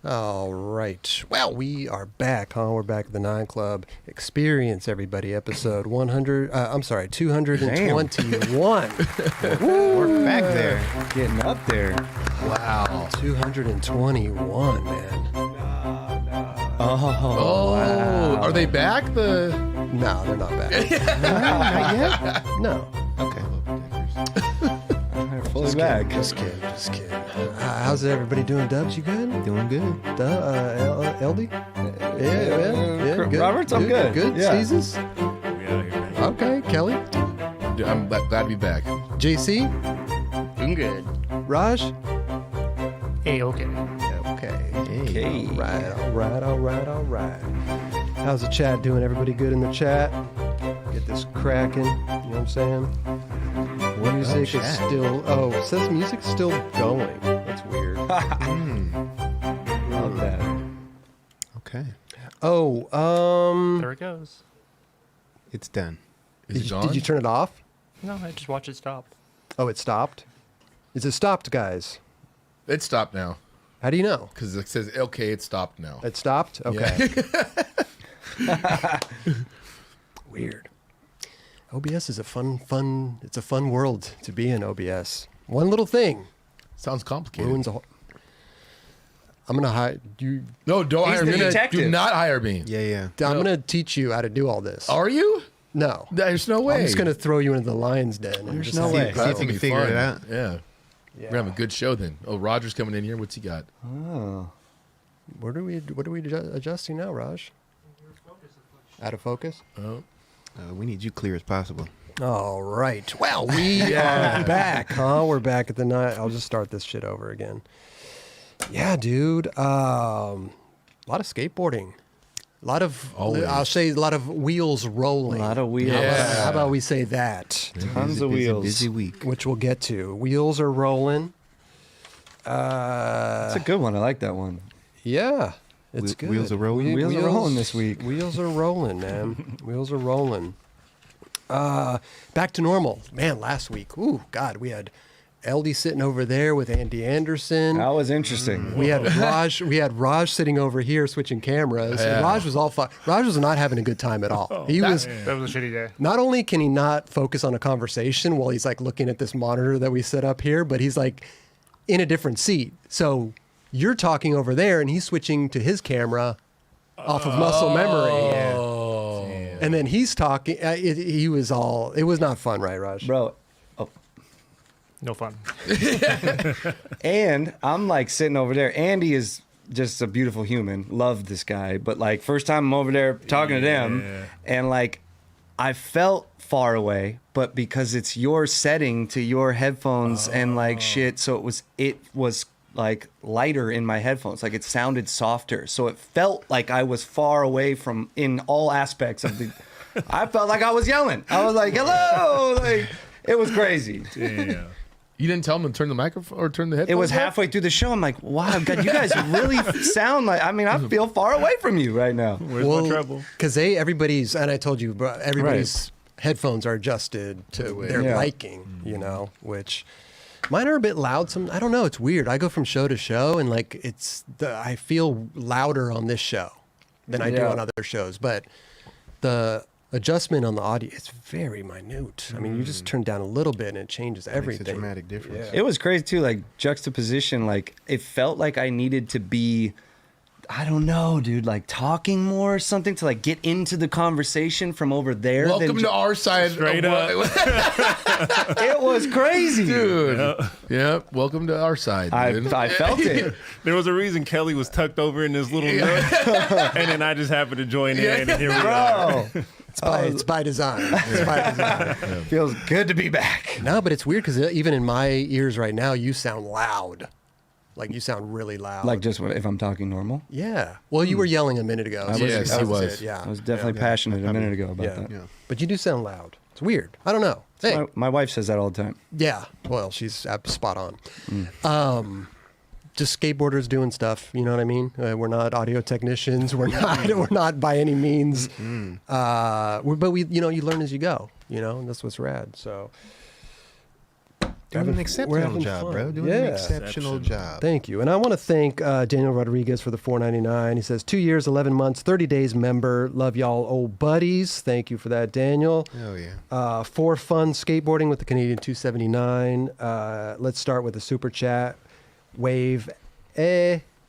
All right. Well, we are back, huh? We're back at the 9 Club. Experience, everybody. Episode 221. We're back there. Getting up there. Wow. 221, man. Oh, wow. Are they back? No, they're not back. Not yet? No. Okay. Fully back. Just kidding. How's everybody doing, Dubs? You good? Doing good. Eldy? Yeah, good. Roberts, I'm good. Good. Yeah. Seasons? We out here, man. Okay. Kelly? I'm glad to be back. JC? Doing good. Raj? Hey, okay. Okay. Okay. All right. How's the chat doing? Everybody good in the chat? Get this cracking. You know what I'm saying? Music is still... Oh, it says music's still going. That's weird. Love that. Okay. Oh, There it goes. It's done. Is it gone? did you turn it off? No, I just watch it stop. Oh, it stopped? Is it stopped, guys? It stopped now. How do you know? Because it says, okay, it stopped now. It stopped? Okay. Yeah. Weird. OBS is it's a fun world to be in, OBS. One little thing Sounds complicated. ruins a whole... I'm going to hire you. No, don't He's hire the me. detective. Do not hire me. Yeah. I'm going to teach you how to do all this. Are you? No. There's no way. I'm just going to throw you into the lion's den. And There's just no have way. you See if go. you can figure it out. Yeah. We're going to have a good show then. Oh, Roger's coming in here. What's he got? Oh. What are we adjusting now, Raj? Out of focus? Oh. We need you clear as possible. All right. Well, we are back, huh? We're back at the night. I'll just start this shit over again. Yeah, dude. A lot of skateboarding. A lot of, Always. I'll say a lot of wheels rolling. A lot of wheels. Yeah. How about we say that? Tons of wheels. Busy week. Which we'll get to. Wheels are rolling. That's a good one. I like that one. Yeah, it's good. Wheels are rolling. Wheels are rolling this week. Wheels are rolling, man. Wheels are rolling. Back to normal. Man, last week. Ooh, God, we had Eldy sitting over there with Andy Anderson. That was interesting. We had Raj sitting over here switching cameras. Yeah. And Raj was Raj was not having a good time at all. He was That was a shitty day. not only can he not focus on a conversation while he's like looking at this monitor that we set up here, but he's like in a different seat. So you're talking over there and he's switching to his camera off of muscle memory. And then he's talking. It was not fun, right, Raj? Bro. No fun. And I'm like sitting over there. Andy is just a beautiful human. Love this guy. But like first time I'm over there talking to them and like I felt far away, but because it's your setting to your headphones and like shit, so it was like lighter in my headphones. Like it sounded softer. So it felt like I was far away from in all aspects of the I felt like I was yelling. I was like, hello. Like it was crazy. Yeah. You didn't tell him to turn the microphone or turn the headphones It was up? halfway through the show. I'm like, wow, God, you guys really sound like, I mean, I feel far away from you right now. Where's my trouble? Because everybody's, and I told you, bro, everybody's headphones are adjusted to their Yeah. liking, you know, which mine are a bit loud. I don't know. It's weird. I go from show to show and like I feel louder on this show than I do on other shows. But the adjustment on the audio, it's very minute. I mean, you just turn down a little bit and it changes everything. Makes a dramatic difference. Yeah. It was crazy too, like juxtaposition. Like it felt like I needed to be, I don't know, dude, like talking more or something to like get into the conversation from over there. Welcome to our side. Straight up. It was crazy. Dude. Yeah. Welcome to our side, dude. I felt it. There was a reason Kelly was tucked over in this little nook, and then I just happened to join in, and here we are. Bro, It's by design. It's by design. feels good to be back. No, but it's weird because even in my ears right now, you sound loud. Like you sound really loud. Like just if I'm talking normal. Yeah. Well, you were yelling a minute ago. Yes, he was. It, yeah. I was definitely passionate a minute ago about that. Yeah. But you do sound loud. It's weird. I don't know. Hey. My wife says that all the time. Yeah. Well, she's spot on. Just skateboarders doing stuff. You know what I mean? We're not audio technicians. We're not by any means. But you learn as you go. You know, and that's what's rad. So Doing an we're exceptional having job, fun. bro. Doing Yeah. an exceptional job. Thank you. And I want to thank Daniel Rodriguez for the $4.99. He says 2 years, 11 months, 30 days member. Love y'all, old buddies. Thank you for that, Daniel. Oh, yeah. For fun skateboarding with the Canadian 279. Let's start with the super chat. Wave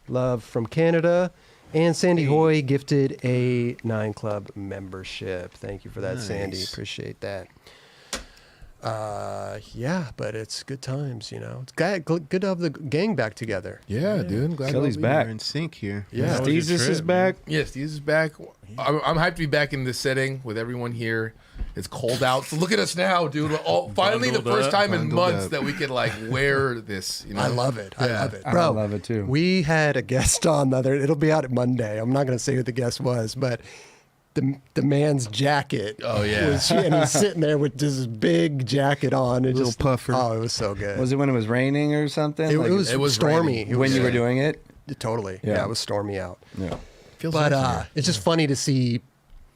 love from Canada. And Sandy Hoy gifted a 9 Club membership. Thank you for that, Nice. Sandy. Appreciate that. Yeah, but it's good times, you know. It's good to have the gang back together. Yeah, dude. Glad Kelly's to back. We're in sync here. Yeah. That was your Jesus is trip, back. Yes, Steve is back. I'm hyped to be back in this setting with everyone here. It's cold out, so look at us now, dude. Finally, the Bundled first up. time in Bundled months up. that we could like wear this. You know? I love it. I Yeah. love it. I Bro, love it too. we had a guest on the other, it'll be out Monday. I'm not going to say who the guest was, but the man's jacket. Oh, yeah. And he's sitting there with this big jacket on. It Little just, puffer. Oh, it was so good. Was it when it was raining or something? It, Like, it was it was stormy. raining. It when was, you were doing it. Totally. Yeah. Yeah, it was stormy out. Yeah. Feels But nice here. it's just funny to see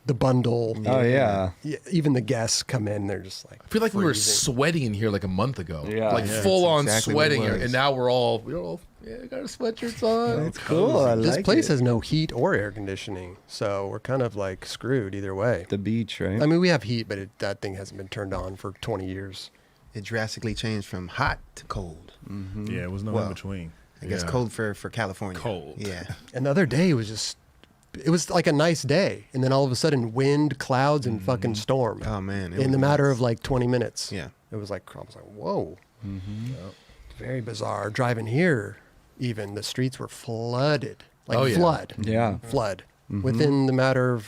the bundle. Oh yeah. Even the guests come in, they're just like. I feel like we were freezing. sweating in here like a month ago. Yeah. Like Yeah, full on that's exactly what it sweating here, was. and now we're all got our sweatshirts on. That's cool. I This like place it. has no heat or air conditioning, so we're kind of like screwed either way. The beach, right? I mean, we have heat, but that thing hasn't been turned on for 20 years. It drastically changed from hot to cold. Yeah, it was no Well, in between. I guess Yeah. cold for California. Cold. Yeah. And the other day it was like a nice day, and then all of a sudden, wind, clouds, and fucking storm. Oh, man. it In the was matter nuts. of like 20 minutes. Yeah. It was like, I was like, whoa. Very bizarre. Driving here, even, the streets were flooded. Like Oh, yeah. flood. Yeah. Flood. Within the matter of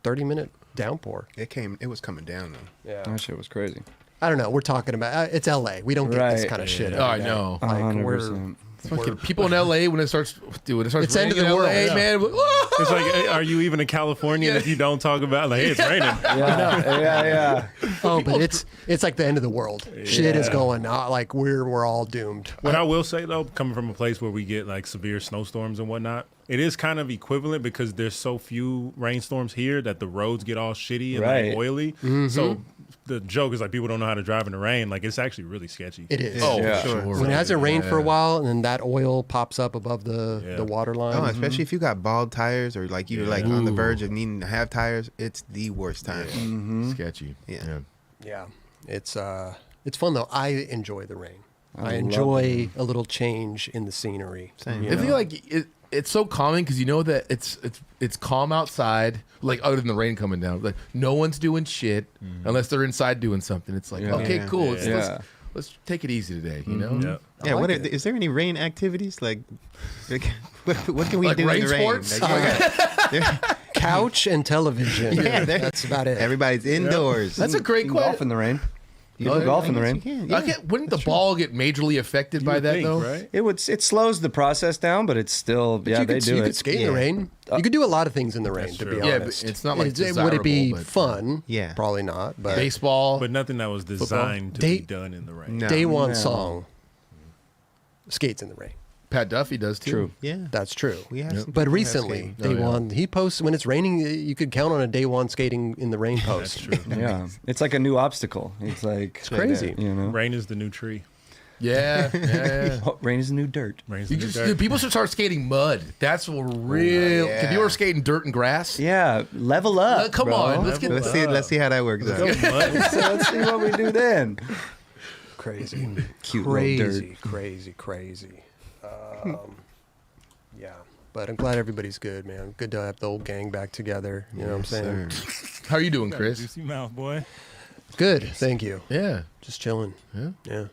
30-minute downpour. It was coming down, though. Yeah. That shit was crazy. I don't know. We're talking about, it's LA. We don't get this Right. kind of shit. Oh, I every day. know. Like, 100%. Fucking people in LA when it starts It's end of raining the in world. LA, Yeah. man. It's like, hey, are you even a Californian if you don't talk about like, hey, it's raining? Yeah. Oh, but it's like the end of the world. Shit is going on. Like we're all doomed. What I will say though, coming from a place where we get like severe snowstorms and whatnot, it is kind of equivalent because there's so few rainstorms here that the roads get all shitty and Right. like oily. So the joke is like people don't know how to drive in the rain. Like it's actually really sketchy. It is. Oh, Yeah. sure. When it hasn't rained for a while, and then that oil pops up above the Yeah. water line. Oh, especially if you got bald tires or like you're like on the verge of needing to have tires, it's the worst time. Sketchy. Yeah. Yeah, it's fun though. I enjoy the rain. I love enjoy a little change in the scenery. Same. you I know? feel like it's so calming because you know that it's calm outside, like other than the rain coming down. Like no one's doing shit unless they're inside doing something. It's like Yeah. okay, Yeah. cool. Yeah. Let's take it easy today. You know. Yeah. Yeah, like what it. is there any rain activities like? What can we Like do rain in the rain? sports? Like, couch and television. Yeah, that's about it. everybody's indoors. That's a great Golf question. in the rain. You Oh, can yeah, golf I in the Yes, rain. you can, yeah. Wouldn't the ball get majorly affected by would that think, though? right? It slows the process down, but it's still You they could, do you it. could skate in the Yeah. rain. You could do a lot of things in the rain, to be true. Yeah, but honest. it's not, like, would it be desirable, but- fun? Yeah. Probably not. But Baseball. But nothing that was designed to Day- be done in the rain. No. day one No. song skates in the rain. Pat Duffy does too. True. Yeah. That's true. We have some But people that recently, skate. day Oh, yeah. one, he posts when it's raining. You could count on a day one skating in the rain post. That's true. Yeah, it's like a new obstacle. It's like It's crazy. you know. Rain is the new tree. Yeah, yeah. Oh, rain is the new dirt. Rain's You the new just, dirt. dude, people should start skating mud. That's what real. yeah. If you were skating dirt and grass, Yeah, level up. come bro. on, let's get. Let's see how that works out. So let's see what we do then. Crazy, Cute little crazy, crazy, crazy. Yeah, but I'm glad everybody's good, man. Good to have the old gang back together. You know what I'm saying? Sir. How are you doing, Chris? Juicy mouth, boy. Good, thank you. Yeah, Just chilling. yeah. Yeah,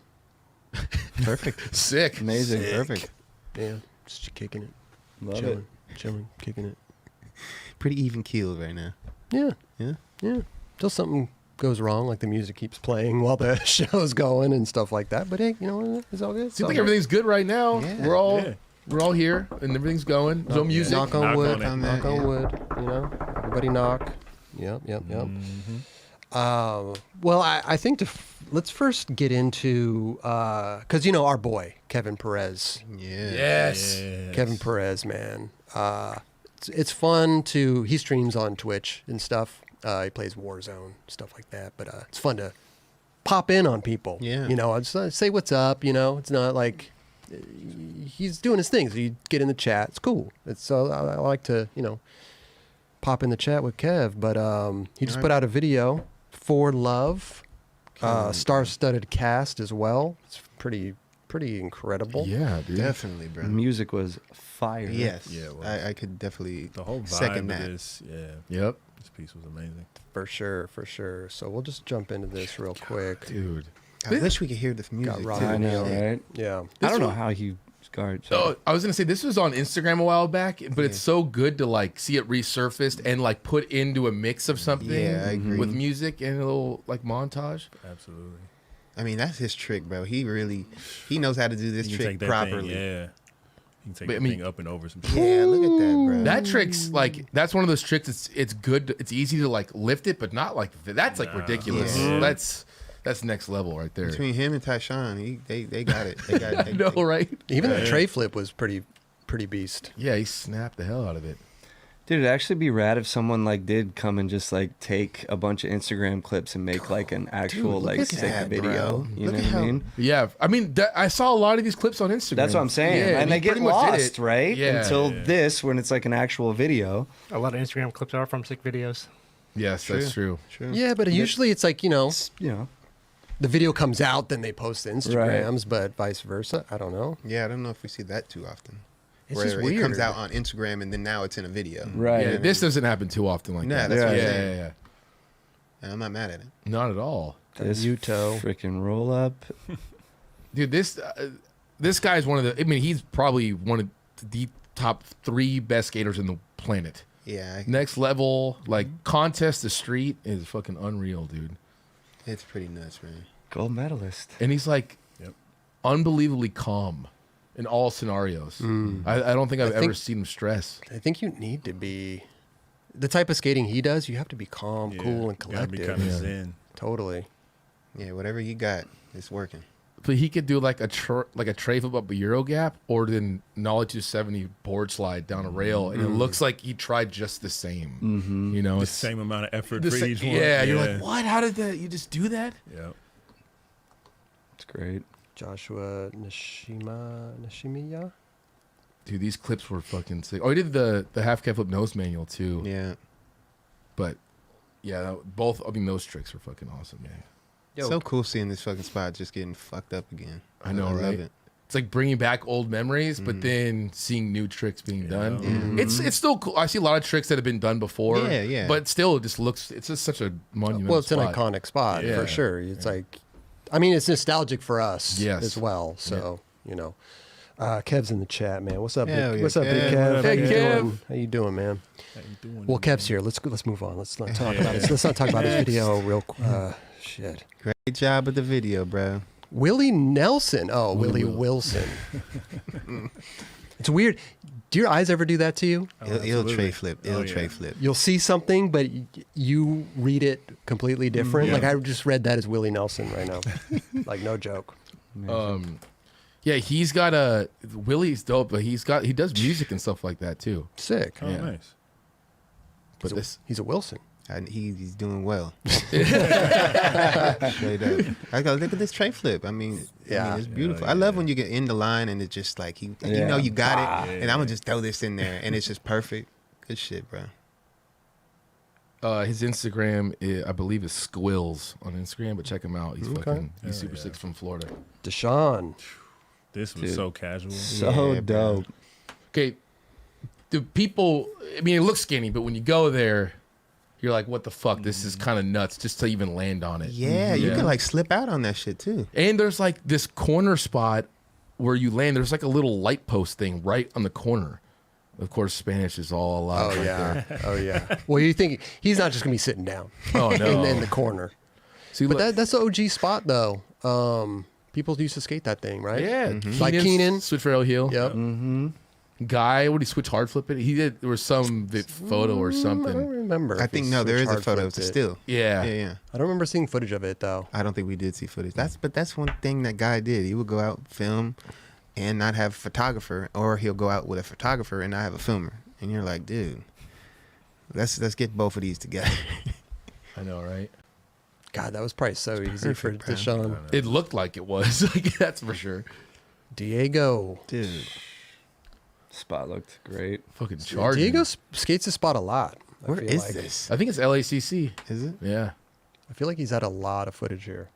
Perfect. Sick. Amazing. Perfect. yeah. Just kicking it, Love chilling, chilling, kicking it. Pretty even keeled right now. Yeah, Yeah. yeah. Till something goes wrong, like the music keeps playing while the show's going and stuff like that. But hey, you know what? It's all good. It's Seems all like good. everything's good right now. Yeah. We're all here and everything's going. No music. Knock on Knock wood. on it. Knock on Yeah. wood. You know, everybody knock. Yep. Mm-hmm. Well, I think let's first get into because our boy Kevin Perez. Yeah. Yes. Kevin Perez, man. It's fun to. He streams on Twitch and stuff. He plays Warzone, stuff like that. But it's fun to pop in on people. Yeah. You know, I'd just say what's up. You know, it's not like he's doing his thing. So you get in the chat. It's cool. It's I like to, you know, pop in the chat with Kev. But he just put out a video for love, star-studded cast as well. It's pretty incredible. Yeah, dude. Definitely, bro. The music was fire. Yes. Yeah, it was. I could definitely The whole vibe second of that. this, Yep. this piece was amazing. For sure. So we'll just jump into this real quick. Dude. I wish we could hear this music. Rob too. I know, Yeah. right? Yeah. I don't know one- how he scarred. Oh, I was gonna say this was on Instagram a while back, but it's so good to like see it resurfaced and like put into a mix of something Yeah, I agree. with music and a little like montage. Absolutely. I mean, that's his trick, bro. He knows how to do this You can trick take that properly. thing, yeah. You can take But, I that mean- thing up and over some shit. Yeah, look at that, bro. That trick's like that's one of those tricks. It's good. It's easy to like lift it, but not like that's like ridiculous. Yeah. That's next level right there. Between him and Tyshawn, they got it. They got it. I know, right? Even the Yeah. tray flip was pretty beast. Yeah, he snapped the hell out of it. Dude, it'd actually be rad if someone like did come and just like take a bunch of Instagram clips and make like an actual look like at sick that, video. bro. You Look know at what I how- mean? Yeah, I mean, I saw a lot of these clips on Instagram. That's what I'm saying. Yeah, and they he get pretty much did lost, it. right? Yeah. Until this, when it's like an actual video. A lot of Instagram clips are from sick videos. Yes, that's true. True. Yeah, but usually it's like, you know, It's, you know, the video comes out, then they post to Instagrams, but vice versa. I don't know. Yeah, I don't know if we see that too often. It's Where just it weird. comes out on Instagram and then now it's in a video. right. Yeah, this doesn't happen too often like Yeah, that. that's what I'm yeah, saying. yeah. And I'm not mad at it. Not at all. This Muto. freaking roll up. Dude, this guy's one of the. I mean, he's probably one of the top 3 best skaters in the planet. Yeah, Next level, like contest the street is fucking unreal, dude. it's pretty nuts, man. Gold medalist. And he's like Yep. unbelievably calm in all scenarios. I don't think I've think- ever seen him stress. I think you need to be the type of skating he does. You have to be calm, Yeah. cool, and Gotta be collected. kind of zen. Totally. Yeah, whatever you got, it's working. But he could do like a tray flip up a Euro gap or then Nollie 270 board slide down a rail, and it looks like he tried just the same. You know, The it's same amount of effort the for sa- each one. yeah, you're like, what? How did that? You just do that? Yeah. It's great. Joshua Nishimiya. Dude, these clips were fucking sick. Oh, he did the half cab flip nose manual too. Yeah. But yeah, both. I mean, those tricks were fucking awesome, man. Yo. So cool seeing this fucking spot just getting fucked up again. I know, love right? it. It's like bringing back old memories, but then seeing new tricks being done. Yeah. It's still cool. I see a lot of tricks that have been done before. Yeah, yeah. But still, it just looks. It's just such a monumental. Well, it's an spot. iconic spot Yeah. for sure. It's like, I mean, it's nostalgic for us Yes. as well. So you know, Kev's in the chat, man. What's up? Hell Big, yeah, what's up, Big Kev. Kev? What up, How you Kev? doing? How you doing, man? How you doing? Well, Kev's here. Let's move on. Let's not talk about it. Let's not talk about his video real. Shit. Great job with the video, bro. Willie Nelson. Oh, Willie Wilson. It's weird. Do your eyes ever do that to you? Oh, Ill absolutely. tray flip. Oh, Ill yeah. tray flip. You'll see something, but you read it completely different. Yeah. Like I just read that as Willie Nelson right now. Like no joke. Yeah, he's got a Willie's dope, but he does music and stuff like that too. Sick. Oh, Yeah. nice. But this, He's a Wilson. And he's doing well. Straight up. I go, look at this tray flip. I mean, Yeah. it's beautiful. Yeah, I love yeah. when you get in the line and it's just like you Yeah. know you got it, Yeah. and I'm gonna just throw this in there, and it's just perfect. Good shit, bro. his Instagram, I believe, is Squills on Instagram, but check him out. He's Okay. he's super sick from Florida. Deshaun. This was Dude. so casual. So Yeah, bro. dope. Okay, the people. I mean, it looks skinny, but when you go there, you're like, what the fuck? This is kind of nuts just to even land on it. Yeah, you Yeah. can like slip out on that shit too. And there's like this corner spot where you land. There's like a little light post thing right on the corner. Of course, Spanish is all allowed. Oh right yeah. there. Oh yeah. Well, you think he's not just gonna be sitting down Oh no. in the corner. See, But look, that's the OG spot though. People used to skate that thing, right? yeah, Like Keenan. switch rail heel. Yep. Guy, would he switch hard flip it? He did. There was some photo or I don't something. remember. I if he think no, there is switched a photo. hard It's flipped it. still. Yeah. Yeah. I don't remember seeing footage of it though. I don't think we did see footage. That's one thing that guy did. He would go out, film, and not have a photographer, or he'll go out with a photographer and not have a filmer. And you're like, dude, let's get both of these together. I know, right? God, that was probably so easy for perfect, Deshaun. It looked like it was. Like, that's for sure. Diego. Dude. Spot looked great. Fucking charging. Diego skates the spot a lot. Where feel is like. this? I think it's LACC. Is it? Yeah. I feel like he's had a lot of footage here.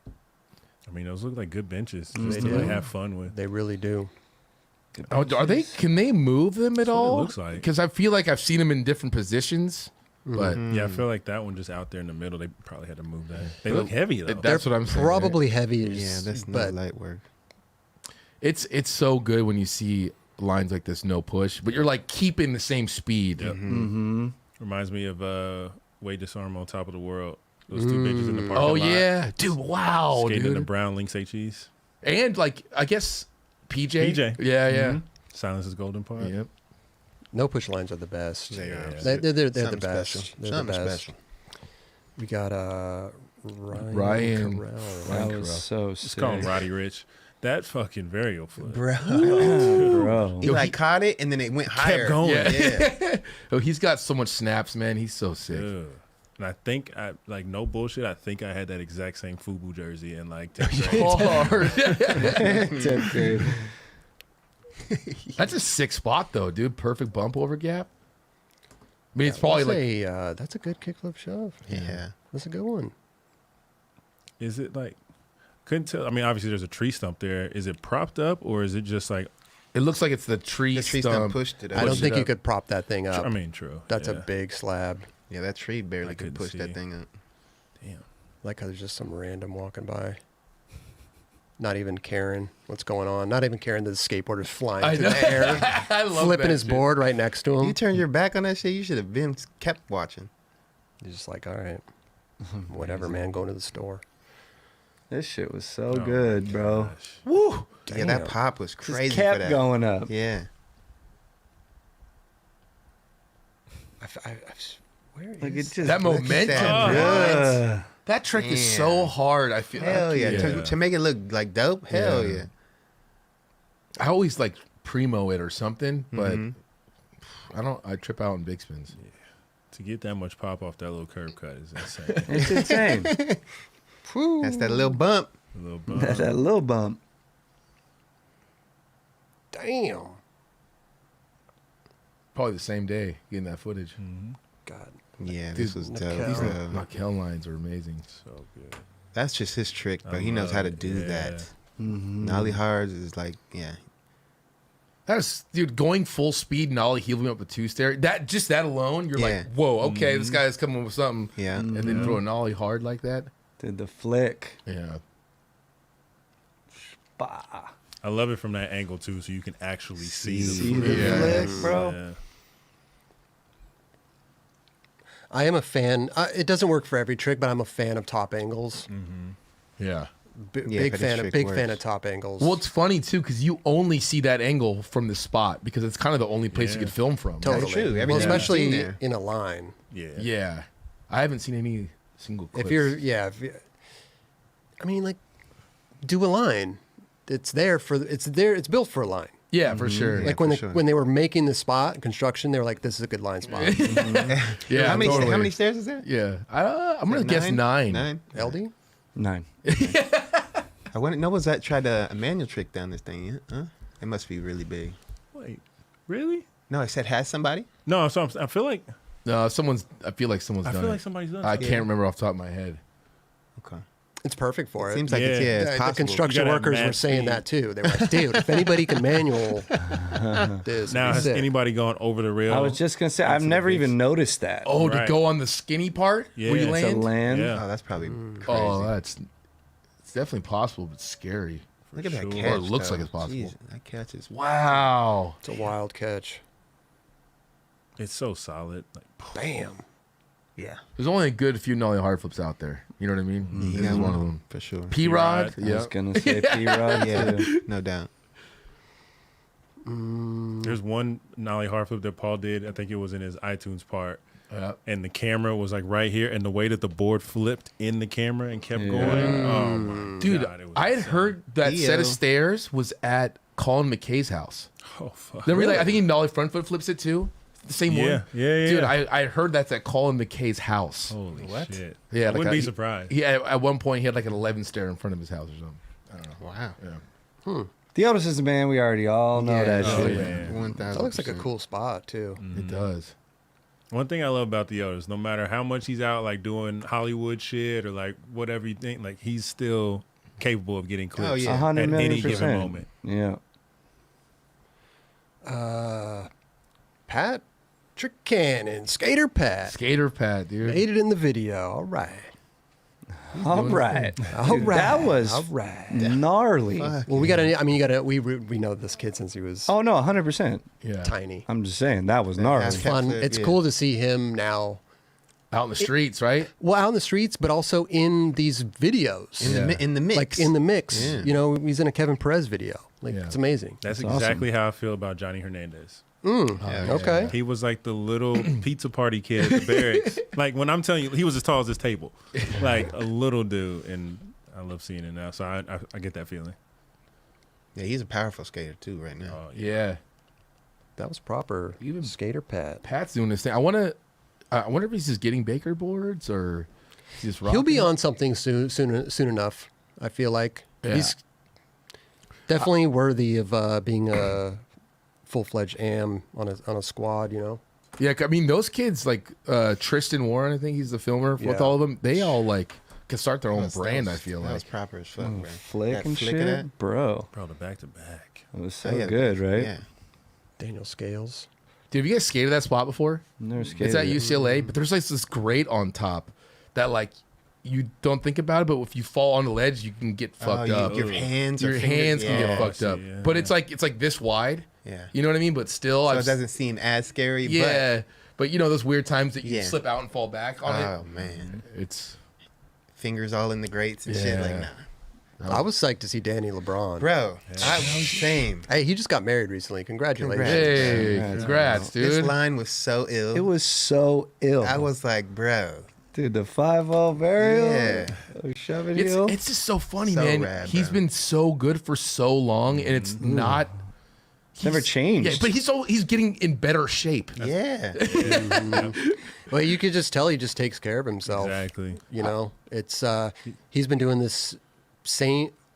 I mean, those look like good benches They just to do. like, have fun with. They really do. Oh, are they? Can they move them at That's what it all? looks like. Because I feel like I've seen them in different positions, but Yeah, I feel like that one just out there in the middle. They probably had to move that. They look heavy though. that's what I'm saying. Probably heavy. Yeah, that's not but light work. It's so good when you see lines like this, no push, but you're like keeping the same speed. Yep. Mm-hmm. Reminds me of Wade Disarm on Top of the World. Those two bitches in the parking Oh lot. yeah, dude! Wow, Skating in the dude. brown Lynx HEs. And like I guess PJ. PJ. Yeah. Silence is golden part. Yep. no push lines are the best. They are. They're the Something best. special. They're the Something best. special. We got Ryan. Ryan. Carell. That Carell. was so Just sick. call him Roddy Rich. That fucking varial flip. Bro. Bro. He Yo, like he- caught it and then it went higher. going. Yeah. Oh, he's got so much snaps, man. He's so sick. Ugh. And I think no bullshit. I think I had that exact same FUBU jersey in like 10th grade. Hard. 10th grade. That's a sick spot though, dude. Perfect bump over gap. I mean, it's probably like that's a good kickflip shove. Yeah. That's a good one. Is it like? Couldn't tell. I mean, obviously there's a tree stump there. Is it propped up or is it just like? it looks like it's the tree, The tree stump. stump pushed it up. I don't Push it think you up. could prop that thing up. I mean, true. That's a Yeah. big slab. Yeah, that tree I barely could couldn't push that see. thing up. Damn. Like how there's just some random walking by. Not even caring what's going on. Not even caring that the skateboarder's flying I through know. the air, I love flipping that his shit. board right next to You him. turned your back on that shit, you should have been kept watching. You're just like, all right, whatever, man. Going to the store. This shit was so Oh, good, bro. gosh. Woo! Yeah, that pop was Just crazy for kept that. going up. Yeah. Where Like it is just That momentum. Ugh. That trick is Damn. so hard. I feel. Hell yeah. Yeah. To make it look like dope, hell Yeah. yeah. I always like primo it or something, but Mhm. I don't. I trip out in big spins. To get that much pop off that little curb cut is insane. It's insane. That's that little bump. A little bump. That's that little bump. Damn. Probably the same day getting that footage. God. Yeah, Dude, this was dope. Nakel. These bro. Nakel lines are amazing. So good. That's just his trick, but I he knows love how to it. do Yeah. that. Mm-hmm. Nollie Hards is like, yeah. That is, dude, going full speed, nollie, healing up the two stair. That alone, you're Yeah. like, whoa, okay, this guy is coming with something. Yeah. And then throw a nollie hard like that. Did the flick. Yeah. Bah. I love it from that angle too, so you can actually see See the the Yeah. flick, bro. Yeah. I am a fan. It doesn't work for every trick, but I'm a fan of top angles. Yeah. Yeah, Big but his fan of trick big fan works. of top angles. Well, it's funny too because you only see that angle from the spot because it's kind of the only place you Yeah. could film from. totally. That's true. Well, Everything I've especially seen there. in a line. Yeah. Yeah. I haven't seen any single clips. If you're, I mean, like, do a line. It's there for. It's there. It's built for a line. yeah, for sure. Yeah, Like for sure. when they were making the spot construction, they were like, "This is a good line spot." Yeah, how many totally. how many stairs is there? Yeah. I'm going to guess 9. 9. LD. 9. I wonder, no one's tried a manual trick down this thing yet, huh? It must be really big. Wait, really? No, I said has somebody? No, so I feel like No, I feel like someone's done it. somebody's done I it. can't remember off the top of my head. Okay. It's perfect for it. Seems like Yeah. it's The possible. construction You gotta have workers were mad saying speed. that too. They were like, "Dude, if anybody can manual this, Now, it'd be has sick." anybody gone over the rail? I was just gonna say I've Into the never big- even noticed that. Oh, to Right. go on the skinny part Yeah, where you to to land? land. Yeah. Oh, that's probably crazy. Oh, it's definitely possible, but scary. Look at that sure. catch. Or it looks though. like it's possible. Jeez, that catch is Wow. It's a wild catch. It's so solid. Like, Bam. yeah. There's only a good few nollie hard flips out there. You know what I mean? He This got is one of them. for sure. P-Rod? P-Rod. I was gonna say P-Rod Yeah, too. no doubt. there's one nollie hard flip that Paul did. I think it was in his iTunes part. Yeah. And the camera was like right here, and the way that the board flipped in the camera and kept going. Oh my Dude, God, it was I had insane. heard that set Theo. of stairs was at Colin McKay's house. Oh fuck. Remember, like, I think he nollie front foot flips it too. the same Yeah, one? yeah. Dude, I heard that's at Colin McKay's house. Holy shit. Yeah, I like wouldn't be surprised. Yeah, at one point he had like an 11 stair in front of his house or something. I don't know. Wow. Yeah. The Otis is the man. We already all know that Oh, shit. yeah. 1,000%. That looks like a cool spot too. It does. One thing I love about the Otis, no matter how much he's out like doing Hollywood shit or like whatever you think, like he's still capable of getting clips Oh, yeah. 100 at million any given percent. moment. Yeah. Patrick Cannon, Skater Pat. Skater Pat, dude. Made it in the video. All right. All right. All Dude, right. That was all right. gnarly. Fuck. Well, we got to, I mean, you got to, we know this kid since he was Oh, no, 100%. Yeah. tiny. I'm just saying, that was gnarly. It's That's fun. flip, It's yeah. cool to see him now, Out in the streets, right? well, out in the streets, but also in these videos. In the mix. Like in the mix. Yeah. You know, he's in a Kevin Perez video. Like, Yeah. it's amazing. That's That's exactly how I feel about Johnny Hernandez. Okay. He was like the little pizza party kid at the barracks. Like when I'm telling you, he was as tall as this table, like a little dude, and I love seeing it now. So I get that feeling. Yeah, he's a powerful skater too right now. Yeah. That was proper. Even- Skater Pat. Pat's doing this thing. I wonder if he's just getting Baker boards or he's just He'll be rocking on something soon enough. I feel like Yeah. he's definitely worthy of being a full-fledged am on a squad. You know, it. Yeah, I mean those kids like Tristan Warren, I think he's the filmer with Yeah. all of them. They all like can start their own That was- brand. that I was- feel that like. was proper as fuck, bro. Flick That and flick of that? shit. Bro, Bro, the back to back. it was so Oh, yeah. good, right? Yeah. Daniel Scales. Dude, have you guys skated that spot before? Never It's skated at it. UCLA, but there's like this grate on top that like you don't think about it, but if you fall on the ledge, you can get fucked up. Your hands, Your or fingers, hands can yeah. get fucked see, up. yeah. But it's like this wide. Yeah. You know what I mean? But still, So I've it doesn't seem as scary. yeah. But you know those weird times that you Yeah. slip out and fall back on Oh man, it. It's fingers all in the grates and shit. Like, Yeah. nah. I was psyched to see Danny LeBron. Bro, same. Hey, he just got married recently. Congratulations. hey, Yeah. congrats, This dude. line was so ill. It was so ill. I was like, bro. Dude, the 5-0 burial. Yeah. Oh, shove it heel. It's just so funny, So man. rad, He's bro. been so good for so long, and it's not. Never he's- changed. Yeah, but he's getting in better shape. Yeah. Well, you could just tell he just takes care of himself. Exactly. You know, it's he's been doing this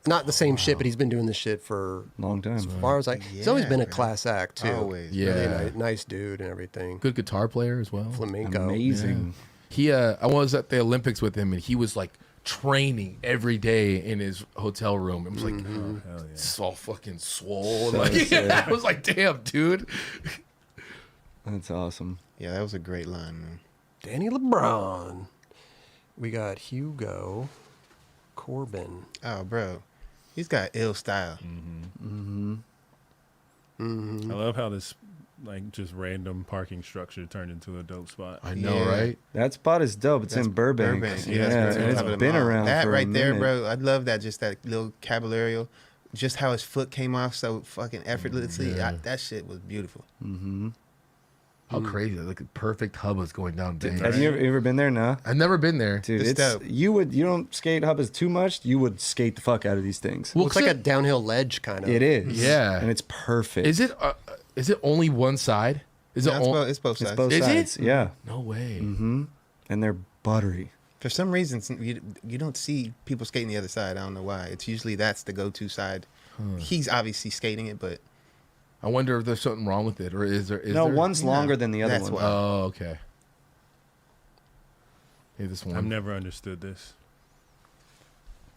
not the same shit, but he's been doing this shit for Long time. as far as he's always Yeah, been a bro. class act too. Always. Yeah. Really nice dude and everything. Good guitar player as well. Flamenco. Amazing. He I was at the Olympics with him, and he was like training every day in his hotel room. It was like it's all fucking swole. So Like, sick. I was like, damn, dude. That's awesome. Yeah, that was a great line, man. Danny LeBron. We got Hugo Corbin. Oh, bro. He's got ill style. I love how this like just random parking structure turned into a dope spot. I know, Yeah. right? That spot is dope. It's That's in Burbank. Burbank. Yeah, that's and right on it's top of the been mall. around That for right a there, minute. bro. I love that. Just that little caballero. Just how his foot came off so fucking effortlessly. Yeah. That shit was beautiful. How crazy! Like a perfect hub was going down. Dang. Have you ever been there? No, I've never been there. dude. It's It's dope. you don't skate hubbas too much. You would skate the fuck out of these things. Well, Looks like a 'cause downhill ledge kind of. It is. Yeah. and it's perfect. Is it only one side? Is No, it only? it's both It's sides. both Is it? sides. Yeah, No way. and they're buttery. For some reason, you don't see people skating the other side. I don't know why. It's usually that's the go-to side. He's obviously skating it, but I wonder if there's something wrong with it, or is there? No, there? one's longer than the other That's one. why. Oh, okay. Hey, this one. I've never understood this.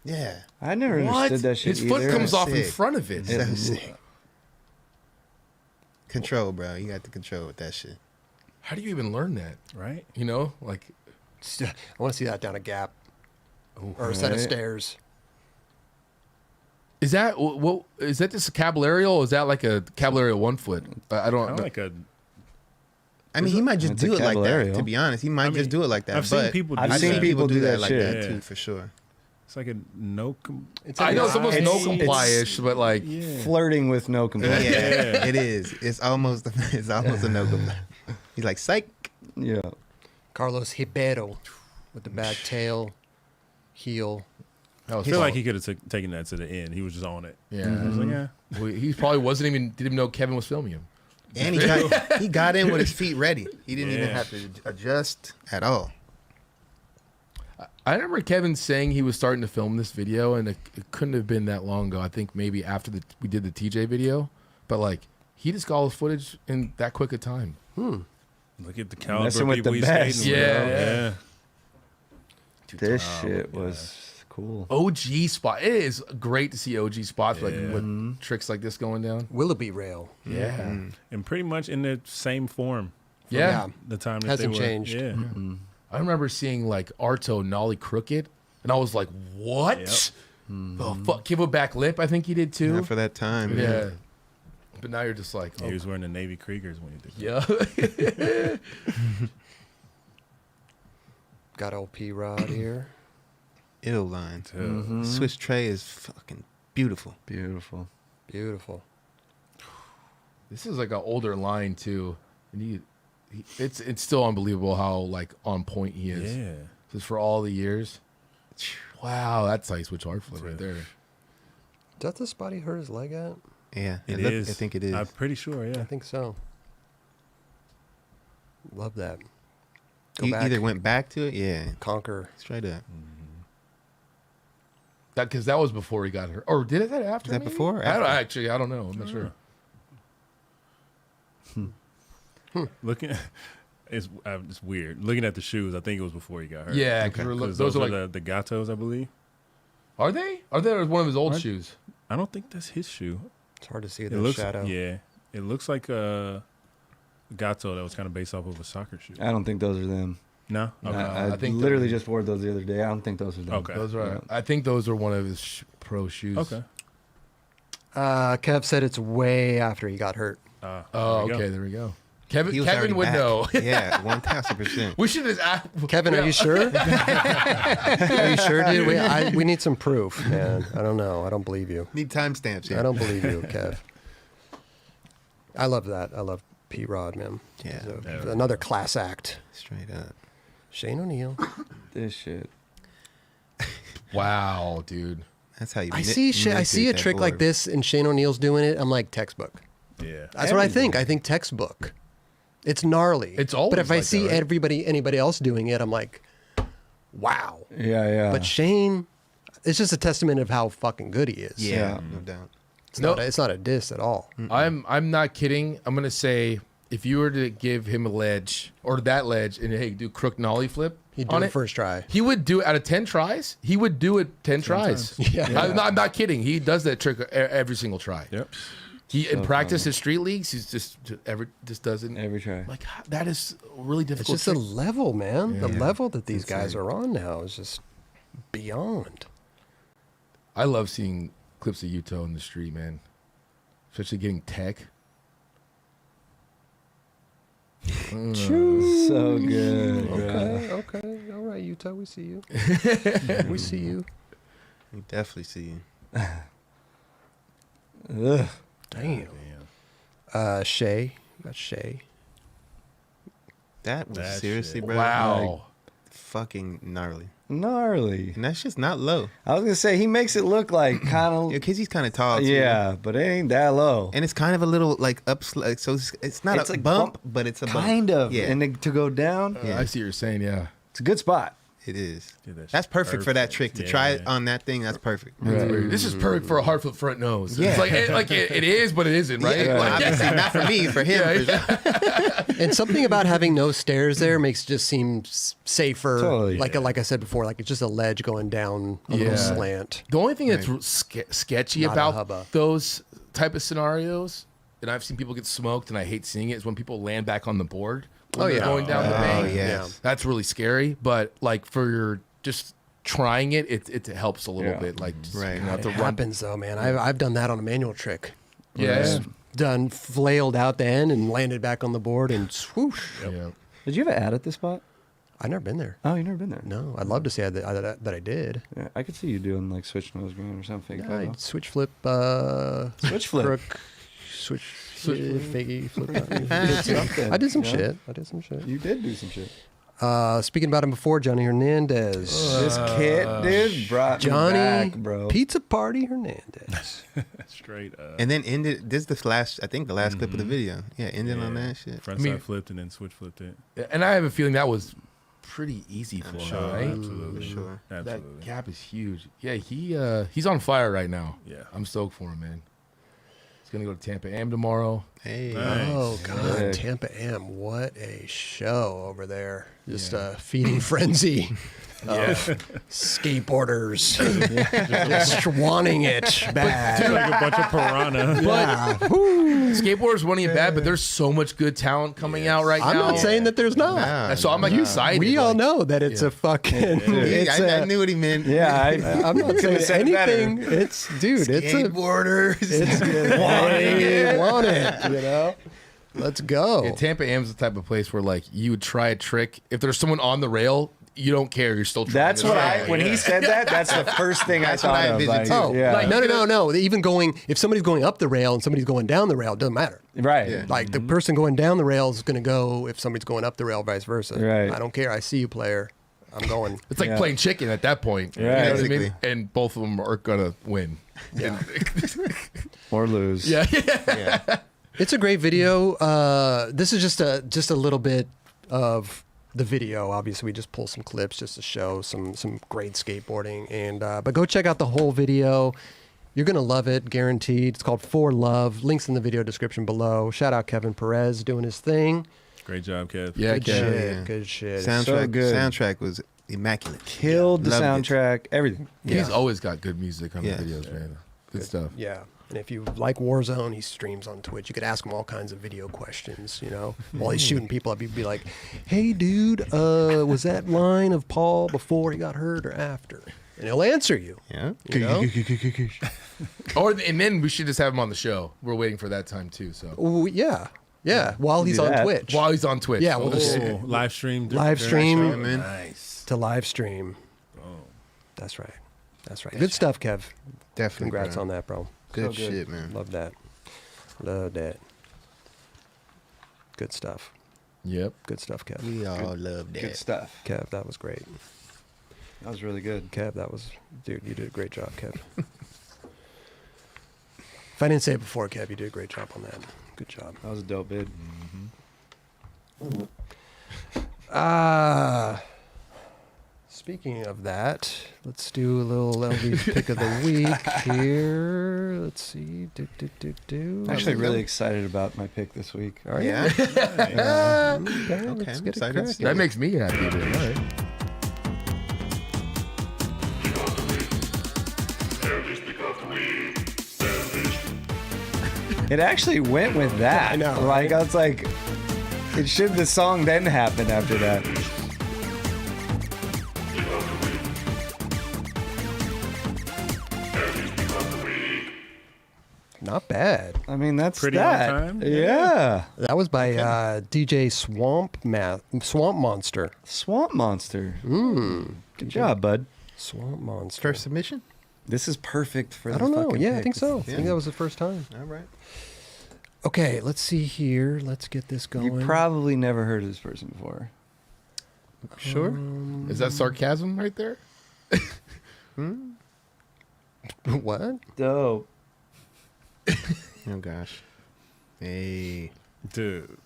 yeah. I never What? understood that shit His foot either. comes off in Sick. front of it. So sick. Control, bro. You got the control with that shit. How do you even learn that? Right? You know, like I want to see that down a gap or a set of right. stairs. is that what? Is that just a caballero? Or is that like a caballero 1 foot? I don't Kind of know. like a. I mean, he might just It's a do it like that. caballero. To be honest, he might I just mean, do it like that. I've seen but people do I've I've seen seen that. people do that like shit. that Yeah. too, for sure. It's like a no. It's I know it's almost no It's- comply-ish, but like Yeah. Flirting with no complaint. Yeah, it is. It's almost a no go. He's like, psych. Yeah. Carlos Ribeiro with the back tail, heel. that was I feel fun. like he could have taken that to the end. He was just on it. yeah. I was like, yeah. Well, he probably didn't even know Kevin was filming him. And he got in with his feet ready. He didn't even have to adjust at all. I remember Kevin saying he was starting to film this video, and it couldn't have been that long ago. I think maybe after we did the TJ video, but like he just got all his footage in that quick a time. Look at the caliber Messing with people the he's best. skating with. Yeah. This shit was cool. OG spot. It is great to see OG spots like with tricks like this going down. Willoughby rail. Yeah. And pretty much in the same form. Yeah. The time that Hasn't they were. changed. Yeah. I remember seeing like Arto nollie crooked, and I was like, "What? Yep. The fuck? Give a back lip." I think he did too. Not for that time. Yeah. But now you're just like, He was wearing the Navy Kriegers when he did that. yeah. Got old P Rod here. Ill line. Too. Swiss tray is fucking beautiful. Beautiful. Beautiful. This is like an older line too, and it's still unbelievable how like on point he is. Yeah. Just for all the years. Wow, that's like switch hard flip right there. Is that the spot he hurt his leg at? Yeah, It is. I think it is. I'm pretty sure, I yeah. think so. Love that. He either went back to it, Conquer. straight up. That because that was before he got hurt, or did it that after? Is that maybe? before or I don't after? actually. I don't know. I'm not sure. Looking, it's weird. Looking at the shoes, I think it was before he got hurt. Yeah, because 'Cause those are like. the Gatos, I believe. Are they? Are they one of his old What? shoes? I don't think that's his shoe. It's hard to see It the looks, shadow. yeah, it looks like a Gato that was kind of based off of a soccer shoe. I don't think those are them. No, okay. I I think literally they're- just wore those the other day. I don't think those are them. Okay. Those are. I think those are one of his pro shoes. Okay. Kev said it's way after he got hurt. Oh, There we go. okay. There we go. Kevin. He was already Kevin would back. know. Yeah, 1,000%. We should just ask Kevin, are you sure? Are you sure, dude? We need some proof, man. I don't know. I don't believe you. Need timestamps. I don't believe you, Kev. I love that. I love P Rod, man. Yeah. He's another class act. Straight up. Shane O'Neill. This shit. Wow, dude. That's how you. I see a trick like this, and Shane O'Neill's doing it. I'm like, textbook. Yeah. That's what I think. I think textbook. It's gnarly. It's always But if I like see that, right? anybody else doing it, I'm like, wow. Yeah. But Shane, it's just a testament of how fucking good he is. Yeah, no doubt. It's not a diss at all. I'm not kidding. I'm gonna say if you were to give him a ledge or that ledge and hey, do crook nollie flip He'd do on it first try. He would do it out of 10 tries. He would do it 10 tries. Yeah. I'm not kidding. He does that trick every single try. Yep. He in practice his street leagues. He's just doesn't Every try. like that is a really It's difficult. just the trick. level, man. The Yeah. level that these guys are on now is just beyond. I love seeing clips of Yuto in the street, man. Especially getting tech. So good. Okay. All right, Utah, we see you. We see you. We definitely see you. Ugh. Damn. Shay. You got Shay. That was That seriously, shit. bro. Wow. like, fucking gnarly. Gnarly. And that's just not low. I was gonna say he makes it look like kind of. Yeah, because he's kind of tall. Too. Yeah, but it ain't that low. And it's kind of a little like up, like, so it's not It's a like bump, but it's a bump. Kind of. Yeah, And then to go down, Yeah. I see what you're saying. Yeah. it's a good spot. it is. Dude, that That's shit's perfect for that perfect. trick. To Yeah. try it on that thing, that's perfect. This is perfect for a hard flip front nose. Yeah. It's like it is, but it isn't, right? Yeah, Like, obviously not for me, for him. for sure. And something about having no stairs there makes it just seem safer. Totally. Like I said before, like it's just a ledge going down a Yeah. little slant. The only thing that's sketchy Not a about hubba. those type of scenarios, and I've seen people get smoked, and I hate seeing it, is when people land back on the board when they're going down the Oh, bank. yes. That's really scary. But like for your just trying it, it helps a little Yeah. bit. Like just, Right. you know, have It to run. happens though, man. I've done that on a manual trick. Yeah. Just done flailed out the end and landed back on the board and swoosh. Yeah. Did you ever add at this spot? I've never been there. Oh, you never been there? No, I'd love to say that I did. Yeah, I could see you doing like switch nose green or something. I switch flip, Switch flip. crook, switch Switch flip, figgy flip. Something. I did some Yeah. shit. I did some shit. You did do some shit. Speaking about him before, Johnny Hernandez. This kid, dude, brought Johnny me back, bro. Pizza Party Hernandez. Straight up. And then ended. This is the last. I think the last clip of the video. Yeah, ended on that shit. Front side flipped and then switch flipped it. And I have a feeling that was pretty easy for him, Sure, right? absolutely. Sure. That Absolutely. cap is huge. Yeah, he's on fire right now. Yeah. I'm stoked for him, man. He's gonna go to Tampa Am tomorrow. Hey. Nice. Oh God, Sick. Tampa Am, what a show over there! Just a feeding frenzy of skateboarders, just wanting it bad. Like a bunch of piranha. But skateboarders wanting it bad, but there's so much good talent coming out right I'm now. not saying that there's not. Nah, So I'm like excited. We all like, know that it's a fucking. It's I knew what he meant. Yeah, I'm not saying said it better. anything. It's dude. It's a. Skateboarders. It's want it. You know. Let's go. Yeah, Tampa Am's the type of place where like you would try a trick. If there's someone on the rail, you don't care. You're still trying. that's it. what when he said that, that's the first thing That's I what thought I of. envisioned, Like, too. yeah. Like- No. Even going, if somebody's going up the rail and somebody's going down the rail, it doesn't matter. right. Yeah. Like the person going down the rail is going to go if somebody's going up the rail, vice versa. Right. I don't care. I see you, player. I'm going. It's like Yeah. playing chicken at that point. You know Right. what I mean? Basically. And both of them are gonna win. Yeah. Or lose. Yeah. Yeah. It's a great video. This is just a little bit of the video. Obviously, we just pull some clips just to show some great skateboarding. And but go check out the whole video. You're gonna love it, guaranteed. It's called For Love. Links in the video description below. Shout out Kevin Perez doing his thing. Great job, Kev. Yeah, Good Kev. shit. Yeah. Good shit. So good. Soundtrack was immaculate. Killed the Loved it. soundtrack. Everything. He's always got good music on Yeah. the videos, man. Good stuff. Yeah. And if you like Warzone, he streams on Twitch. You could ask him all kinds of video questions, you know. While he's shooting people up, you'd be like, hey, dude, was that line of Paul before he got hurt or after? And he'll answer you. Yeah. You know? And then we should just have him on the show. We're waiting for that time too. So Oh, yeah. Yeah. While he's Do on that. Twitch. while he's on Twitch, Yeah, we'll just- Oh, live stream. Live stream. man. Nice. To live stream. Oh. That's right. That's right. Good stuff, Kev. Definitely. Congrats bro. on that, bro. Good So good. shit, man. Love that. Love that. Good stuff. Yep. Good stuff, Kev. We all love that. Good stuff. Kev, that was great. That was really good. Kev, that was, dude, you did a great job, Kev. If I didn't say it before, Kev, you did a great job on that. Good job. That was a dope bid. Speaking of that, let's do a little LV pick of the week here. Let's see. I'm actually really excited about my pick this week. Are you? Yeah. Okay, Okay, let's I'm get it excited. cracking. That makes me happy. Dude. All right. It actually went with that. I know, Like I was like, it should the song then happen after that. Not bad. I mean, that's Pretty that. on time? Yeah. That was by DJ Swamp Monster. Swamp Monster. Good job, bud. Swamp Monster. First submission? This is perfect for. I don't know. Yeah, I think so. I Yeah. think that was the first time. All right. Okay, let's see here. Let's get this going. You probably never heard of this person before. Sure. Is that sarcasm right there? What? Dope. Oh gosh. Hey. Dude.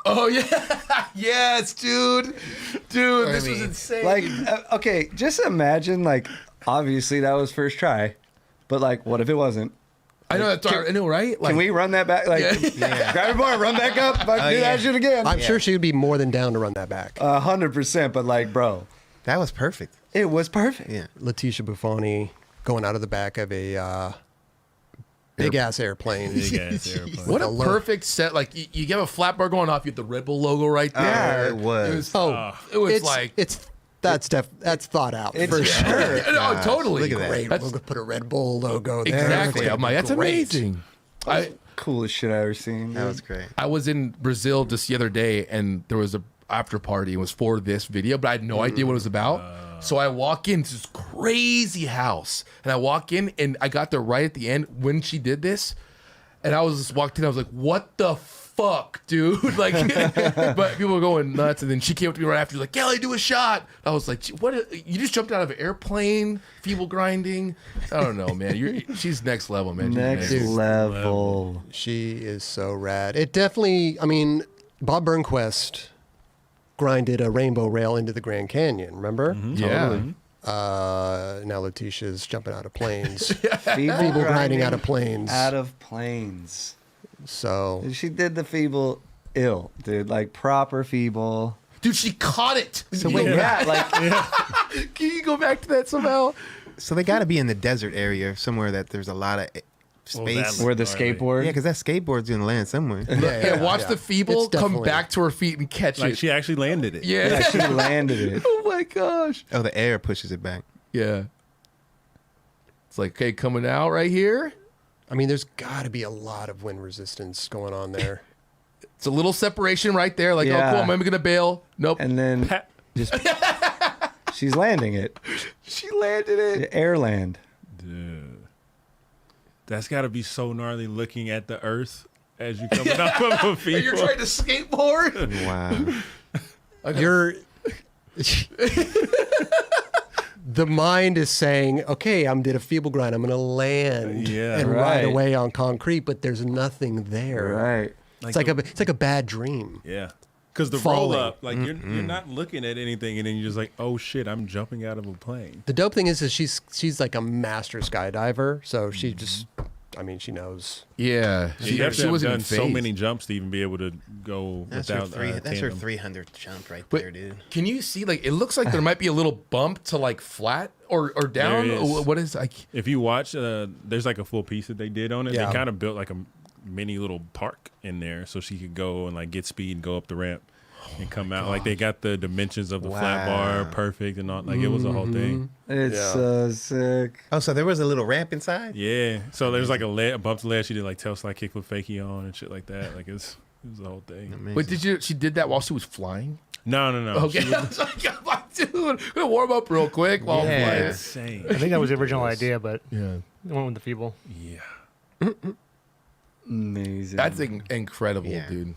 Oh yeah, yes, dude. This was mean, insane. Like, okay, just imagine. Like, obviously that was first try, but like, what if it wasn't? I know that's I know, right? Like, Can we run that back? Like, Yeah. grab your board, run back up, like, do yeah. that shit again. I'm sure she would be more than down to run that back. 100%. But like, bro, That was perfect. it was perfect. Yeah. Letitia Buffoni going out of the back of a big ass airplane. Big ass airplane. what a Hello. perfect set. Like you have a flat bar going off. You have the Red Bull logo right there. Yeah, it was. Oh, It was it's like that's thought out It's for sure. no, totally. Look at that. Great. That's- We're gonna put a Red Bull logo there. Exactly. It's I'm like, that's great. amazing. Coolest shit I ever seen. That was great. I was in Brazil just the other day, and there was a after party. It was for this video, but I had no idea what it was about. So I walk into this crazy house, and I walk in, and I got there right at the end when she did this, and I was just walked in. I was like, "What the fuck, dude. Like, but people were going nuts. And then she came up to me right after, like, Kelly, do a shot. I was like, what? You just jumped out of an airplane, feeble grinding. I don't know, man. She's next level, man. She's Next level. She is so rad. It definitely, I mean, Bob Burnquist grinded a rainbow rail into the Grand Canyon, remember? Yeah. Now Letitia's jumping out of planes. Feeble grinding out of planes. Out of planes. So She did the feeble ill, dude. Like proper feeble. Dude, she caught it. So wait, Yeah, like Can you go back to that somehow? so they got to be in the desert area somewhere that there's a lot of space. where the skateboard. Yeah, because that skateboard's gonna land somewhere. Yeah, watch the feeble It's come definitely- back to her feet and catch Like it. she actually landed it. Yeah. She landed it. Oh my gosh. Oh, the air pushes it back. Yeah. It's like, okay, coming out right here. I mean, there's got to be a lot of wind resistance going on there. It's a little separation right there. Like, Yeah. oh, cool, I'm maybe gonna bail. Nope. And then just she's landing it. She landed it. Air land. Dude. That's got to be so gnarly looking at the earth as you coming off of a feeble. You're trying to skateboard. Wow. You're the mind is saying, okay, I'm did a feeble grind. I'm going to land Yeah, and right. ride away on concrete, but there's nothing there. Right. It's like a bad dream. Yeah. Because the Falling. roll up, like you're not looking at anything, and then you're just like, oh shit, I'm jumping out of a plane. The dope thing is she's like a master skydiver, so she just, I mean, she knows. Yeah. You have to She have wasn't done even so phased. many jumps to even be able to go That's her without that's her tandem. 300th jump right But there, dude. can you see, like, it looks like there might be a little bump to like flat or down. There is. What is like? If you watch, there's like a full piece that they did on it. Yeah. They kind of built like a mini little park in there, so she could go and like get speed and go up the ramp and come out. Like they got the dimensions of the flat bar Wow. perfect and all. Like it was a whole thing. It's Yeah. so sick. Oh, so there was a little ramp inside? Yeah. So there's like a bump to ledge. She did like tail slide kickflip fakie on and shit like that. Like it was a whole thing. Amazing. Wait, she did that while she was flying? No. Okay. She was I was like, I'm like, dude, gonna warm up real quick while I'm Yeah. flying. insane. I think that was the original idea, but Yeah. it went with the feeble. Yeah. Amazing. That's incredible, Yeah. dude.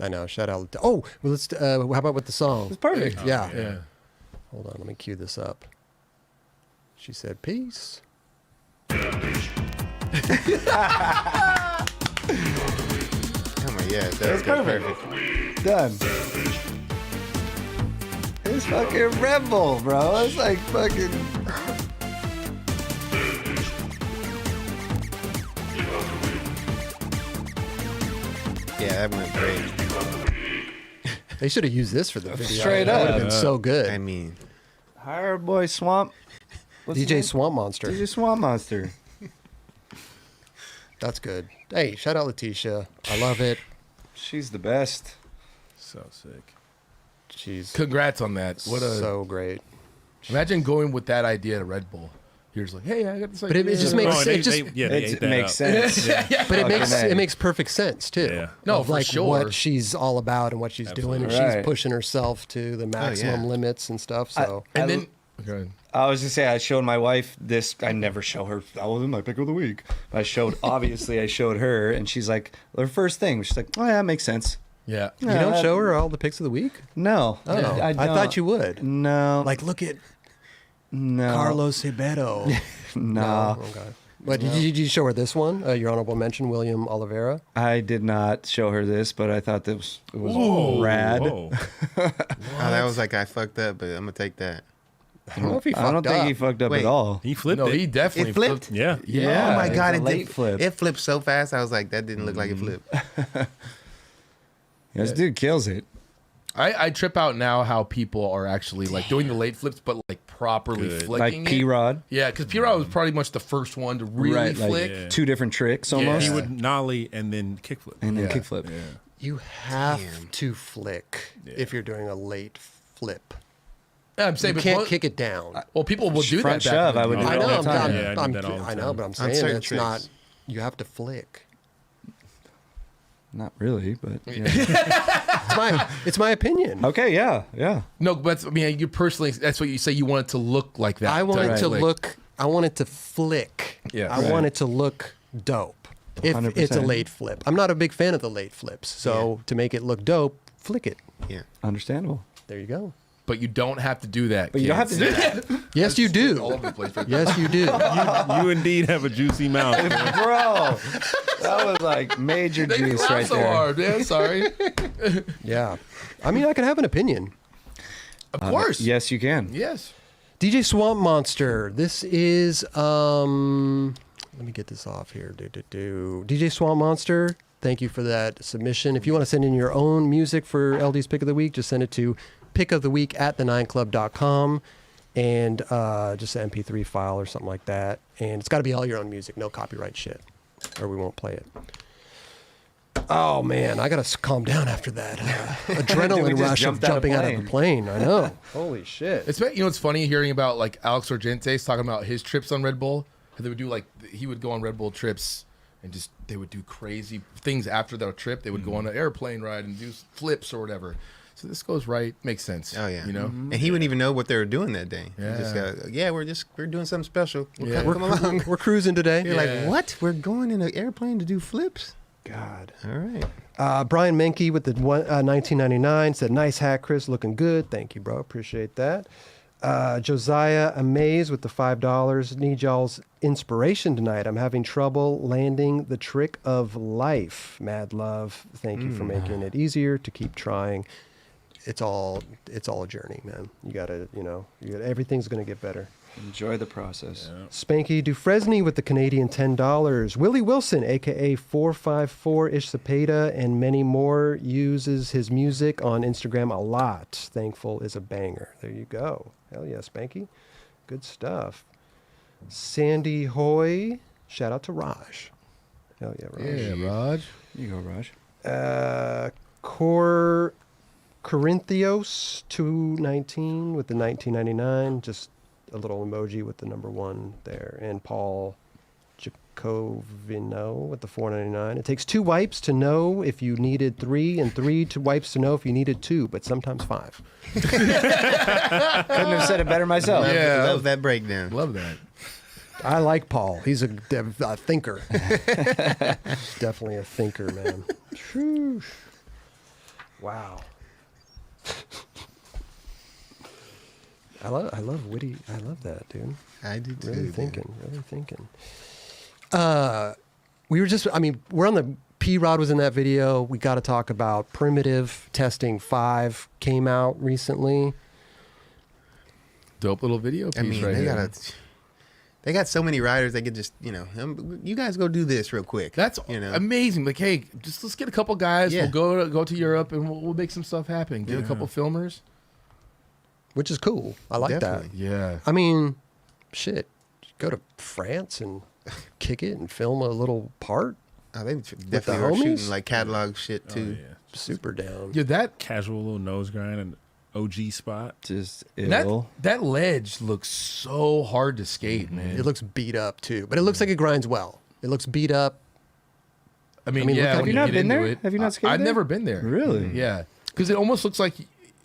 I know. Shout out. Oh, well, let's. How about with the song? It's perfect. Yeah. Yeah. Hold on. Let me cue this up. She said, "Peace." Come on, yeah, that's perfect. Done. It's fucking Red Bull, bro. It's like fucking. Yeah, that went great. They should have used this for the video. Straight That would have up. been so good. I mean, Hire our boy Swamp. What's his DJ name? Swamp Monster. DJ Swamp Monster. That's good. Hey, shout out Letitia. I love it. She's the best. So sick. She's Congrats on that. What a so great. imagine going with that idea to Red Bull. You're just like, hey, I got this But idea. it just makes Oh, it they, just. they It ate that makes up. sense. But it makes Fucking A. it makes perfect sense too. Yeah. No, of for like sure. what she's all about and what she's doing, and Absolutely. she's Right. pushing herself to the maximum yeah. limits and stuff. So and then okay. I was just say I showed my wife this. I never show her. That wasn't my pick of the week. But I showed I showed her, and she's like, her first thing. She's like, oh yeah, that makes sense. Yeah. you don't show her all the pics of the week. No, Oh, I don't. thought you would. No, Like, look at no, Carlos Ribeiro. No, Okay. But did you show her this one? Your honorable mention, William Oliveira. I did not show her this, but I thought it was rad. Whoa. oh, that was like I fucked up, but I'm gonna take that. I don't know if he fucked I don't up. think he fucked up Wait. at all. He flipped No, it. he definitely It flipped? Yeah. Yeah. Oh my it's god, a it late did flip. It flipped so fast. I was like, that didn't look like it flipped. This dude kills it. I trip out now how people are actually like doing the late flips, but like properly Good. flicking Like it. P-Rod. Yeah, because P-Rod was probably much the first one to really Right, like- flick. Yeah. Two different tricks almost. He would nollie and then kickflip. and then Yeah. kickflip. Yeah. You have Damn. to flick if you're doing a late flip. Yeah, I'm saying, You but can't what- kick it down. well, people will do Front that. back shove, in the I would day. do I it know. all the I'm, time. Yeah, I do that all the I know, time. but I'm On saying certain it's tricks. not. You have to flick. Not really, but yeah. It's my opinion. Okay, yeah. No, but I mean, you personally, that's what you say. You want it to look like that. I want it type to flick. look. I want it to flick. Yeah. I Right. want it to look dope. if it's a 100%. late flip. I'm not a big fan of the late flips. So to make it look dope, flick it. Yeah. Understandable. There you go. But you don't have to do that. But you don't have to do that. Yes, you All do. over the place right Yes, you do. You indeed have a juicy mouth. man. Bro, that was like major They juice laugh right so there. hard, man. Sorry. Yeah. I mean, I can have an opinion. Of course. Yes, you can. Yes. DJ Swamp Monster. This is let me get this off here. DJ Swamp Monster, thank you for that submission. If you want to send in your own music for LD's Pick of the Week, just send it to pickoftheweek@the9club.com and just an MP3 file or something like that. And it's got to be all your own music, no copyright shit, or we won't play it. Oh man, I gotta calm down after that adrenaline just rush of jumped out of jumping out of the plane. I know. Holy shit. It's it's funny hearing about like Alex Argente's talking about his trips on Red Bull. They would do he would go on Red Bull trips and just they would do crazy things after their trip. They would go on an airplane ride and do flips or whatever. So this goes right, makes sense. Oh yeah. You know. And he wouldn't even know what they were doing that day. He just Yeah. got, we're doing something special. Yeah. Come along. We're cruising today. You're Yeah. like, what? We're going in an airplane to do flips? God. All right. Brian Menke with the 1999 said, "Nice hat, Chris. Looking good. Thank you, bro. Appreciate that." Josiah Amaze with the $5. Need y'all's inspiration tonight. I'm having trouble landing the trick of life. Mad love. Thank you for making it easier to keep trying. It's all a journey, man. You gotta, everything's gonna get better. Enjoy the process. Spanky Dufresne with the Canadian $10. Willie Wilson, a.k.a. 454-ish Cepeda, and many more, uses his music on Instagram a lot. Thankful is a banger. There you go. Hell yeah, Spanky. Good stuff. Sandy Hoy. Shout out to Raj. Hell yeah, Raj. Yeah, Raj. You go, Raj. Corinthios 219 with the 1999. Just a little emoji with the number 1 there. And Paul Jacovino with the 499. It takes 2 wipes to know if you needed 3 and 3 wipes to know if you needed 2, but sometimes 5. Couldn't have said it better myself. Yeah. Love that breakdown. Love that. I like Paul. He's a thinker. Definitely a thinker, man. Phew. Wow. I love witty. I love that, dude. I do too. Really dude. thinking. We're on the P-Rod was in that video. We got to talk about Primitive Testing 5 came out recently. Dope little video piece I mean, right here. they got so many riders. They could just, you guys go do this real quick. That's amazing. Like, hey, let's get a couple guys. Yeah. We'll go to Europe and we'll make some stuff happen. Get a couple filmers. Which is cool. I like Definitely. that. Yeah. I mean, shit. Go to France and kick it and film a little part. Oh, they definitely are homies? shooting like catalog shit too. Oh, yeah. Super down. Yeah, that Casual little nose grind and OG spot. Just that ill. that ledge looks so hard to skate, man. It looks beat up too, but it looks like it grinds well. It looks beat up. I mean, look yeah. how- when Have you not get been into there? it- Have you not skated I've there? never been there. Really? Yeah, because it almost looks like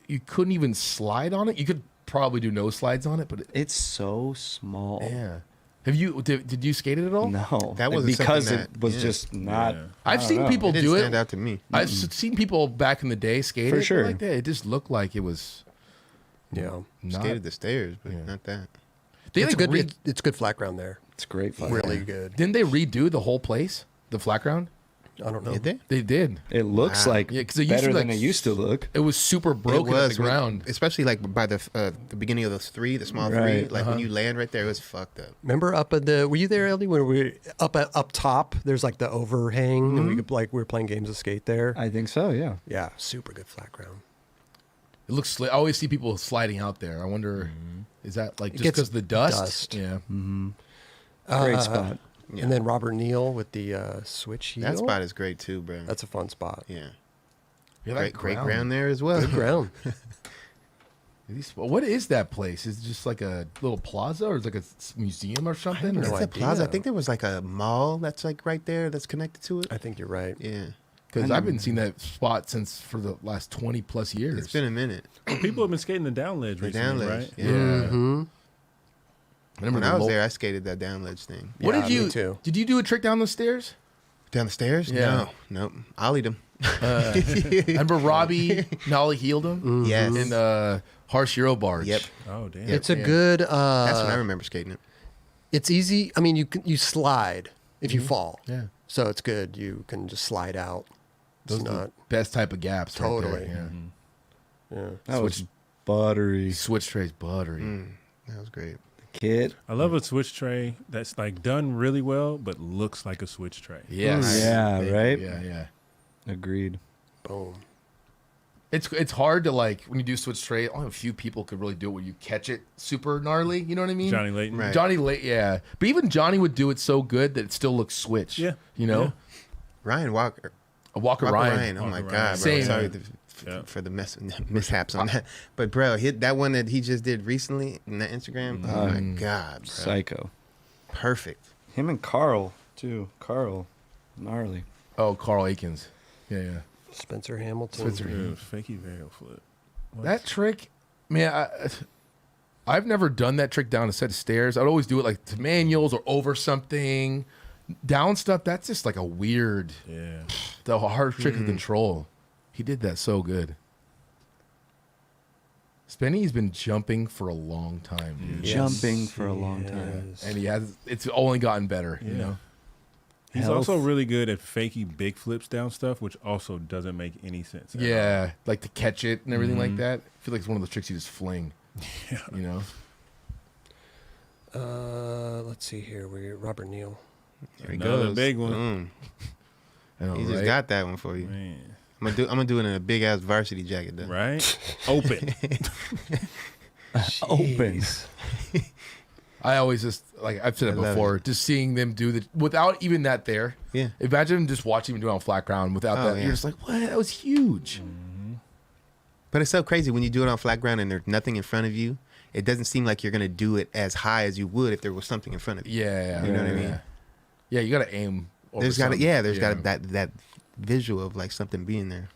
you couldn't even slide on it. You could probably do no slides on it, but It's so small. yeah. Have you did you skate it at all? No, That wasn't because something it that- was yeah. just not. Yeah. I I've don't seen know. people It didn't do stand it. out to me. I've seen people back in the day skate For it sure. like that. It just looked like it was Yeah. not. Skated the stairs, but Yeah. not that. They It's like good. It's good flat ground there. It's great fun. Really good. didn't they redo the whole place, the flat ground? I don't know. Did they? They did. It looks Wow. like Yeah, 'cause it used to better be, than like, it used to look. It was super broken at the ground. especially like by the beginning of those 3, the small 3. Right. Like when you land right there, it was fucked up. Remember up at were you there, Eldy? When we were up top, there's like the overhang, and we were playing games of skate there. I think so. Yeah. Yeah, super good flat ground. It looks. I always see people sliding out there. I wonder, is that like just gets because of the dust? dust. Yeah. Great spot. Yeah. And then Robert Neal with the switch heel. That spot is great too, bro. That's a fun spot. yeah. Yeah, Great ground there as well. Good ground. What is that place? Is it just like a little plaza, or is it like a museum or something? no It's Or a idea. plaza. I think there was like a mall that's like right there that's connected to it. I think you're right. Yeah. because I've been seeing that spot since for the last 20 plus years. It's been a minute. Well, people have been skating the down ledge The recently, down ledge. right? Yeah. Mm-hmm. Remember When the I was low- there, I skated that down ledge thing. What Yeah, did you me too. Did you do a trick down the stairs? Down the stairs? Yeah. No. Ollied him. Remember Robbie Nolly healed him Yes. in Harsh Euro Barge? Yep. Oh damn. It's a good. That's when I remember skating it. It's easy. I mean, you slide if you fall. Yeah. So it's good. You can just slide out. It's Those are the not best type of gaps. Totally. Right there, yeah. That was buttery. Switch trays buttery. That was great. Kid. I love a switch tray that's like done really well, but looks like a switch tray. Yes. Yeah, right? Yeah. Agreed. Boom. It's hard to like when you do switch tray. Only a few people could really do it when you catch it super gnarly. You know what I mean? Johnny Layton. Right. Johnny yeah. But even Johnny would do it so good that it still looks switch. Yeah. You know? Yeah. Ryan Walker. Walker Ryan. Oh my Walker God, Ryan. bro. Same. Sorry Yeah. for the mishaps on that. But bro, that one that he just did recently in that Instagram. Oh my God, bro. Psycho. Perfect. Him and Carl, too. Carl. Gnarly. Oh, Carl Aikens. Yeah. Spencer Hamilton. Spencer. Dude, fakey varial flip. What? That trick, man, I've never done that trick down a set of stairs. I'd always do it like to manuals or over something. Down stuff, that's just like a weird, Yeah. the hard trick to control. He did that so good. Spenny's been jumping for a long time, dude. Yes, Jumping for a he long time. is. And it's only gotten better, you know? He's Health. also really good at fakey big flips down stuff, which also doesn't make any sense. at all. Yeah, like to catch it and everything like that. I feel like it's one of those tricks you just fling, you know? Let's see here. We're Robert Neal. There he Another goes. big one. Boom. I know, He just right? got that one for you. Man. I'm gonna do it in a big ass varsity jacket though. Right? Open. Open. I always just, like I've said it I love before, it. just seeing them do the, without even that there. Yeah. Imagine just watching them do it on flat ground without Oh, that. yeah. You're just like, what? That was huge. But it's so crazy when you do it on flat ground and there's nothing in front of you. It doesn't seem like you're gonna do it as high as you would if there was something in front of you. Yeah. You know what I mean? Yeah, yeah, you got to aim. Over There's got something. got that visual of like something being there.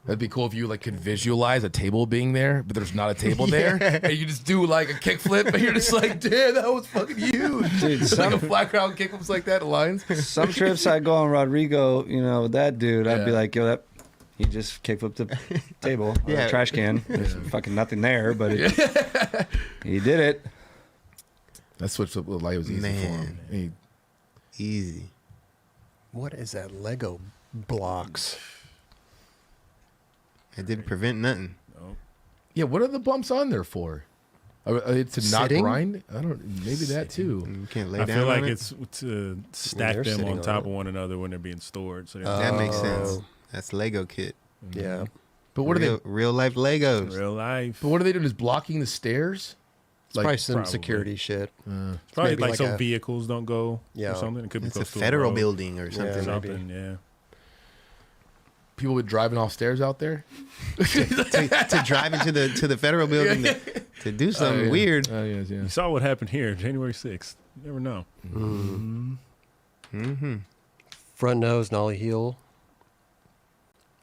That'd be cool if you like could visualize a table being there, but there's not a table there, and you just do like a kickflip, and you're just like, damn, that was fucking huge. Dude, It's like a flat ground kickflips like that, lines. Some trips I go on Rodrigo, with that dude, I'd be Yeah. like, yo, he just kickflipped the table, or Yeah. the trash can. There's fucking nothing there, but he did it. That switch up light was easy for him. Man. Easy. What is that? Lego blocks. It didn't prevent nothing. Yeah, what are the bumps on there for? It's to not Sitting? grind. I don't. Maybe that too. You can't lay I down feel like on it. it's to stack they're them sitting on on top it. of one another when they're being stored. So That makes sense. Oh. That's Lego kit. Yeah. But what are they? Real life Legos. real life. But what are they doing? Just blocking the stairs? It's probably Like, some probably. security shit. Probably maybe like like some a- vehicles don't go Yeah. or something. It could be It's a close to federal road. building or something. maybe. Something, yeah. people with driving off stairs out there. to drive into the federal building to do something yeah. weird. Oh yes, You saw what happened here, January 6th. You never know. Mm-hmm. Front nose, nollie heel.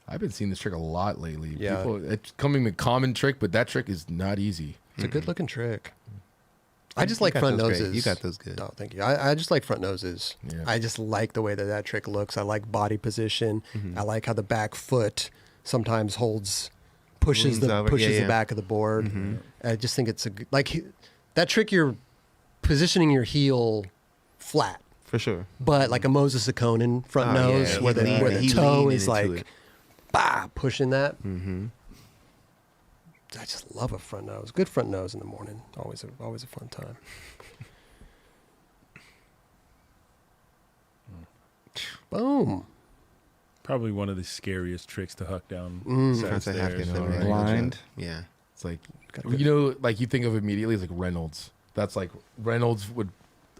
I've been seeing this trick a lot lately. Yeah. It's coming a common trick, but that trick is not easy. It's a good looking trick. I just You like got front those great. noses. You got those good. Oh, thank you. I just like front noses. Yeah. I just like the way that trick looks. I like body position. I like how the back foot sometimes pushes Leans over. Yeah, the yeah. back of the board. I just think it's that trick. You're positioning your heel flat, For sure. but like a Moses Sakonin front Oh, nose, yeah. where He leaned- where the he toe leaned is into like, it. bah, pushing that. Mm-hmm. I just love a front nose. Good front nose in the morning. Always a fun time. Boom. Probably one of the scariest tricks to huck down set of Front side half stairs. kick flip. right. Yeah, Blind. Yeah. It's like Gotta like you think of immediately as like Reynolds. That's like Reynolds would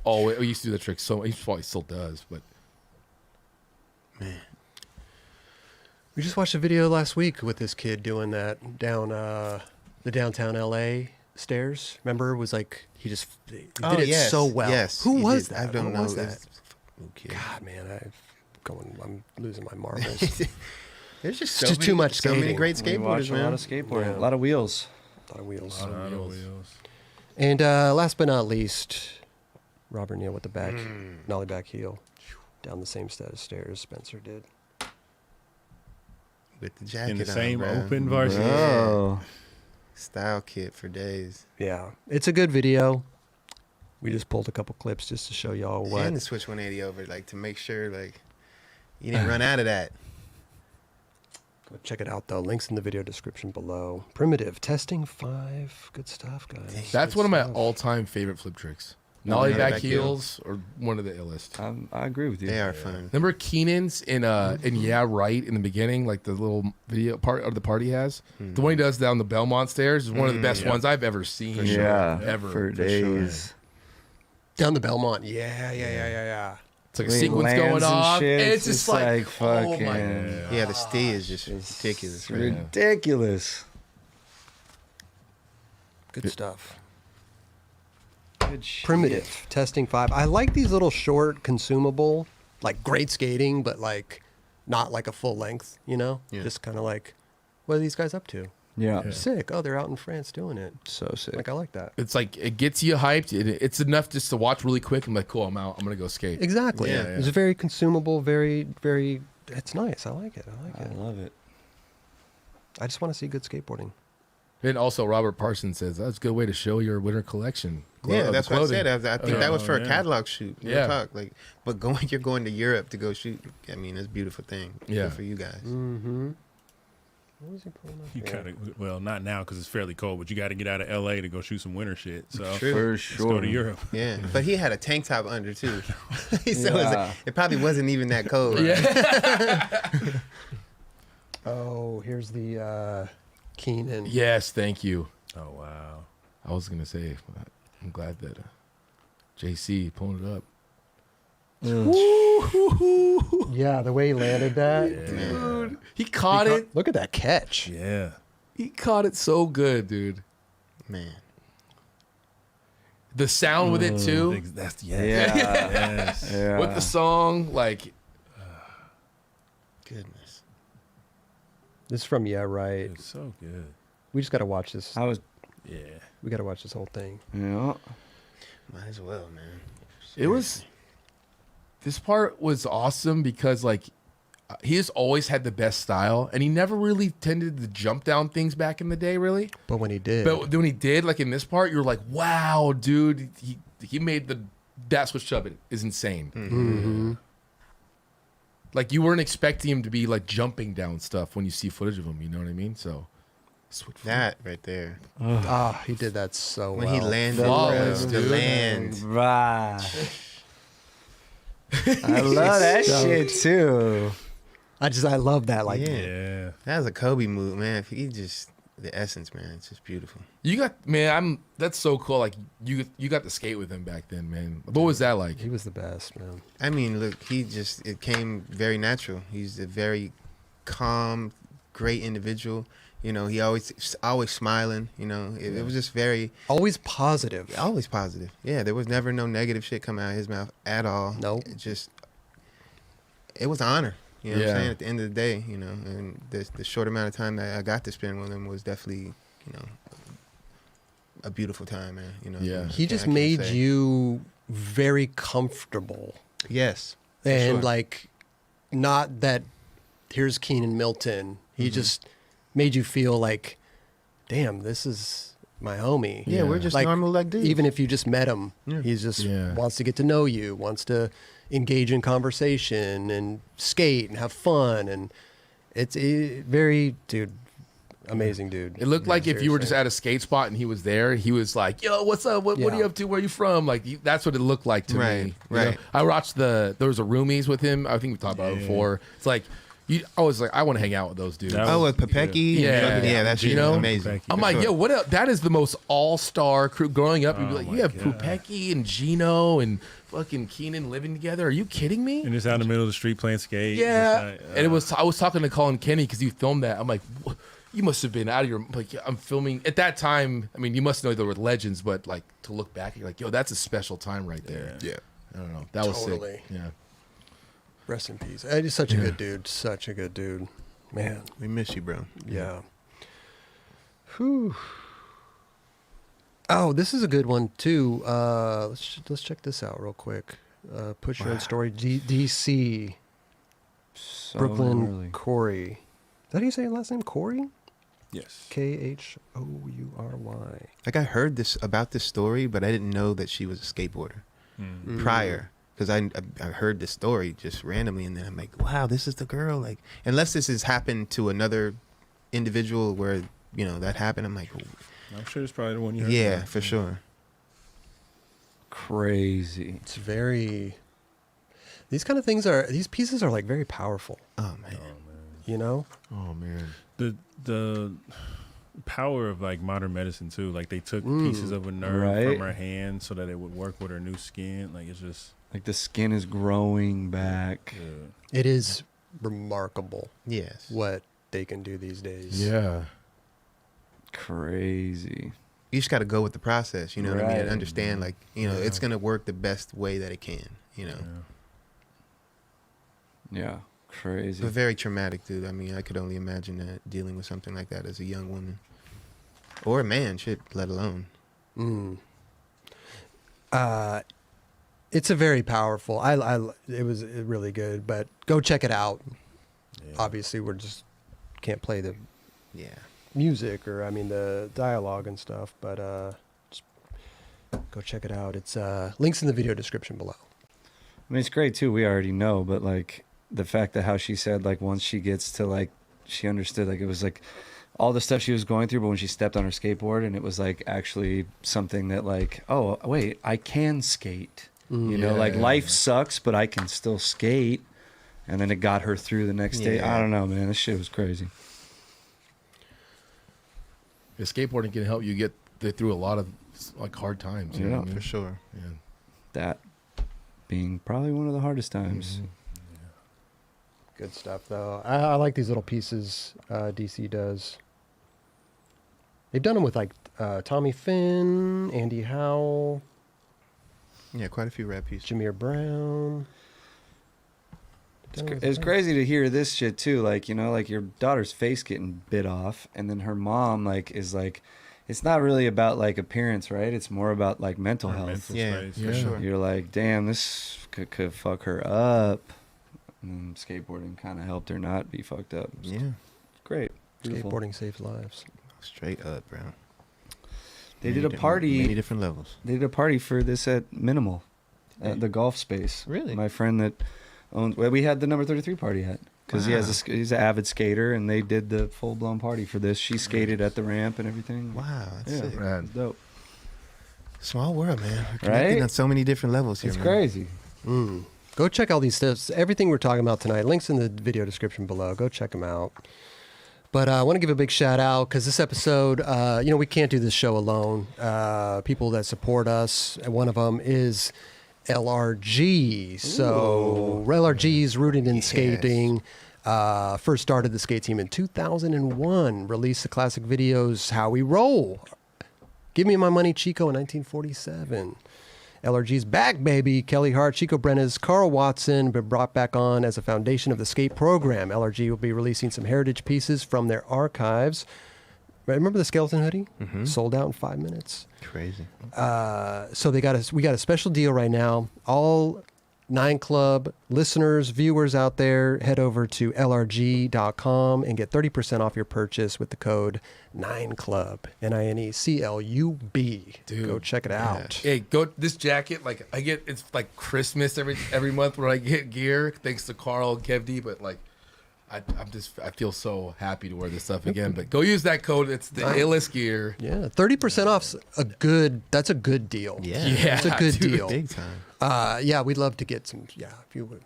always used to do the trick. So he probably still does, but Man. We just watched a video last week with this kid doing that down the downtown LA stairs. Remember, it was like he did it yes. so well. Yes. Who he was did. that? I don't What know. was that? It's- Okay. God, man, I'm losing my marbles. There's just It's just too much so many skating. great We watch skateboarders, a lot man. of skateboarding, Yeah. a lot of wheels. A lot of wheels. A lot of wheels. And last but not least, Robert Neal with the back nollie back heel down the same set of stairs Spencer did. With the jacket In the on, same bro. open varsity. Oh. Style kit for days. Yeah, it's a good video. We just pulled a couple clips just to show y'all what. And the switch 180 over, like, to make sure, like, you didn't run out of that. Go check it out though. Links in the video description below. Primitive testing 5. Good stuff, guys. That's Good one of my stuff. all-time favorite flip tricks. Nollie Nollie back back heels or one of the illest. I agree with you. They are fun. Remember Keenan's in Yeah Right in the beginning, like the little video part of the party has? The one he does down the Belmont stairs is one of the best ones I've ever seen. Yeah, Ever. for days. Down the Belmont. Yeah. It's like a When he sequence lands going and off. shit, And it's just like, oh fucking my. Yeah, the stee is just ridiculous. Right? ridiculous. Good stuff. Good shit. Primitive testing 5. I like these little short, consumable, like great skating, but like not like a full length, you know? Yeah. Just kind of like, what are these guys up to? Yeah. Sick. Oh, they're out in France doing it. So sick. Like, I like that. It's like, it gets you hyped. It's enough just to watch really quick. I'm like, cool, I'm out. I'm going to go skate. Exactly. Yeah. It's very consumable, very, very, it's nice. I like it. I love it. I just want to see good skateboarding. And also, Robert Parsons says that's a good way to show your winter collection. Yeah, that's what I clothing. said. I think that was for a yeah. catalog shoot. Real Yeah. talk. Like, but you're going to Europe to go shoot. I mean, it's a beautiful thing. Yeah. Good for you guys. Mm-hmm. What was he pulling up You here? gotta, well, not now because it's fairly cold, but you got to get out of LA to go shoot some winter shit. So True. For let's sure. go to Europe. Yeah, but he had a tank top under too, so Yeah. it probably wasn't even that cold. Yeah. Oh, here's the Keenan. Yes, thank you. Oh wow. I was going to say, I'm glad that JC pulling it up. Yeah, the way he landed that. Dude, he caught it. Look at that catch. Yeah. He caught it so good, dude. Man, The sound with it too, That's Yeah. Yes. Yeah. with the song, like goodness. This is from Yeah Right. It's so good. We just got to watch this. I was. Yeah. We got to watch this whole thing. Yeah. Might as well, man. it was. This part was awesome because like he has always had the best style, and he never really tended to jump down things back in the day, really. But when he did, But when he did, like in this part, you're like, wow, dude, he made that switch up is insane. mm-hmm. Like you weren't expecting him to be like jumping down stuff when you see footage of him. You know what I mean? So switch That right there. he did that so When well. he landed, Flawless, the dude. land. Right. I love that So- shit too. I love that. Like, Yeah. Yeah. That was a Kobe move, man. If he just the essence, man. It's just beautiful. You got man, that's so cool. Like you got to skate with him back then, man. What was that like? he was the best, man. I mean, look, it came very natural. He's a very calm, great individual. You know, he always smiling. You know, it was just very Always positive. always positive. Yeah, there was never no negative shit coming out of his mouth at all. Nope. It was an honor. You know what Yeah. I'm saying? At the end of the day, you know, and the short amount of time that I got to spend with him was definitely, you know, a beautiful time, man. You know, Yeah. He I just can't made say. you very comfortable. Yes. for And sure. like, not that here's Keenan Milton. He just made you feel like, damn, this is my homie. Yeah, we're just Like, normal like dudes. Even if you just met him, Yeah. he's just Yeah. wants to get to know you, wants to engage in conversation and skate and have fun. And it's very, dude, amazing dude. It looked like if you were just seriously. at a skate spot and he was there, he was like, "Yo, what's up? What are Yeah. you up to? Where you from?" Like that's what it looked like to Right, me. you know? right. I watched there was a Roomies with him. I think we talked about it before. It's like I was like, I want to hang out with those dudes. That Oh, was- with Papecki? Yeah. Yeah, that shit Gino? is amazing. Papecki. I'm for like, sure. yo, what? That is the most all-star crew. Growing up, you'd be Oh like, my you have God. Pupecki and Gino and fucking Keenan living together. Are you kidding me? And just out in the middle of the street playing skate. Yeah, just like, and I was talking to Colin Kenny because you filmed that. I'm like, you must have been out of your like. I'm filming at that time. I mean, you must know there were legends, but like to look back, you're like, yo, that's a special time right there. Yeah. I don't know. That was Totally. sick. Yeah. Rest in peace. He's such a good dude. Such a good dude. Man. We miss you, bro. Yeah. Whew. Oh, this is a good one too. Let's check this out real quick. Push Your Own Story, DC, So Brooklyn, early. KHOURY. Is that how you say your last name? KHOURY? Yes. KHOURY. Like I heard about this story, but I didn't know that she was a skateboarder Mm. prior. Because I heard this story just randomly, and then I'm like, wow, this is the girl. Like, unless this has happened to another individual where that happened, I'm like, I'm sure it's probably the one you heard. yeah, about. for sure. Crazy. It's very. These kind of things are. These pieces are like very powerful. Oh man. You know. Oh man. The power of like modern medicine too. Like they took pieces of a nerve Right. from her hand so that it would work with her new skin. Like it's just Like the skin is growing back. It is remarkable Yes. what they can do these days. Yeah. Crazy. You just got to go with the process. You know what I mean? Right. And understand, like, it's gonna work the best way that it can. Yeah. Crazy. But very traumatic, dude. I mean, I could only imagine that dealing with something like that as a young woman or a man, shit, let alone. It's a very powerful. It was really good, but go check it out. Yeah. Obviously, we're just can't play the Yeah. music or the dialogue and stuff, but just go check it out. It's links in the video description below. I mean, it's great too. We already know, but like the fact that how she said, like, once she gets to like, she understood, like, it was like all the stuff she was going through, but when she stepped on her skateboard and it was like actually something that like, oh, wait, I can skate. Like life sucks, but I can still skate. And then it got her through the next day. Yeah. I don't know, man. This shit was crazy. Yeah, skateboarding can help you get through a lot of like hard times. You know what I mean? For sure. Yeah. That being probably one of the hardest times. Good stuff, though. I like these little pieces DC does. They've done them with like Tommy Finn, Andy Howell, Yeah, quite a few rap pieces. Jameer Brown. It's crazy to hear this shit too. Like, like your daughter's face getting bit off, and then her mom like is like, it's not really about like appearance, right? It's more about like mental Her health. mental Yeah, space. for sure. You're like, damn, this could fuck her up. And skateboarding kind of helped her not be fucked up. It's Yeah. great. Beautiful. Skateboarding saves lives. Straight up, bro. They did a party. Many different levels. They did a party for this at Minimal, at the golf space. Really? My friend that owns. Well, we had the number 33 party at because he's an avid skater, and they did the full blown party for this. She skated at the ramp and everything. Wow, that's Yeah, sick. Rad. it's dope. Small world, man. We're connecting Right? on so many different levels here, It's man. crazy. Go check all these stuff. Everything we're talking about tonight. Links in the video description below. Go check them out. But I want to give a big shout out because this episode, we can't do this show alone. People that support us, and one of them is LRG. So LRG is rooted in skating. First started the skate team in 2001. Released the classic videos How We Roll, Give Me My Money, Chico in 1947. LRG's back, baby. Kelly Hart, Chico Brenes, Carl Watson been brought back on as a foundation of the skate program. LRG will be releasing some heritage pieces from their archives. Remember the skeleton hoodie? Sold out in 5 minutes. Crazy. So we got a special deal right now. All 9 Club listeners, viewers out there, head over to lrg.com and get 30% off your purchase with the code 9CLUB, NINECLUB. Dude. Go check it out. Hey, this jacket, like I get, it's like Christmas every month where I get gear thanks to Carl and Kev D, but like I feel so happy to wear this stuff again. But go use that code. It's the illest gear. Yeah, 30% off's that's a good deal. Yeah. It's a good dude. deal. Big time. Yeah, we'd love to get some, if you would.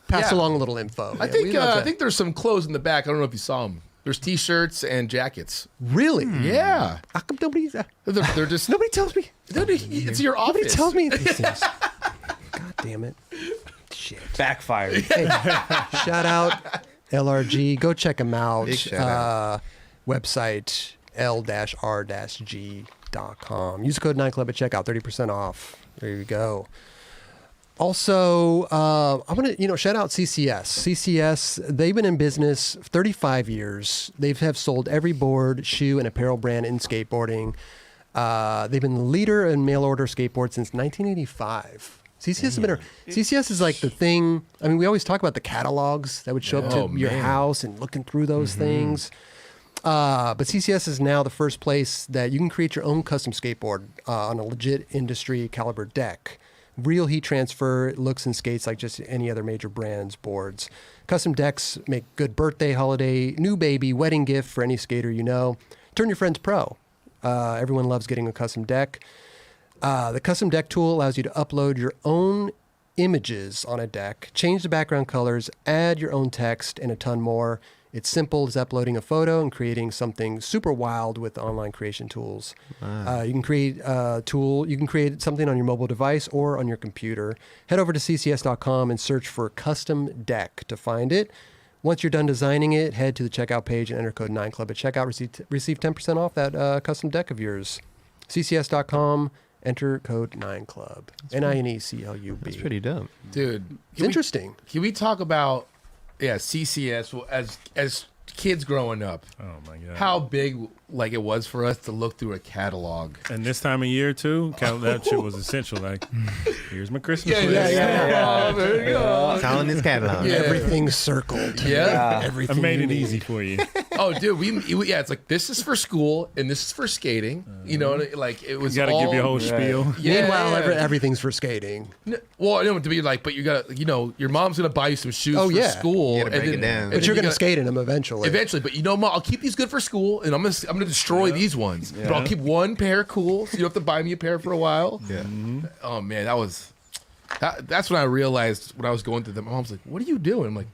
Pass Yeah. along a little info. I Yeah, think we'd love I to- think there's some clothes in the back. I don't know if you saw them. There's t-shirts and jackets. Really? Yeah, How come nobody they're just nobody tells me? It's your office. Nobody tells me these things. God damn it. Shit. Backfired. Hey, shout out LRG. Go check them out. Big shout out. Website l-rg.com. Use code 9CLUB at checkout. 30% off. There you go. Also, I'm going to, shout out CCS. CCS, they've been in business 35 years. They have sold every board, shoe, and apparel brand in skateboarding. They've been the leader in mail order skateboards since 1985. CCS is like the thing. I mean, we always talk about the catalogs that would show up to your house and looking through those things. But CCS is now the first place that you can create your own custom skateboard on a legit industry caliber deck. Real heat transfer, it looks and skates like just any other major brand's boards. Custom decks make good birthday, holiday, new baby, wedding gift for any skater you know. Turn your friends pro. Everyone loves getting a custom deck. The custom deck tool allows you to upload your own images on a deck, change the background colors, add your own text, and a ton more. It's simple as uploading a photo and creating something super wild with online creation tools. You can create something on your mobile device or on your computer. Head over to ccs.com and search for custom deck to find it. Once you're done designing it, head to the checkout page and enter code 9club at checkout. Receive 10% off that custom deck of yours. ccs.com. Enter code 9club. NINECLUB. That's pretty dope, Dude. It's interesting. Can we talk about CCS as kids growing up? Oh my god! How big it was for us to look through a catalog. And this time of year too, that shit was essential. Like, here's my Christmas list. Oh, there you go. it's all in this catalog. Yeah. Everything's circled. Yeah. I Everything made you it need. easy for you. Oh, dude, it's like this is for school and this is for skating. You know, like it was. You got to give your whole spiel. Yeah. Meanwhile, everything's for skating. Well, I know to be like, but you got your mom's gonna buy you some shoes for school, You gotta break it down. But you're going to skate in them eventually. Eventually, but Mom, I'll keep these good for school, and I'm gonna destroy these ones. But I'll keep one pair cool, so you don't have to buy me a pair for a while. Yeah. Oh man, that's when I realized when I was going through them. My mom's like, "What are you doing?" I'm like,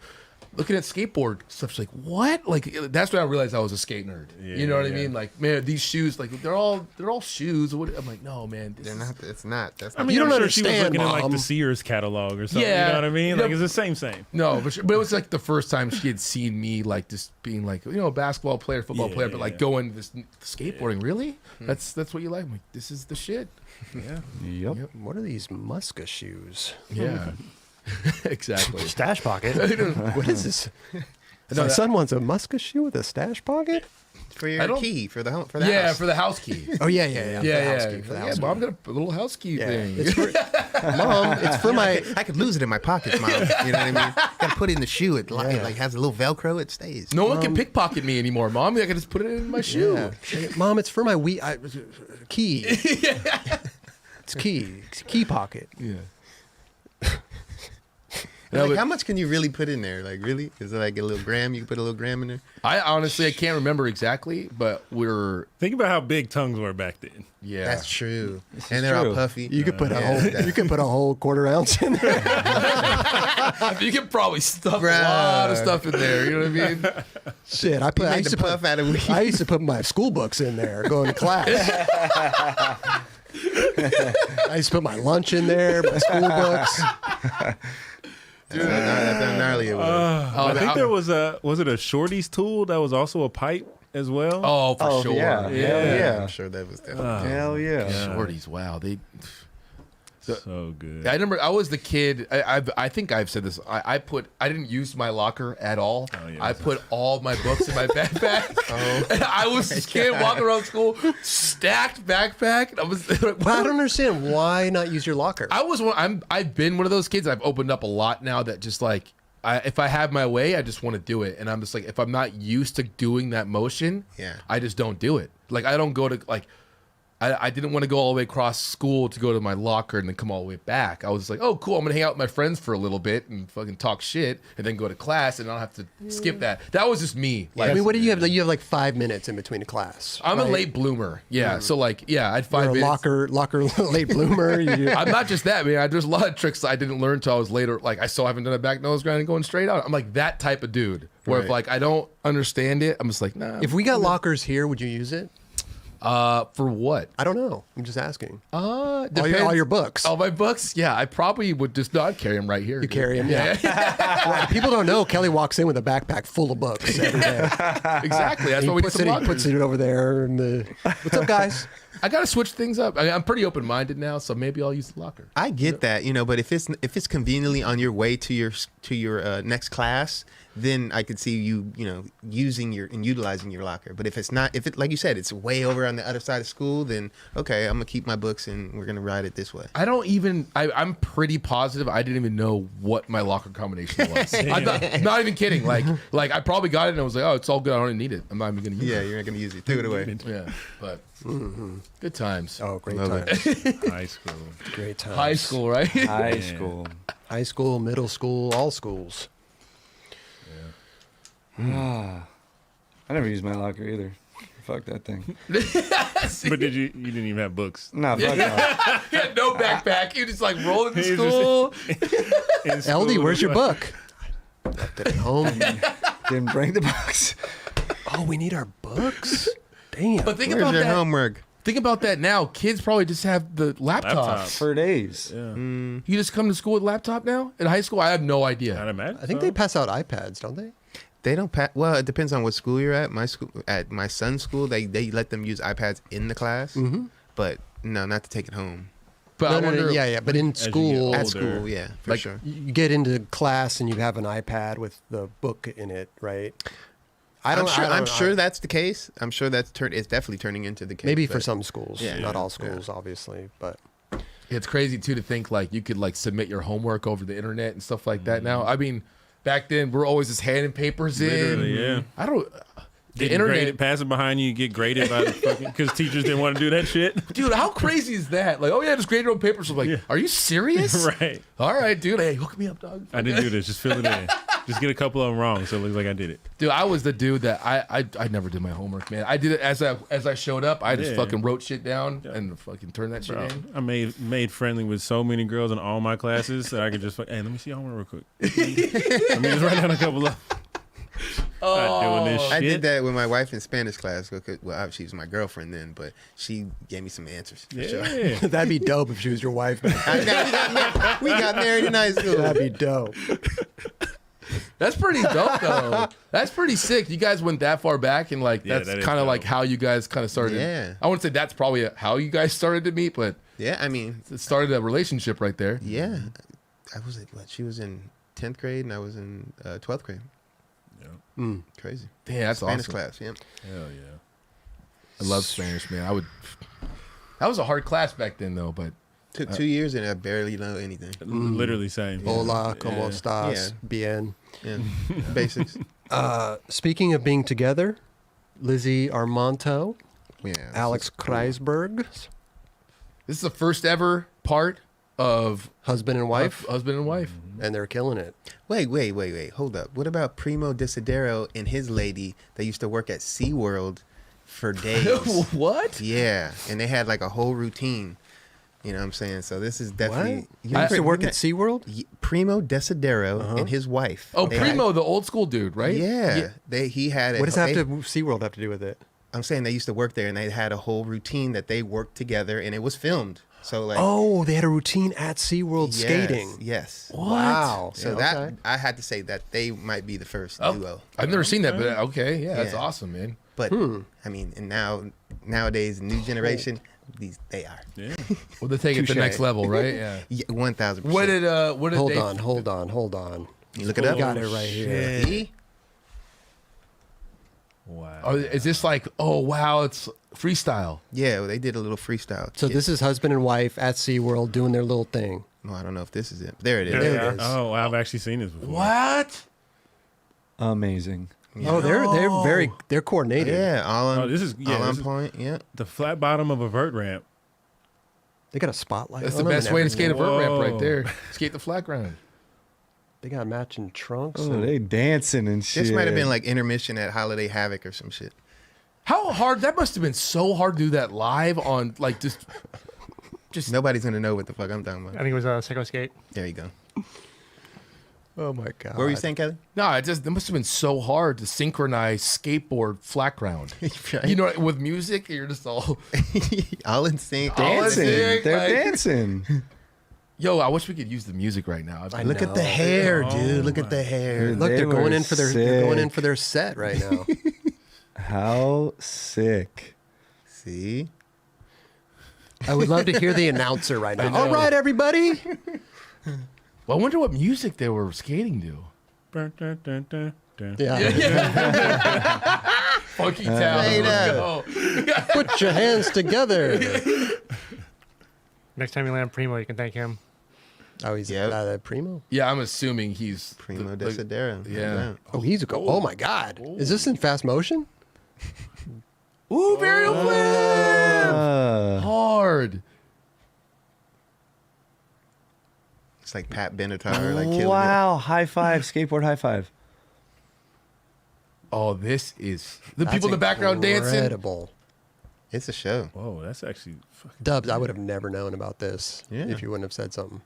looking at skateboard stuff. She's like, "What?" Like that's when I realized I was a skate nerd. You know what I mean? Like, man, these shoes, like they're all shoes. What? I'm like, no, man, They're not. It's not. That's I not. mean, You don't I'm sure she was understand, looking at like Mom. the Sears catalog or something. Yeah. You know what I mean? You Like know- it's the same. No, but it was like the first time she had seen me like just being like a basketball player, football player, but like going this skateboarding. Really? That's what you like? I'm like, this is the shit. Yeah. Yep. What are these Muska shoes? Yeah. Exactly. Stash pocket. What is this? No, My that- son wants a Muska shoe with a stash pocket? for I your don't- key for the home for the Yeah, house. for the house key. Oh, yeah. For the house key, for the Yeah, house key. Mom got a little house key Yeah. thing. It's for, Mom, it's for my... I could lose it in my pockets, Mom. You know what I mean? Gotta put it in the shoe. It like has a little Velcro. It stays. No one can pickpocket me anymore, Mom. I can just put it in my shoe. Yeah. Mom, it's for my key. It's key. It's key pocket. Yeah. Like, how much can you really put in there? Like, really? Is it like a little gram? You can put a little gram in there? I honestly can't remember exactly, but we're Think about how big tongues were back then. That's true. And they're all true. puffy. You could put Yeah. you could put a whole quarter ounce in there. you can probably stuff Bruh. a lot of stuff in there. You know what I mean? Shit, I Make used the to puff out of weed. I used to put my school books in there going to class. I used to put my lunch in there, my school books. That's how gnarly it was. I think there was was it a Shorty's tool that was also a pipe as well? Oh, for sure. yeah. I'm sure that was definitely. Hell yeah. Shorties, wow. So good. I remember I was the kid. I think I've said this. I didn't use my locker at all. yeah. I put all my books in my backpack. And I was this kid walking around school, stacked backpack. And I was like, Well, I don't understand why not use your locker. I've been one of those kids. I've opened up a lot now that just like if I have my way, I just want to do it. And I'm just like, if I'm not used to doing that motion, I just don't do it. Like I don't go to like. I didn't want to go all the way across school to go to my locker and then come all the way back. I was just like, oh, cool. I'm going to hang out with my friends for a little bit and fucking talk shit and then go to class and I don't have to skip that. That was just me. I mean, what do you have? Like, you have like 5 minutes in between a class. I'm right? a late bloomer. Yeah. So like, yeah, I had 5 You're a minutes. locker late bloomer. I'm not just that, man. There's a lot of tricks I didn't learn until I was later. Like I still haven't done a back nose grind and going straight out. I'm like that type of dude where if Right. like I don't understand it, I'm just like, nah. If we got lockers here, would you use it? For what? I don't know. I'm just asking. Depends. All your books. All my books? Yeah, I probably would just not carry them right here. You carry them, yeah. Well, people don't know. Kelly walks in with a backpack full of books every day. Exactly. That's He why we puts need some it, he lockers. puts it over there. What's up, guys? I gotta switch things up. I mean, I'm pretty open minded now, so maybe I'll use the locker. I get that, but if it's conveniently on your way to your next class, then I could see you, using and utilizing your locker. But if it's not, like you said, it's way over on the other side of school, then okay, I'm gonna keep my books and we're gonna ride it this way. I'm pretty positive I didn't even know what my locker combination was. I'm not even kidding. Like I probably got it and I was like, oh, it's all good. I don't even need it. I'm not even gonna use Yeah, it. you're not gonna use it. Threw it away. Yeah, but good times. Oh, great Love times. High school. Great times. High school, right? High school. High school, middle school, all schools. I never used my locker either. Fuck that thing. But you didn't even have books. Nah, fuck no. He had no backpack. He just like rolling to He was school. In school, Eldy, where's your like, book? Left it at home. Didn't bring the box. Oh, we need our books. Damn. But think Where's about your that. homework? Think about that now. Kids probably just have the Laptop. laptops. For days. Yeah. You just come to school with a laptop now? In high school, I have no I'd idea. imagine. I think they pass out iPads, don't they? They don't pass. Well, it depends on what school you're at. My school, at my son's school, they let them use iPads in the class, but no, not to take it home. But I wonder, yeah. But in you school, get At older. school, yeah, for Like, sure. you get into class and you have an iPad with the book in it, right? I'm sure that's the case. I'm sure it's definitely turning into the case. Maybe for but- some schools, Yeah. not all schools, obviously, but it's crazy too to think like you could like submit your homework over the internet and stuff like that now. I mean, back then we're always just handing papers in. Literally, yeah. I don't. The Getting internet, graded, passing behind you, get graded by the fucking because teachers didn't want to do that shit. dude. How crazy is that? Like, oh yeah, just grade your own papers. I'm like, are you serious? Right. All right, dude. Hey, hook me up, dog. I didn't do this. Just fill it in. Just get a couple of them wrong, so it looks like I did it. Dude, I was the dude that I never did my homework, man. I did it as I showed up. I just Yeah. fucking wrote shit down and fucking turned that shit Bro, in. I made friendly with so many girls in all my classes that I could just hey, let me see your homework real quick. Let me just write down a couple of. Not doing this shit. I did that with my wife in Spanish class. Well, she was my girlfriend then, but she gave me some answers. For sure. Yeah. that'd be dope if she was your wife. Man. We got married in high school. That'd be dope. That's pretty dope, though. That's pretty sick. You guys went that far back, and like Yeah, that's that is kind of like dope. how you guys kind of started. Yeah. I wouldn't say that's probably how you guys started to meet, but Yeah, I mean, it started a relationship right there. yeah. I was she was in 10th grade and I was in 12th grade. Crazy. Damn, that's Spanish awesome. class, yeah. Hell yeah. I love Spanish, man. That was a hard class back then, though. But Took 2 years and I barely know anything. Literally same. Hola, ¿cómo Yeah. estás? Yeah. Bien. Yeah. Basics. Speaking of being together, Lizzie Armanto, Yeah. Alex Kreisberg, this is the first ever part of husband and wife, husband and wife. and they're killing it. Wait. Hold up. What about Primo Desiderio and his lady that used to work at SeaWorld for days? What? Yeah. And they had like a whole routine. You know what I'm saying? So this is definitely. What? I used to work at SeaWorld? Primo Desiderio and his wife. Oh, They Primo, had- the old school dude, right? Yeah. He had it. What does that have to SeaWorld have to do with it? I'm saying they used to work there and they had a whole routine that they worked together and it was filmed. So like Oh, they had a routine at SeaWorld yes, skating. Yes. Wow. So Yeah, that okay. I had to say that they might be the first Oh, duo. I've never seen that, but okay, yeah, that's Yeah. awesome, man. But I mean, and nowadays, new generation, they are. Yeah. Well, they take it to the Touche. next level, right? Yeah. 1,000%. What did Hold they? on, hold on. You look it up? Got it right here. See? Wow. Oh, is this like? Oh wow, it's freestyle. Yeah, well, they did a little freestyle. So this is husband and wife at SeaWorld doing their little thing. No, I don't know if this is it. There it is. There it is. Oh, I've actually seen this before. What? Amazing. Oh, they're coordinated. Yeah, all on, Oh, this is- yeah, all on this is- point. Yeah. The flat bottom of a vert ramp. They got a spotlight. That's on the them best and way to skate a everything. vert ramp right Whoa. there. Skate the flat ground. They got matching trunks. Oh, and- they dancing and shit. This might have been like intermission at Holiday Havoc or some shit. How hard? That must have been so hard to do that live on like just. Nobody's gonna know what the fuck I'm talking I about. think it was a Psycho Skate. There you go. Oh my god. What were you saying, Kelly? No, it must have been so hard to synchronize skateboard flat ground. Right? You know, with music, you're just all. all in sync. dancing. Dancing, They're like- dancing. Yo, I wish we could use the music right now. Look at the hair, dude. Look at the hair. Look, They they're going were in for their set right now. How sick. See? I would love to hear the announcer right now. know. All right, everybody. Well, I wonder what music they were skating to. Dun, dun, dun, dun, dun. Yeah. funky town. Straight Let's up. go. Put your hands together. Next time you land Primo, you can thank him. Oh, he's Yep. Primo. Yeah, I'm assuming he's Primo the- Desiderio. yeah. Oh, he's a oh my God! Is this in fast motion? Ooh, burial flip. Hard. It's like Pat Benatar, like killing Wow, high five, skateboard high five. Oh, this is the That's people in the background dancing. incredible. it. It's a show. Whoa, that's actually fucking. Dubs, I would have never known about this Yeah. if you wouldn't have said something.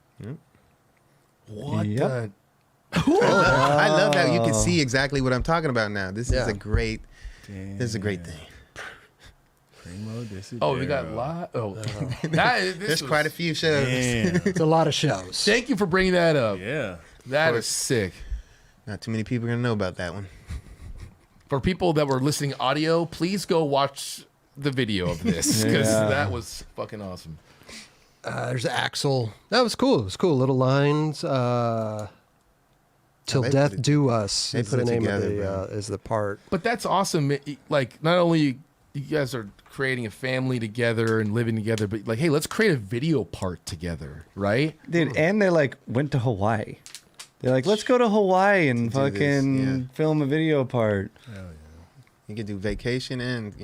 What Yep. the? I love how you can see exactly what I'm talking about now. This is Yeah. a great. This is a great thing. Primo Desiderio. Oh, we got live. Oh, that is, this There's was- quite a few shows. Damn. It's a lot of shows. Thank you for bringing that up. Yeah. That Of is course. sick. Not too many people are gonna know about that one. For people that were listening audio, please go watch the video of this because Yeah. that was fucking awesome. There's Axel. That was cool. It was cool. Little lines. Till they death put it- do us they is put the it name together, of the bro. is the part. But that's awesome. Like, not only you guys are creating a family together and living together, but like, hey, let's create a video part together, right? Dude, and they like went to Hawaii. They're like, let's go to Hawaii and To do this, fucking yeah. film a video part. You can do vacation and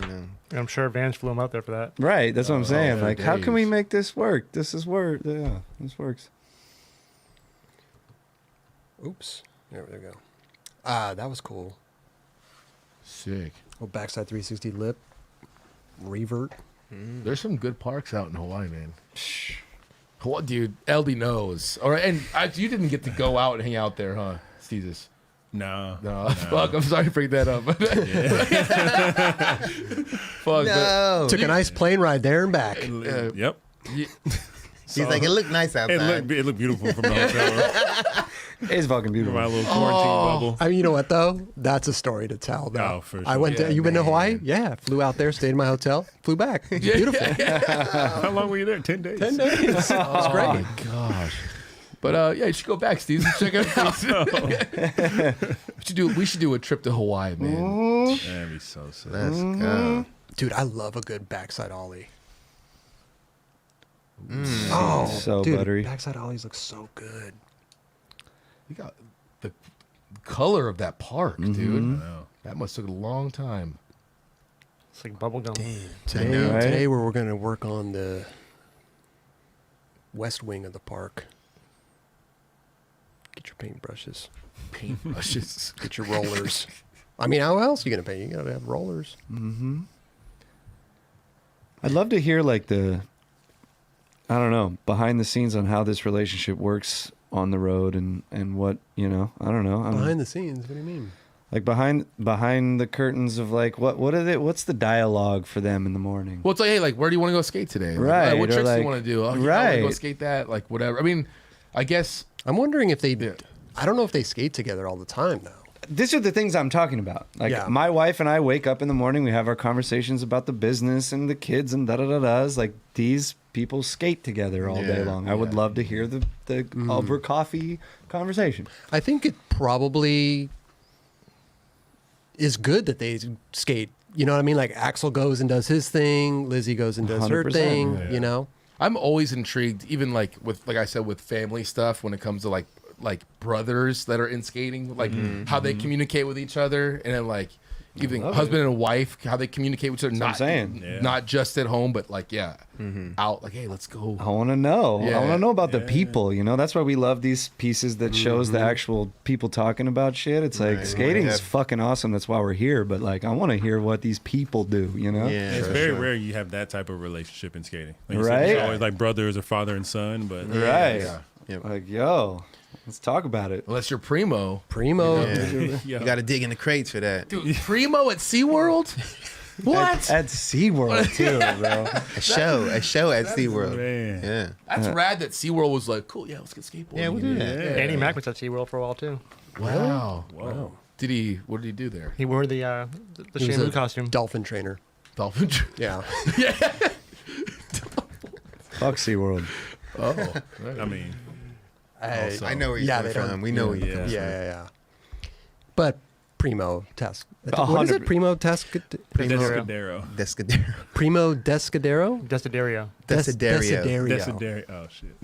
I'm sure Vance flew him out there for that. Right, that's what I'm saying. for Like, how can we days. make this work? This is work. Yeah, this works. Oops. There we go. That was cool. Sick. Oh, backside 360 lip. Revert. There's some good parks out in Hawaii, man. What, dude? Eldy knows. All right, and you didn't get to go out and hang out there, huh, Jesus? No. No, fuck. I'm sorry to bring that up. Fuck. no. Took a nice plane ride there and back. Yep. He's like, it looked nice outside. It looked beautiful from the hotel room. It's fucking From beautiful. my little quarantine bubble. I mean, you know what though? That's a story to tell. Though. Oh, for I sure. went to. Yeah, You been to Hawaii? Yeah. Flew out there, stayed in my hotel, flew back. It's beautiful. How long were you there? 10 days. 10 days. It's Oh great. my gosh. But yeah, you should go back, Steve. Check it out. We should do a trip to Hawaii, man. That'd be so sick. Let's go. Dude, I love a good backside ollie. Oh, So dude, buttery. backside ollies look so good. You got the color of that park, dude. know. That must took a long time. It's like bubblegum. Today, know, right? today we're going to work on the west wing of the park. Get your paintbrushes. Paintbrushes. Get your rollers. I mean, how else are you going to paint? You got to have rollers. I'd love to hear like I don't know, behind the scenes on how this relationship works on the road and what, I don't know. Behind the scenes, what do you mean? Like behind the curtains of like what's the dialogue for them in the morning? Well, it's like, hey, like, where do you want to go skate today? Like, Right, what or tricks do like- you want to do? Oh, yeah, I want to right. go skate that. Like, whatever. I mean, I guess. I'm wondering if they, Yeah. I don't know if they skate together all the time now. These are the things I'm talking about. Like Yeah. my wife and I wake up in the morning, we have our conversations about the business and the kids and da-da-da-da's. Like these people skate together all day Yeah, long. I would love to hear the over coffee conversation. I think it probably is good that they skate. You know what I mean? Like Axel goes and does his thing, Lizzie goes and does her 100%, thing, yeah. you know? I'm always intrigued, even like I said, with family stuff when it comes to like brothers that are in skating, like how they communicate with each other, and then like even love husband and wife, how they communicate with each other. That's what I'm saying. Yeah. Not just at home, but like out. Like, hey, let's go. I want to know. Yeah. I want to know about the people. That's why we love these pieces that shows the actual people talking about shit. It's like Right. skating Yeah. is fucking awesome. That's why we're here. But like, I want to hear what these people do. Yeah, It's for very sure. rare you have that type of relationship in skating. Like you said, Right? it's always like brothers or father and son, but Right. Yeah. Yep. Like, yo, let's talk about it. Unless you're Primo. Primo. Yeah. Yeah. You got to dig in the crates for that. Dude, Primo at SeaWorld? What? At SeaWorld too, bro. A show at SeaWorld. Man. Yeah. That's rad that SeaWorld was like, cool, yeah, let's get skateboarding. Yeah, we'll do that. Andy Mack was at SeaWorld for a while too. Wow. Whoa. What did he do there? He wore the He was Shamu a costume. dolphin trainer. Dolphin? Yeah. Fuck SeaWorld. Oh. I mean, I I know where you're Yeah, coming they don't- from. We know where you're yeah. coming Yeah. But Primo Test. What is it? Primo Test. Desiderio. Descadero. Primo Desiderio. Desiderio. Desiderio. Desiderio. Oh shit.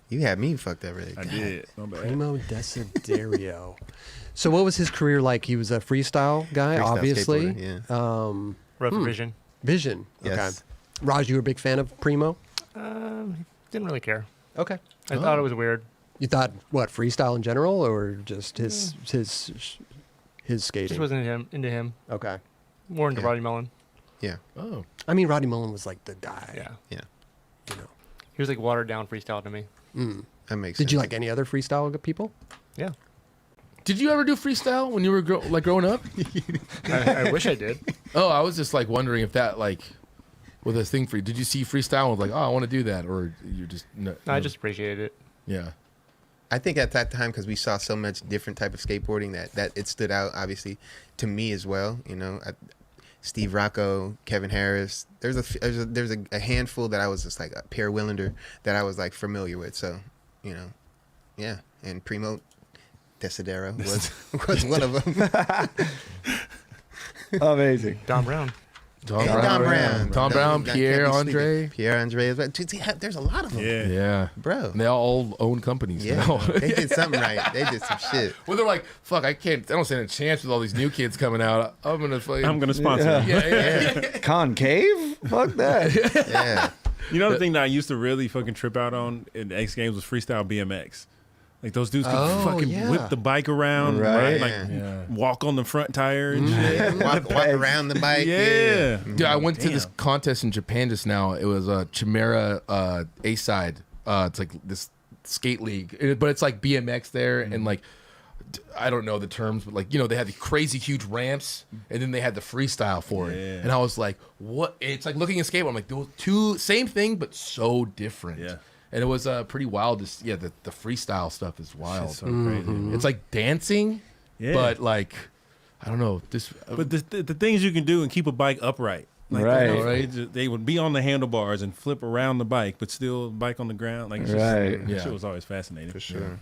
You had me fucked up really. I did. My bad. Primo Desiderio. So what was his career like? He was a freestyle guy, Freestyle obviously. skateboarder, Road for Vision. Vision. Yes. Okay. Raj, you were a big fan of Primo? Didn't really care. Okay. I thought it was weird. You thought what, freestyle in general, or just his skating? Just wasn't into him. Okay. More into Yeah. Roddy Mullen. Yeah. Oh. I mean, Roddy Mullen was like the guy. Yeah. Yeah. You know. He was like watered down freestyle to me. That makes sense. Did you like any other freestyle people? Yeah. Did you ever do freestyle when you were growing up? I wish I did. Oh, I was just like wondering if that like was a thing for you. Did you see freestyle and was like, oh, I want to do that, or you just no? I just appreciated it. Yeah. I think at that time, because we saw so much different type of skateboarding, that it stood out, obviously, to me as well. You know, Steve Rocco, Kevin Harris. There's a handful that I was just like Pierre Willander that I was like familiar with. So, you know, yeah. And Primo Desiderio was one of them. Amazing. Don Brown. Tom And Don Brown. Tom Brown, That can't be Pierre sleeping. Andre. Pierre Andre. Dude, there's a lot of them. Yeah. Yeah. Bro. And they all own companies Yeah. now. They did something right. They did some shit. Well, they're like, fuck, I don't stand a chance with all these new kids coming out. I'm gonna sponsor you. Yeah. Concave? Fuck that. Yeah. You know the thing that I used to really fucking trip out on in X Games was freestyle BMX. Like those dudes could fucking yeah. whip the bike around, Right. like Yeah. walk on the front tire and shit. Yeah, walk around the bike. Yeah. Dude, I went to this contest in Japan just now. It was a Chimera A-side. It's like this skate league, but it's like BMX there, and like I don't know the terms, but like, you know, they had the crazy huge ramps, and then they had the freestyle for it, Yeah. and I was like, what? It's like looking at skateboard. I'm like, those two same thing, but so different. Yeah. And it was pretty wild. The freestyle stuff is wild. Shit's so crazy. It's like dancing, Yeah. but like I don't know this. But the things you can do and keep a bike upright. Like, Right. They would be on the handlebars and flip around the bike, but still bike on the ground. Like, it's Right. Just, Yeah. shit was always fascinating. For sure.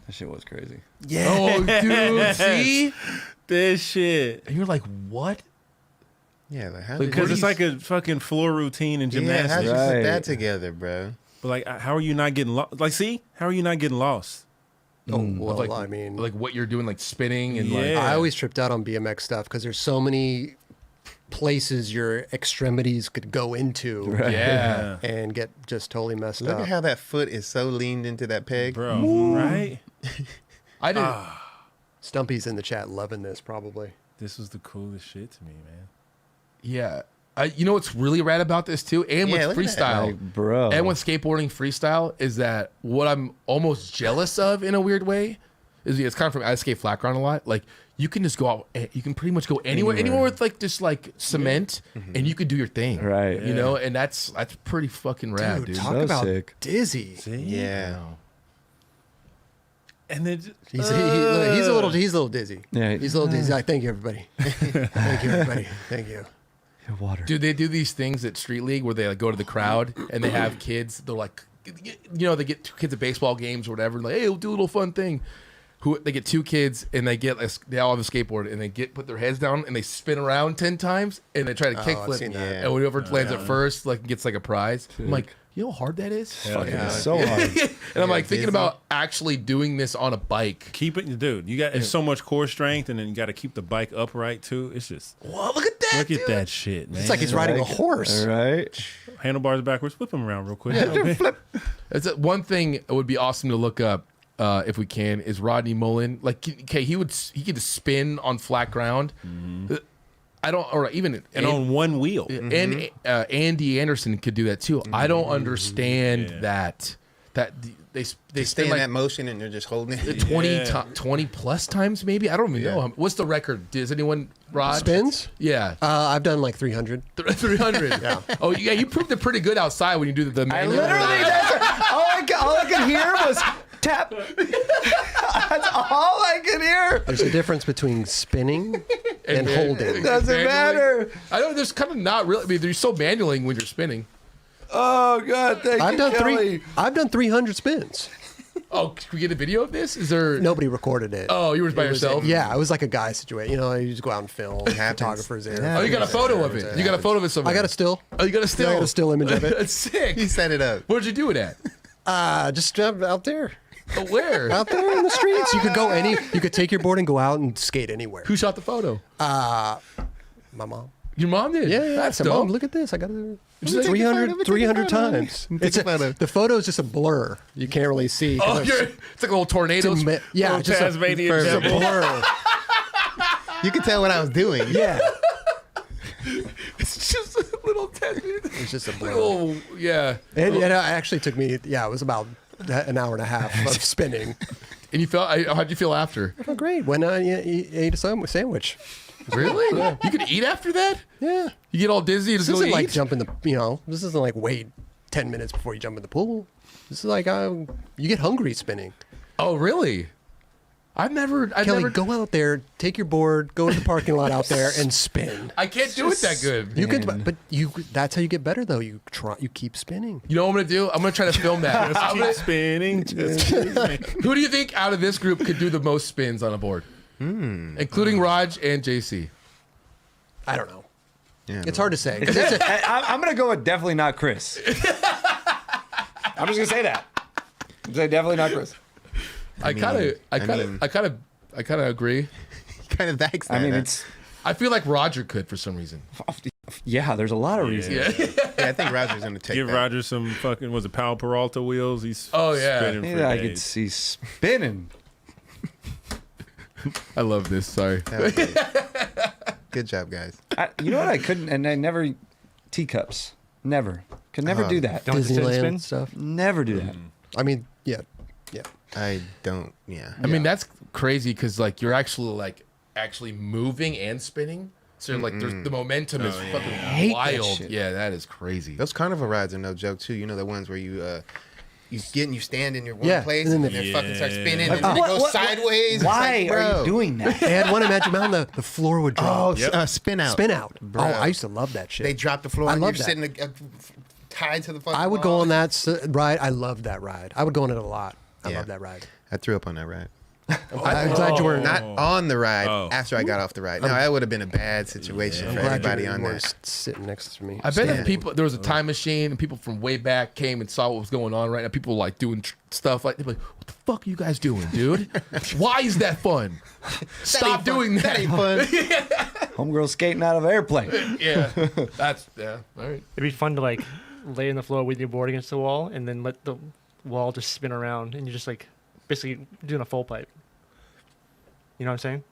That shit was crazy. Oh, dude, see, This shit. and you're like, what? Yeah, like how Because did it's like a fucking floor routine in yeah, gymnastics. how'd you Right. put that together, bro? But like, how are you not getting lost? Like, see, how are you not getting lost? Oh, well, like, I mean, like what you're doing, like spinning and like. Yeah. I always tripped out on BMX stuff because there's so many places your extremities could go into Yeah. and get just totally messed Look up. at how that foot is so leaned into that peg. Bro, right? I didn't. Stumpy's in the chat loving this probably. This was the coolest shit to me, man. Yeah. You know what's really rad about this too, and Yeah, with look at that. freestyle, Like, bro. and with skateboarding freestyle, is that what I'm almost jealous of in a weird way? Is it's kind of from I skate flat ground a lot. Like you can just go out, you can pretty much go anywhere with like just like cement, and you could do your thing, Right. You know, and that's pretty fucking rad, dude. talk So about sick. dizzy. See? Yeah. And then He's a little dizzy. Yeah. He's a little dizzy. Thank you, everybody. Thank you, everybody. Thank you. Water. Dude, they do these things at Street League where they like go to the crowd and they have kids. They're like, you know, they get two kids at baseball games or whatever. Like, hey, we'll do a little fun thing. They get two kids and they all have a skateboard and they put their heads down and they spin around 10 times and they try to I've kickflip. seen that. And whoever lands it first like gets like a prize. I'm like, you know how hard that is? Fucking yeah. so hard. And I'm like thinking dizzy. about actually doing this on a bike. keep it, dude. You got it's so much core strength, and then you got to keep the bike upright too. It's just Whoa, look at that, look dude. at that shit, man. It's like he's riding a horse. All right. handlebars backwards. Flip them around real quick. That's one thing that would be awesome to look up if we can is Rodney Mullen. Like, okay, he could just spin on flat ground. I don't, or even And on one wheel. and Andy Anderson could do that too. I don't understand that they Stay spin in like that motion and they're just holding it. 20 Yeah. 20 plus times maybe. I don't even know. What's the record? Does anyone, Rod? Spins? Yeah. I've done like 300. 300. Yeah. Oh yeah, you proved it pretty good outside when you do the I manual. literally, all I could hear was tap. That's all I could hear. There's a difference between spinning and holding. Doesn't Manualing. matter. I know there's kind of not really. I mean, there's so manualing when you're spinning. Oh God, thank I've you, done Kelly. I've done 300 spins. Oh, can we get a video of this? Is there? Nobody recorded it. Oh, you were by It was- yourself? Yeah, it was like a guy situation. You know, you just go out and film. happens. Photographers there. Yeah. Oh, you got a photo of it. You got a photo of it somewhere. I got a still. Oh, you got a still. I got a still image of it. That's sick. He set it up. Where'd you do it at? Just out there. Oh, where? Out there in the streets. You could go you could take your board and go out and skate anywhere. Who shot the photo? My mom. Your mom did. Yeah, That's so dope. Mom, look at this. I got it Just like- 300 times. Take a photo. The photo is just a blur. You can't really see. 'cause Oh, it's like a little tornado. yeah, Little just Tasmanian a devil. blur. You could tell what I was doing. Yeah, It's just a little it's just a blur. little, yeah. And it actually took me. Yeah, it was about an hour and a half of spinning. And you felt? How'd you feel after? Oh, great. When I ate a sandwich. Really? You could eat after that? Yeah. You get all dizzy and This just go isn't like eat? jump in the. This isn't like wait 10 minutes before you jump in the pool. This is like you get hungry spinning. Oh, really? I've never. Kelly, go out there, take your board, go to the parking lot out there, and spin. I can't do it that good. You could, but that's how you get better though. You keep spinning. You know what I'm gonna do? I'm gonna try to film that. Just keep spinning. Just keep spinning. Who do you think out of this group could do the most spins on a board? Including Raj and JC. I don't know. Yeah, It's hard to say. 'Cause it's a- I'm gonna go with definitely not Chris. I'm just gonna say that. I'm say definitely not Chris. I kind of agree. kind of backs that. I mean, huh? it's I feel like Roger could for some reason. yeah. There's a lot of reasons. Yeah. yeah, I think Roger's gonna take Give that. Roger some fucking, was it Powell Peralta wheels? He's Oh, yeah. spinning for Yeah, I could days. see spinning. I love this. Sorry. That was good. Good job, guys. You know what? I couldn't, and I never teacups. Never could never do that. Don't sit and Disneyland spin? stuff. Never do that. I mean, yeah. I don't. Yeah. I mean, that's crazy because like you're actually moving and spinning. So like there's the momentum is fucking hate that wild. shit. Yeah, that is crazy. Those carnival rides are no joke too. You know the ones where you stand in your one Yeah, place and and then then fucking start spinning Like, and then it goes what- sideways. It's Why like, are bro. you doing that? They had one at Magic Mountain. The floor would Oh, drop. spin out. Spin out. Bro. Oh, I used to love that shit. They drop the floor I and love you're that. sitting tied to the fucking I would wall. go on that ride. I loved that ride. I would go on it a lot. I Yeah. love that ride. I threw up on that ride. I'm glad you were Not on the ride. Oh. After I got off the ride. No, that would have been a bad situation for glad everybody you on were that. sitting next to me. I bet Yeah. if there was a time machine and people from way back came and saw what was going on right now, people were like doing stuff like, they'd be like, what the fuck are you guys doing, dude? Why is that fun? Stop doing that. That ain't fun. Homegirl skating out of an airplane. Yeah, all right. It'd be fun to like lay on the floor with your board against the wall and then let the wall just spin around and you're just like basically doing a full pipe. You know what I'm saying?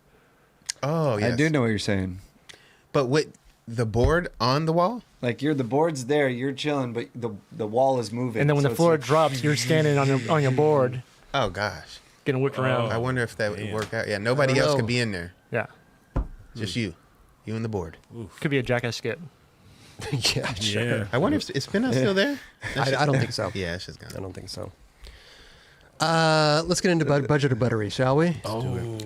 Oh, yes. I do know what you're saying. But with the board on the wall? Like the board's there, you're chilling, but the wall is moving. And then when so the it's floor like- drops, you're standing on your board Oh, gosh. getting whipped around. I wonder if that would work out. Yeah, nobody I don't else know. could be in there. Yeah. Just you. You and the board. Could be a jackass skit. Yeah, sure. Yeah. I wonder if is Spin Out still there? I don't think so. Yeah, it's just gone. I don't think so. Let's get into budget or buttery, shall we? Oh,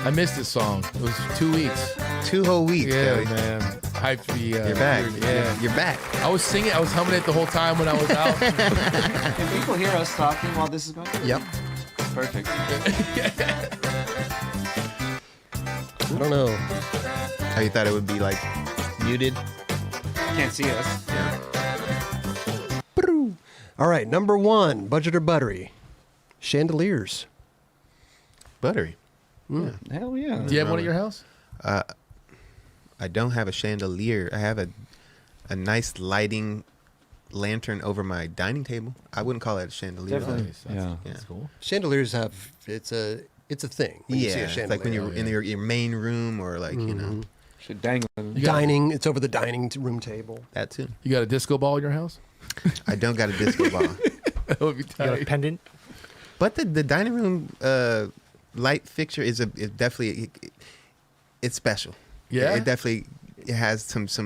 I missed this song. It was 2 weeks. 2 whole weeks. Yeah, Kelly. man. Hyped to be. You're back. Yeah. You're back. I was singing. I was humming it the whole time when I was out. Can people hear us talking while this is going? Yep. Perfect. I don't know. How you thought it would be like muted? Can't see us. All right, number one, budget or buttery? Chandeliers. Buttery. Hell yeah. Do you have one at your house? I don't have a chandelier. I have a nice lighting lantern over my dining table. I wouldn't call that a chandelier. Definitely. Nice. Yeah. That's cool. Chandeliers have it's a thing. When you see a Yeah, it's chandelier. like when you're in your main room or like, you know, Should dangle. You got- dining. It's over the dining room table. that too. You got a disco ball in your house? I don't got a disco ball. That would be You got a tight. pendant. But the dining room light fixture is definitely it's special. Yeah? It definitely has some It's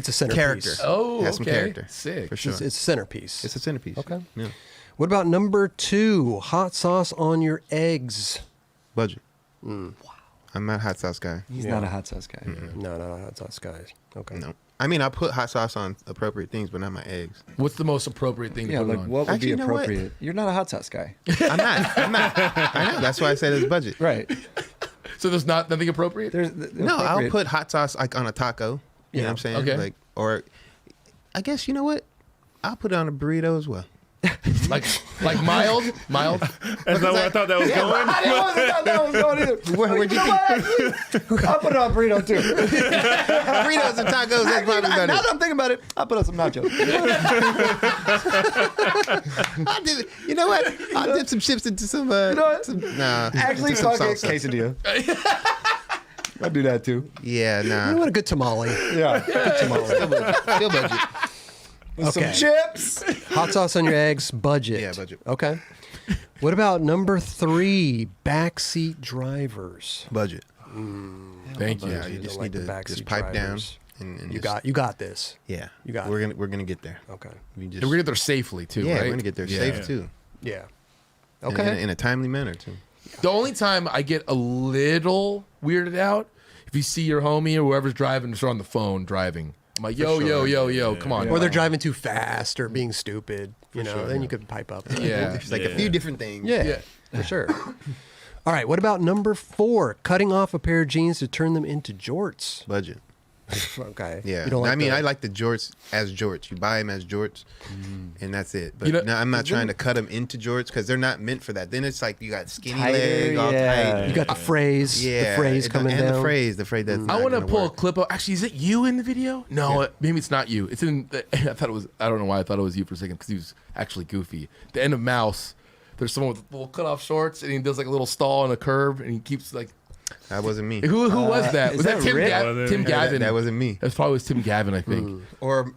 a centerpiece. character. Oh, It has some okay. character. Sick. For sure. It's a centerpiece. It's a centerpiece. Okay. Yeah. What about number two? Hot sauce on your eggs. Budget. Wow. I'm not a hot sauce guy. He's not a hot sauce guy. No, hot sauce guys. Okay. No. I mean, I put hot sauce on appropriate things, but not my eggs. What's the most appropriate thing to Yeah, put it like on? what would Actually, be you know what? appropriate? You're not a hot sauce guy. I'm not. I know. That's why I said it's budget. Right. So there's nothing appropriate? There's No, I'll put hot sauce like on a taco. You know what I'm saying? Okay. Like, or I guess you know what? I'll put it on a burrito as well. like mild? That's not where I thought that was going. I didn't thought that was going either. Where'd you think? I'll put it on burrito too. Burritos and tacos. That's probably Now better. that I'm thinking about it, I'll put on some nachos. You know what? I'll dip some chips into some. know what? Nah. Actually, some fuck it, salsa. quesadilla. I'll do that too. Yeah, You nah. know what? A good tamale. Yeah. Still budget. Okay. Some chips. Hot sauce on your eggs. Budget. Yeah, budget. Okay. What about number 3? Backseat drivers. Budget. Thank you. Yeah, you don't just like need the to backseat just pipe drivers. down. And You just, got this. Yeah. you got We're gonna get there. Okay. We just, And we're gonna get there safely too, yeah, right? we're gonna get there Yeah. safe too. Yeah. And Okay. in a timely manner too. The only time I get a little weirded out if you see your homie or whoever's driving just on the phone driving. I'm like, yo, come on. Or they're driving too fast or being stupid. You know, then you could pipe up. Yeah. There's like a few different things. Yeah, for sure. All right. What about number 4? Cutting off a pair of jeans to turn them into jorts. Budget. Okay. Yeah. You don't like I mean, the- I like the jorts as jorts. You buy them as jorts, and that's it. But You know- no, I'm not trying to cut them into jorts because they're not meant for that. Then it's like you got skinny Tighter, leg, all yeah. tight. You got the phrase. Yeah, The phrase and coming and down. the phrase that's. I not want to gonna pull a work. clip of. Actually, is it you in the video? No, maybe it's not you. It's in. I thought it was. I don't know why I thought it was you for a second because he was actually goofy. The end of Mouse. There's someone with little cut off shorts and he does like a little stall on a curb and he keeps like. That wasn't me. Who was that? is Was that that Tim? Rick? Tim Yeah, Gavin. that wasn't me. That probably was Tim Gavin, I think. Or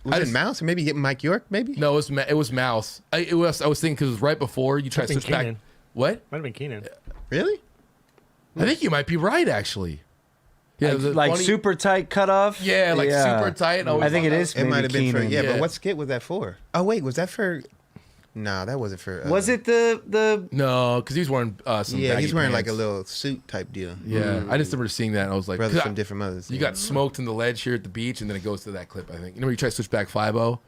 was I it just- Mouse? Or maybe get Mike York? Maybe. No, it was Mouse. I was thinking because it was right before you try to Something switch back. Keenan. What? Might have been Keenan. Really? I think you might be right actually. Yeah, the Like 20 super tight cutoff. Yeah, like super tight. And I think it is. It might have been for Keenan. yeah, Yeah. but what skit was that for? Oh wait, was that for? No, that wasn't for. Was it the? No, because he's wearing some. Yeah, baggy he's wearing like a pants. little suit type deal. Yeah, I just remember seeing that and I was like, Brothers 'cause from I- different mothers. you yeah. got smoked in the ledge here at the beach, and then it goes to that clip. I think you know where you try to switch back 5-0.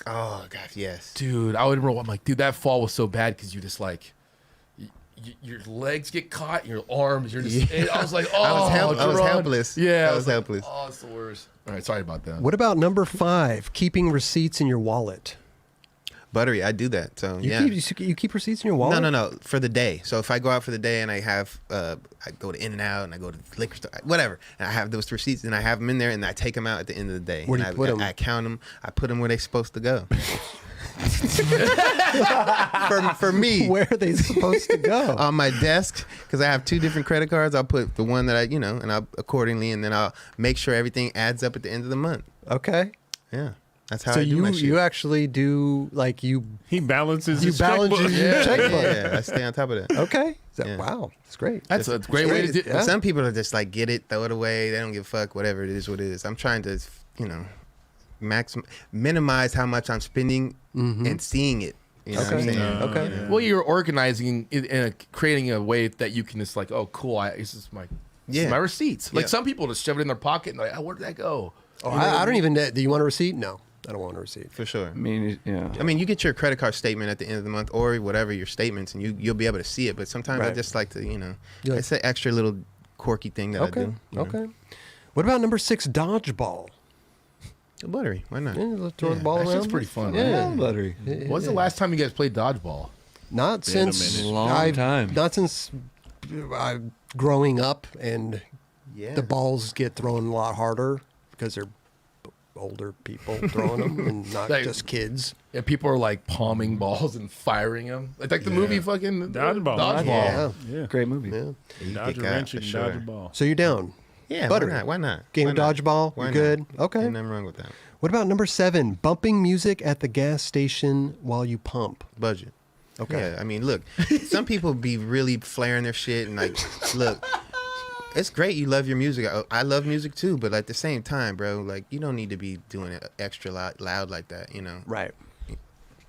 Oh god, yes. Dude, I would remember. I'm like, dude, that fall was so bad because you just like. Your legs get caught, your arms. You're just. I was like, oh, I was Jerron. helpless. Yeah, I was helpless. Like, oh, it's the worst. All right, sorry about that. What about number 5? Keeping receipts in your wallet. Buttery, I do that. So You yeah. you keep receipts in your wallet? No. For the day. So if I go out for the day and I have, I go to In-N-Out and I go to the liquor store, whatever, and I have those receipts and I have them in there and I take them out at the end of the day. Where do and you put 'em? I count them. I put them where they're supposed to go. for me, Where are they supposed to go? on my desk, because I have 2 different credit cards. I'll put the one that and I'll accordingly, and then I'll make sure everything adds up at the end of the month. Okay. Yeah, that's how So I do my you shit. actually do like you He balances you his balance checkbook. your checkbook. Yeah, I stay on top of that. Okay. Yeah. Wow, that's great. That's a great way to do. Yeah. Some people are just like, get it, throw it away. They don't give a fuck. Whatever it is, what it is. I'm trying to, minimize how much I'm spending and seeing it. You know what I'm Okay. saying? Okay. Yeah. Well, you're organizing it and creating a way that you can just like, oh, cool. This is my receipts. Like Yeah. some people just shove it in their pocket and like, oh, where did that go? Oh, I don't even. Do you want a receipt? No, I don't want a receipt. For sure. I mean, yeah. I mean, you get your credit card statement at the end of the month or whatever your statements, and you'll be able to see it. But sometimes I Right. just like to, You're like- it's an extra little quirky thing that I Okay. do. you know. Okay. What about number 6, dodgeball? Buttery, why not? Yeah, let's throw the Yeah, ball That around. shit's pretty fun. Yeah. Right? Buttery. When's the last time you guys played dodgeball? Not Been a since minute. Long time. Not since growing up, and Yeah. the balls get thrown a lot harder because they're older people throwing them and not Like- just kids. Yeah, people are like palming balls and firing them. Like the movie fucking Dodgeball. Dodgeball. Yeah. Yeah. Great movie. Yeah. You Dodge a kick out wrench for and sure. dodge a ball. So you're down. Yeah, Buttery. Why not? Game Why of not? dodgeball. Why You're not? good. Okay. Ain't nothing wrong with that. What about number 7? Bumping music at the gas station while you pump. Budget. Okay. Yeah, I mean, look, some people be really flaring their shit and like, look, it's great you love your music. I love music too, but at the same time, bro, like you don't need to be doing it extra loud like that, Right.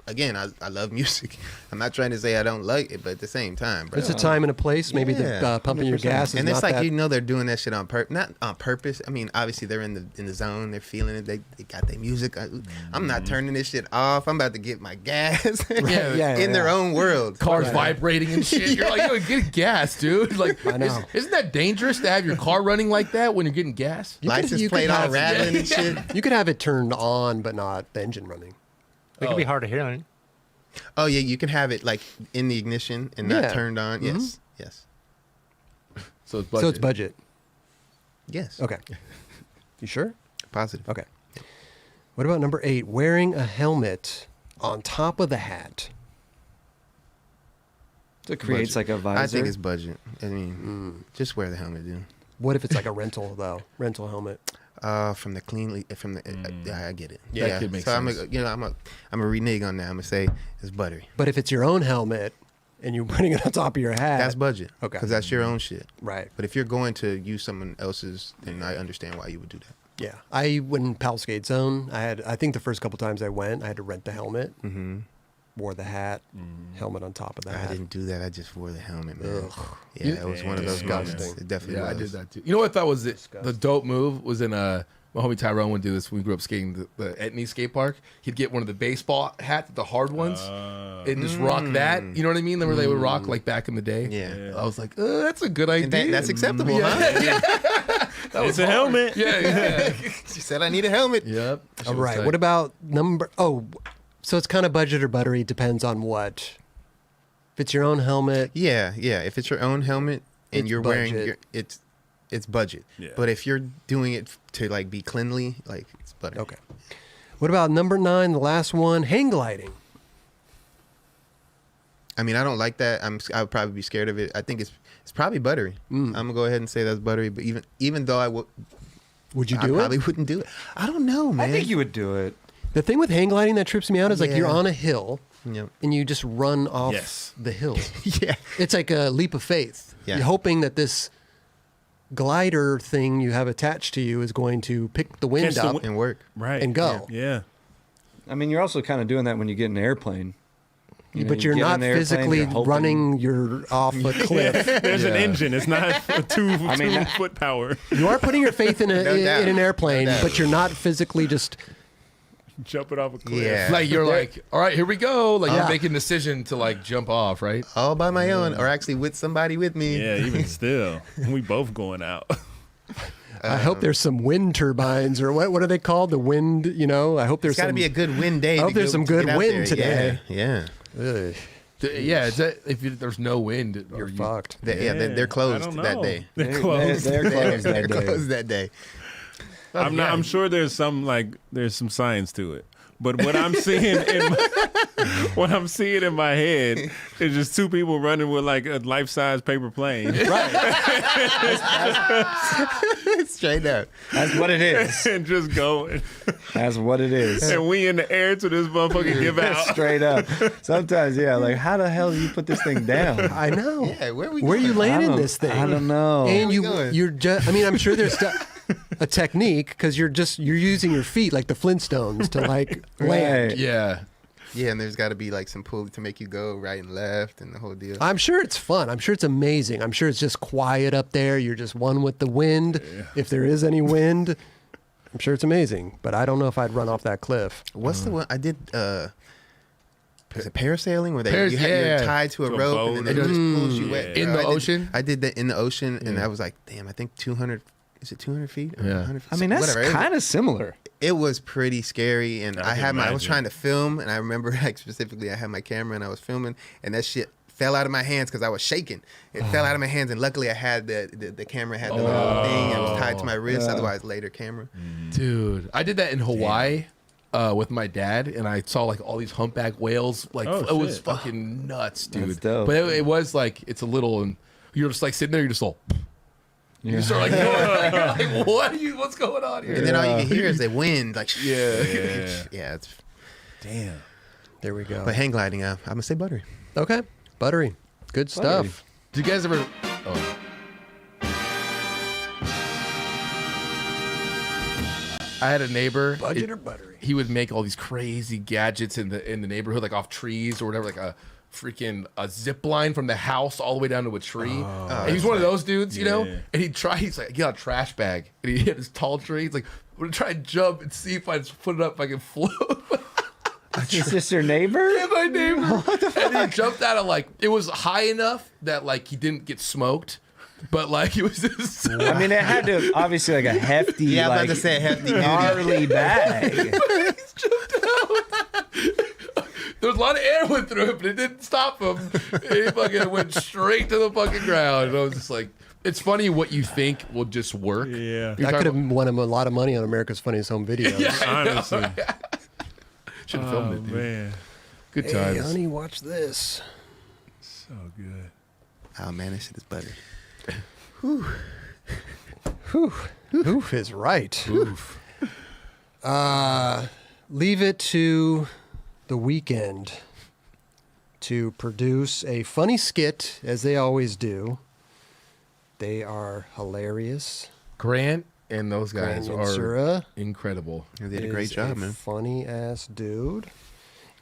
again, I love music. I'm not trying to say I don't like it, but at the same time, bro. There's a time and a place. Maybe the pumping your gas is and it's not like that. you know they're doing that shit on not on purpose. I mean, obviously they're in the zone, they're feeling it. They got their music. I'm not turning this shit off. I'm about to get my gas in their own world. Cars vibrating and shit. You're like, yo, get gas, dude. Like, I know. Isn't that dangerous to have your car running like that when you're getting gas? License plate all rattling and shit. You could have it turned on, but not the engine running. It could be hard to hear. Right? Oh yeah, you can have it like in the ignition and not turned on. Mm-hmm. Yes. So it's budget. So it's budget. Yes. Okay. You sure? Positive. Okay. What about number 8? Wearing a helmet on top of the hat. So it creates like a visor. I think it's budget. I mean, just wear the helmet, dude. What if it's like a rental though? Rental helmet. From the I get it. Yeah, that could make sense. I'm a renege on that. I'm gonna say it's buttery. But if it's your own helmet and you're putting it on top of your hat, That's budget. Okay. Because that's your own shit. right. But if you're going to use someone else's, then I understand why you would do that. Yeah. I went Pal Skate Zone. I think the first couple times I went, I had to rent the helmet, wore the hat, helmet on top of the I hat. didn't do that. I just wore the helmet, man. Ugh. Yeah, it was one of those Disgusting. moments. It definitely Yeah, was. I did that too. You know what I thought was the dope move was in my homie Tyrone would do this when we grew up skating the Etney skate park. He'd get one of the baseball hats, the hard ones, and just rock that. You know what I mean? Where they would rock like back in the day. Yeah. I was like, that's a good idea. And that's acceptable, huh? It's a helmet. Yeah. She said I need a helmet. Yep. All right. What about number? Oh, so it's kind of budget or buttery. Depends on what. If it's your own helmet, Yeah. If it's your own helmet and It's you're wearing budget. it's budget. Yeah. But if you're doing it to like be cleanly, like it's buttery. okay. What about number 9, the last one, hang gliding? I mean, I don't like that. I would probably be scared of it. I think it's probably buttery. I'm gonna go ahead and say that's buttery. But even though I would, Would you I do probably it? wouldn't do it. I don't know, man. I think you would do it. The thing with hang gliding that trips me out is like you're Yeah. on a hill Yep. and you just run off Yes. the hill. Yeah. It's like a leap of faith. Yeah. You're hoping that this glider thing you have attached to you is going to pick the wind Catch the up. wi- And work. Right. And go. Yeah. I mean, you're also kind of doing that when you get in an airplane. You know, but you you're get in not the airplane, physically you're hoping- running you're off a cliff. There's an Yeah. engine. It's not a two foot power. You are putting your faith in, No doubt. in an airplane, No doubt. but you're not physically just. Jumping off a cliff. Yeah. Like you're like, all right, here we go. Like Yeah. you're making a decision to like jump off, right? All by my own, or actually with somebody with me. Yeah, even still. We both going out. I hope there's some wind turbines or what are they called? The wind, you know. I hope there's It's got to some. be a good wind day. I hope to there's go- some to good get out wind there. today. Yeah. Ugh, Yeah, there's no wind, you're fucked. They're closed I don't that know. day. They're closed. They're closed that They're day. closed that day. I'm sure there's some science to it. But what I'm seeing in my head is just two people running with like a life-size paper plane. Straight up. That's what it is. And just going. That's what it is. And we in the air till this motherfucker give out. Straight up. Sometimes, yeah, like how the hell do you put this thing down? I know. Yeah, where are you going? landing this thing? I don't know. And we going? you're just. I mean, I'm sure there's a technique because you're using your feet like the Flintstones to like land. Right. Yeah. Yeah, and there's got to be like some pulley to make you go right and left and the whole deal. I'm sure it's fun. I'm sure it's amazing. I'm sure it's just quiet up there. You're just one with the wind. If there is any wind, I'm sure it's amazing. But I don't know if I'd run off that cliff. What's the one I did? Is it parasailing where Yeah. you're tied to a To a rope boat and then it just pulls you wet? In Bro, the ocean? I did that in the ocean, and Yeah. I was like, damn, I think 200. Is it 200 feet? Or Yeah. 100 feet? I mean, that's Whatever. kind of similar. It was pretty scary, and I I can was imagine. trying to film, and I remember like specifically, I had my camera and I was filming, and that shit fell out of my hands because I was shaking. It fell out of my hands, and luckily I had the camera had the little thing, and it was tied to my wrist. Yeah. Otherwise, later camera. Dude, I did that in Hawaii with my dad, and I saw like all these humpback whales. Like Oh, it was shit. fucking nuts, dude. That's dope. But it was like it's a little, and you're just like sitting there, you're just all. You start like, you're like, what's going on here? And then all you can hear is the wind, like Yeah. yeah. It's, Damn. There we go. but hang gliding, I'm gonna say buttery. Okay, buttery, good stuff. Do you guys ever? Oh. I had a neighbor. Budget or buttery? He would make all these crazy gadgets in the neighborhood, like off trees or whatever, like a zip line from the house all the way down to a tree. And he's one of those dudes, you know. And he's like, get a trash bag, and he had this tall tree. He's like, I'm gonna try and jump and see if I just put it up, if I can float. Is this your neighbor? Yeah, my neighbor. And he jumped out of like, it was high enough that like he didn't get smoked, but like it was just. I mean, it had to obviously like a hefty, Yeah, I'm like about to say hefty duty. gnarly bag. He's jumped out. There was a lot of air went through it, but it didn't stop him. He fucking went straight to the fucking ground. And I was just like, it's funny what you think will just work. Yeah. You're I could have talking won him a lot of money on America's Funniest Home Videos. Honestly. should have filmed Oh, it, dude. man. Good Hey, times. honey, watch this. So good. Oh man, that shit is butter. Oof is right. Oof. Leave it to the weekend to produce a funny skit, as they always do. They are hilarious. Grant and those guys Grant are Yansura incredible. They did a great job, man. Funny ass dude.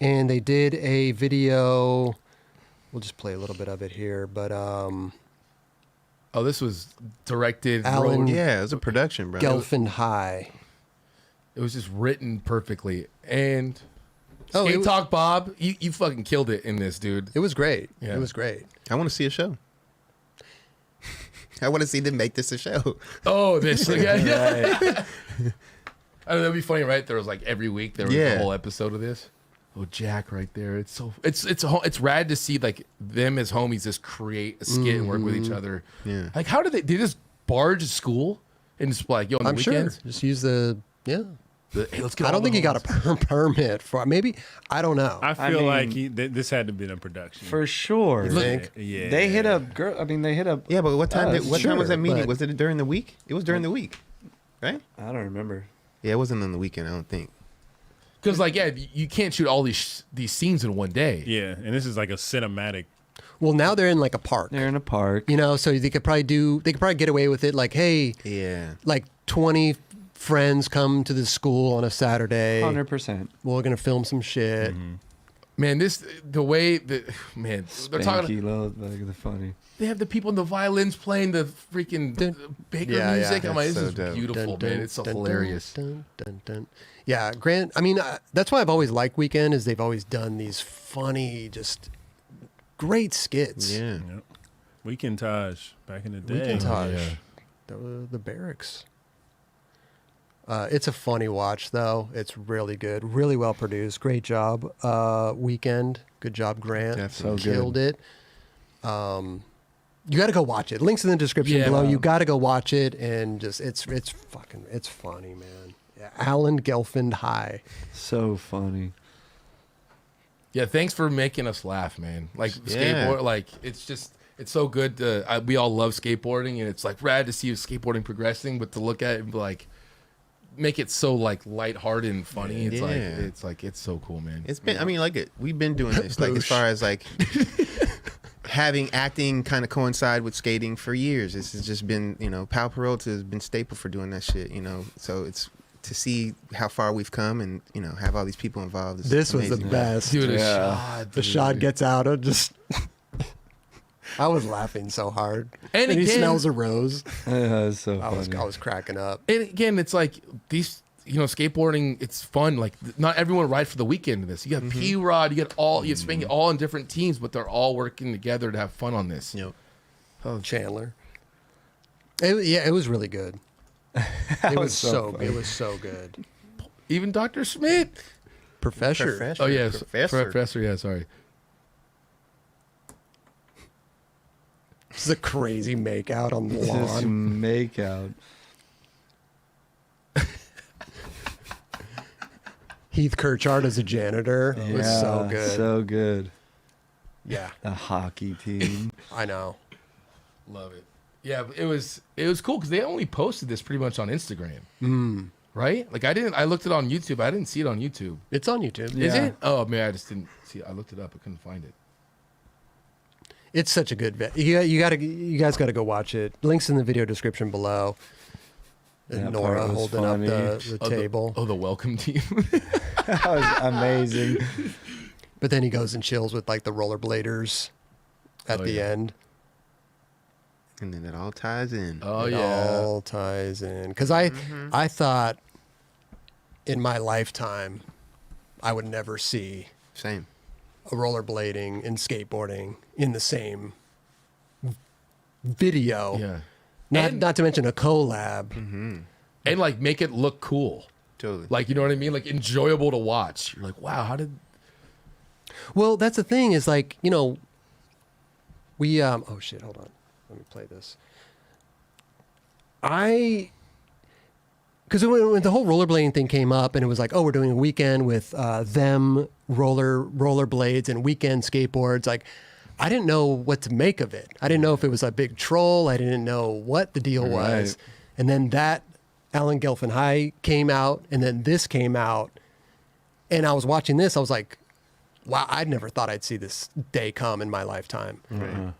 And they did a video. We'll just play a little bit of it here, but Oh, this was directed. Alan- wrote- Yeah, it was a production, bro. Gelfand High. It was just written perfectly. And Oh, it Skate was- Talk Bob, you fucking killed it in this, dude. It was great. Yeah. It was great. I want to see a show. I want to see them make this a show. Oh, this. Yeah. Right. I know, that'd be funny, right? There was like every week there was Yeah. a whole episode of this. Oh, Jack, right there. It's rad to see like them as homies just create a skit and work with each other. Yeah. Like, how did they just barge to school and just like, yo, on the I'm sure. weekends? Just use the, yeah. Hey, let's get I all don't the think he got a homies. permit for maybe. I don't know. I feel mean- like this had to be a production. For sure. You think? Yeah. They hit a girl. I mean, they hit a. Yeah, but what time? What time was sure, that meeting? but- Was it during the week? It was during the week, right? I don't remember. Yeah, it wasn't on the weekend. I don't think. Because like, yeah, you can't shoot all these scenes in one day. Yeah, and this is like a cinematic. Well, now they're in like a park. They're in a park. You know, so they could probably get away with it. Like, hey, Yeah. like 20 friends come to the school on a Saturday. 100%. We're gonna film some shit. Man, the way that man, they're talking. Spanky low, like the funny. They have the people in the violins playing the freaking Baker Yeah, music. yeah, I'm like, that's this so is dope. beautiful, Dun, man. dun, It's so dun, hilarious. Dun, dun, dun. Yeah, Grant. I mean, that's why I've always liked Weekend. Is they've always done these funny, just great skits. Yeah. Yep. Weekend Taj back in the day. Weekend Taj. yeah. The barracks. It's a funny watch, though. It's really good, really well produced. Great job, Weekend. Good job, Grant. Definitely. So good. Killed it. You got to go watch it. Links in the description Yeah. below. You got to go watch it, and just it's funny, man. Yeah, Alan Gelfand High. So funny. Yeah, thanks for making us laugh, man. Like Yeah. skateboard, like it's so good. We all love skateboarding, and it's like rad to see skateboarding progressing, but to look at it and be like, make it so like lighthearted and funny. It's Yeah. it's so cool, man. It's been. I mean, like we've been doing this. Like as far as like having acting kind of coincide with skating for years. This has just been, Pal Peralta has been staple for doing that shit. So it's to see how far we've come and have all these people involved. Is This was the amazing. best. Dude, a Yeah. shot. The dude. shot gets out of just. I was laughing so hard. And he again- smells a rose. It's so I funny. was cracking up. And again, it's like these, skateboarding. It's fun. Like not everyone rides for the weekend in this. You got P-Rod. You got all. You spend all in different teams, but they're all working together to have fun on this. Yep. Oh, Chandler. It was really good. It was so funny. it was so good. Even Dr. Smith. Professor. Oh yes, Professor. Professor. Yeah, sorry. This is a crazy makeout on the Just lawn. make out. Heath Kirchard as a janitor. It was so good. So good. Yeah, The hockey team. I know. Love it. Yeah, but it was cool because they only posted this pretty much on Instagram, right? Like I looked it on YouTube. I didn't see it on YouTube. It's on YouTube. Is Yeah. it? Oh man, I just didn't see it. I looked it up. I couldn't find it. It's such a good video. You guys got to go watch it. Links in the video description below. And That Nora part was holding funny. up the table. The welcome team. That was amazing. But then he goes and chills with like the rollerbladers at the end. And then it all ties in. Oh It yeah. all ties in. Because I thought in my lifetime I would never see Same. a rollerblading and skateboarding in the same video. Yeah. Not to mention a collab. And like make it look cool. Totally. Like, you know what I mean? Like enjoyable to watch. You're like, wow, how did Well, that's the thing is like, you know, we oh shit, hold on. Let me play this. Because when the whole rollerblading thing came up and it was like, oh, we're doing a weekend with them rollerblades and weekend skateboards, like I didn't know what to make of it. I didn't know if it was a big troll. I didn't know what the deal was. And then that Gelfand High came out, and then this came out, and I was watching this. I was like, wow, I never thought I'd see this day come in my lifetime.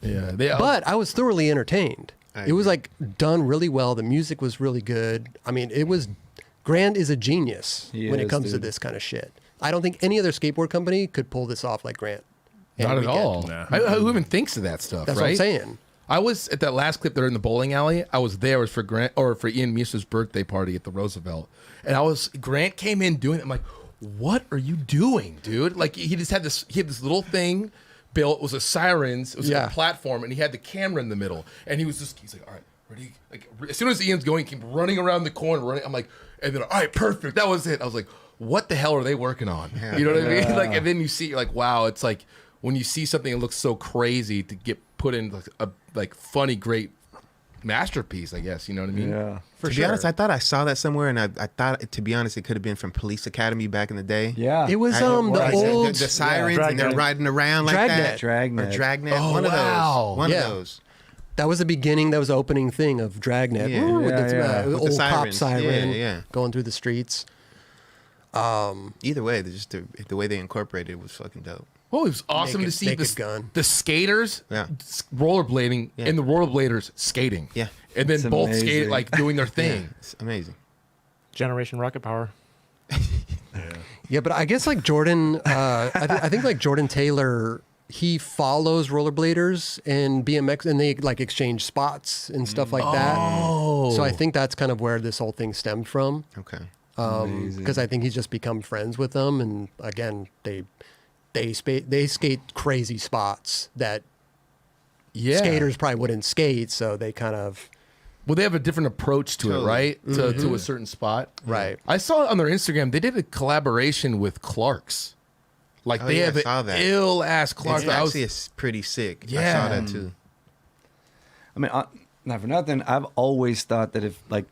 Yeah. But I was thoroughly entertained. I It was agree. like done really well. The music was really good. I mean, Grant is a genius He when it is, comes to dude. this kind of shit. I don't think any other skateboard company could pull this off like Grant. and Not at Weekend. all. Nah. Who even thinks of that stuff, That's right? what I'm saying. I was at that last clip there in the bowling alley. I was there. It was for Grant or for Ian Misa's birthday party at the Roosevelt, and Grant came in doing it. I'm like, what are you doing, dude? Like he just had this. He had this little thing built. It was a sirens. It was like Yeah. a platform, and he had the camera in the middle. And he's like, all right, ready? Like as soon as Ian's going, he came running around the corner. I'm like, and then all right, perfect. That was it. I was like, what the hell are they working on? You know what I mean? Like, and then you see, you're like, wow, it's like when you see something that looks so crazy to get put in like a funny, great masterpiece, I guess. You know what I mean? Yeah. For to sure. be honest, I thought I saw that somewhere, and I thought, to be honest, it could have been from Police Academy back in the day. Yeah. It was I- the like, old the sirens, and they're Dragnet. riding around like Dragnet. that. Dragnet. Or Dragnet. Oh, one wow. of those. One Yeah. of those. That was the beginning. That was the opening thing of Dragnet. Yeah. Ooh, with Yeah, the, yeah. With the old cop sirens. siren Yeah. going through the streets. Either way, just the way they incorporated it was fucking dope. Oh, it was awesome Naked- to see Naked Gun. the skaters Yeah. rollerblading Yeah. and the rollerbladers skating. Yeah. And then It's both amazing. skate like doing their Yeah, thing. it's amazing. Generation rocket power. Yeah, but I guess like Jordan, I think like Jordan Taylor, he follows rollerbladers and BMX, and they like exchange spots and stuff like that. Oh. So I think that's kind of where this whole thing stemmed from. Okay. Because I think he's just become friends with them, and again, they skate crazy spots that Yeah. skaters probably wouldn't skate. So they kind of Well, they have a different approach to it, Totally. right? To a certain spot. Right. I saw on their Instagram, they did a collaboration with Clark's. Like Oh, they yeah, have I saw that. ill ass Clark's. It's I was- actually pretty sick. I Yeah. saw that too. I mean, not for nothing. I've always thought that if like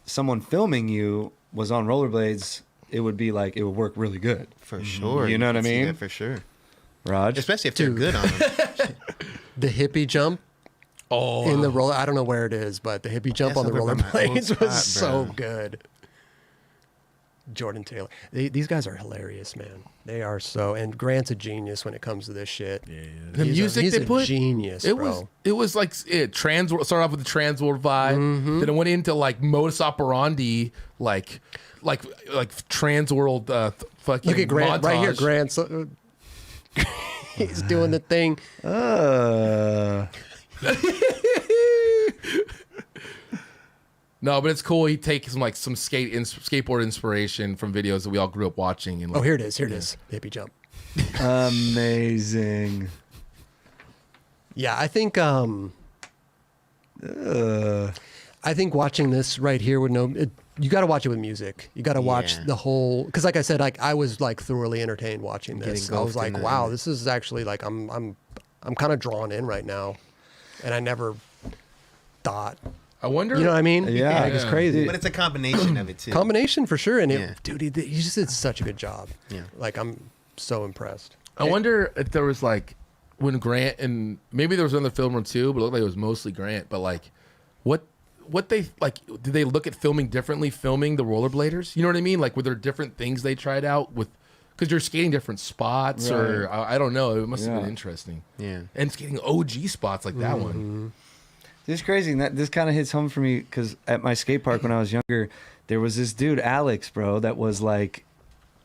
someone filming you was on rollerblades, it would be like it would work really good. For sure. You know what I can see mean? that for sure. Raj, Especially if they're Dude. good on them. the hippie jump oh, in the roller. I don't know where it is, but the hippie jump That's on the over by my old rollerblades was spot, so bro. good. Jordan Taylor. These guys are hilarious, man. They are so. And Grant's a genius when it comes to this shit. Yeah, the He's music he's they a put. genius, It bro. was like it started off with the trans world vibe. Mm-hmm. Then it went into like modus operandi, like trans world. Fucking Look at Grant right here. montage. Grant's he's doing the thing. No, but it's cool. He takes some skateboard inspiration from videos that we all grew up watching. And Oh, here it is. Here it is. Hippie jump. amazing. Yeah, I think watching this right here would know. You got to watch it with music. You got to watch Yeah. the whole, because like I said, like I was like thoroughly entertained watching this. Getting I was engulfed like, in wow, it. this is actually like I'm kind of drawn in right now, and I never thought. I wonder. You know what I mean? Yeah. like, it's Yeah. crazy. But it's a combination of it too. Combination for sure, and Yeah. dude, he just did such a good job. Yeah. Like I'm so impressed. I wonder if there was like when Grant and maybe there was another filmer too, but it looked like it was mostly Grant. But like, what they like? Did they look at filming differently? Filming the rollerbladers, you know what I mean? Like, were there different things they tried out with? Because you're skating different spots, or I don't know. It must have been Yeah. interesting. Yeah. And skating OG spots like that one. This is crazy. And this kind of hits home for me because at my skate park when I was younger, there was this dude, Alex, bro, that was like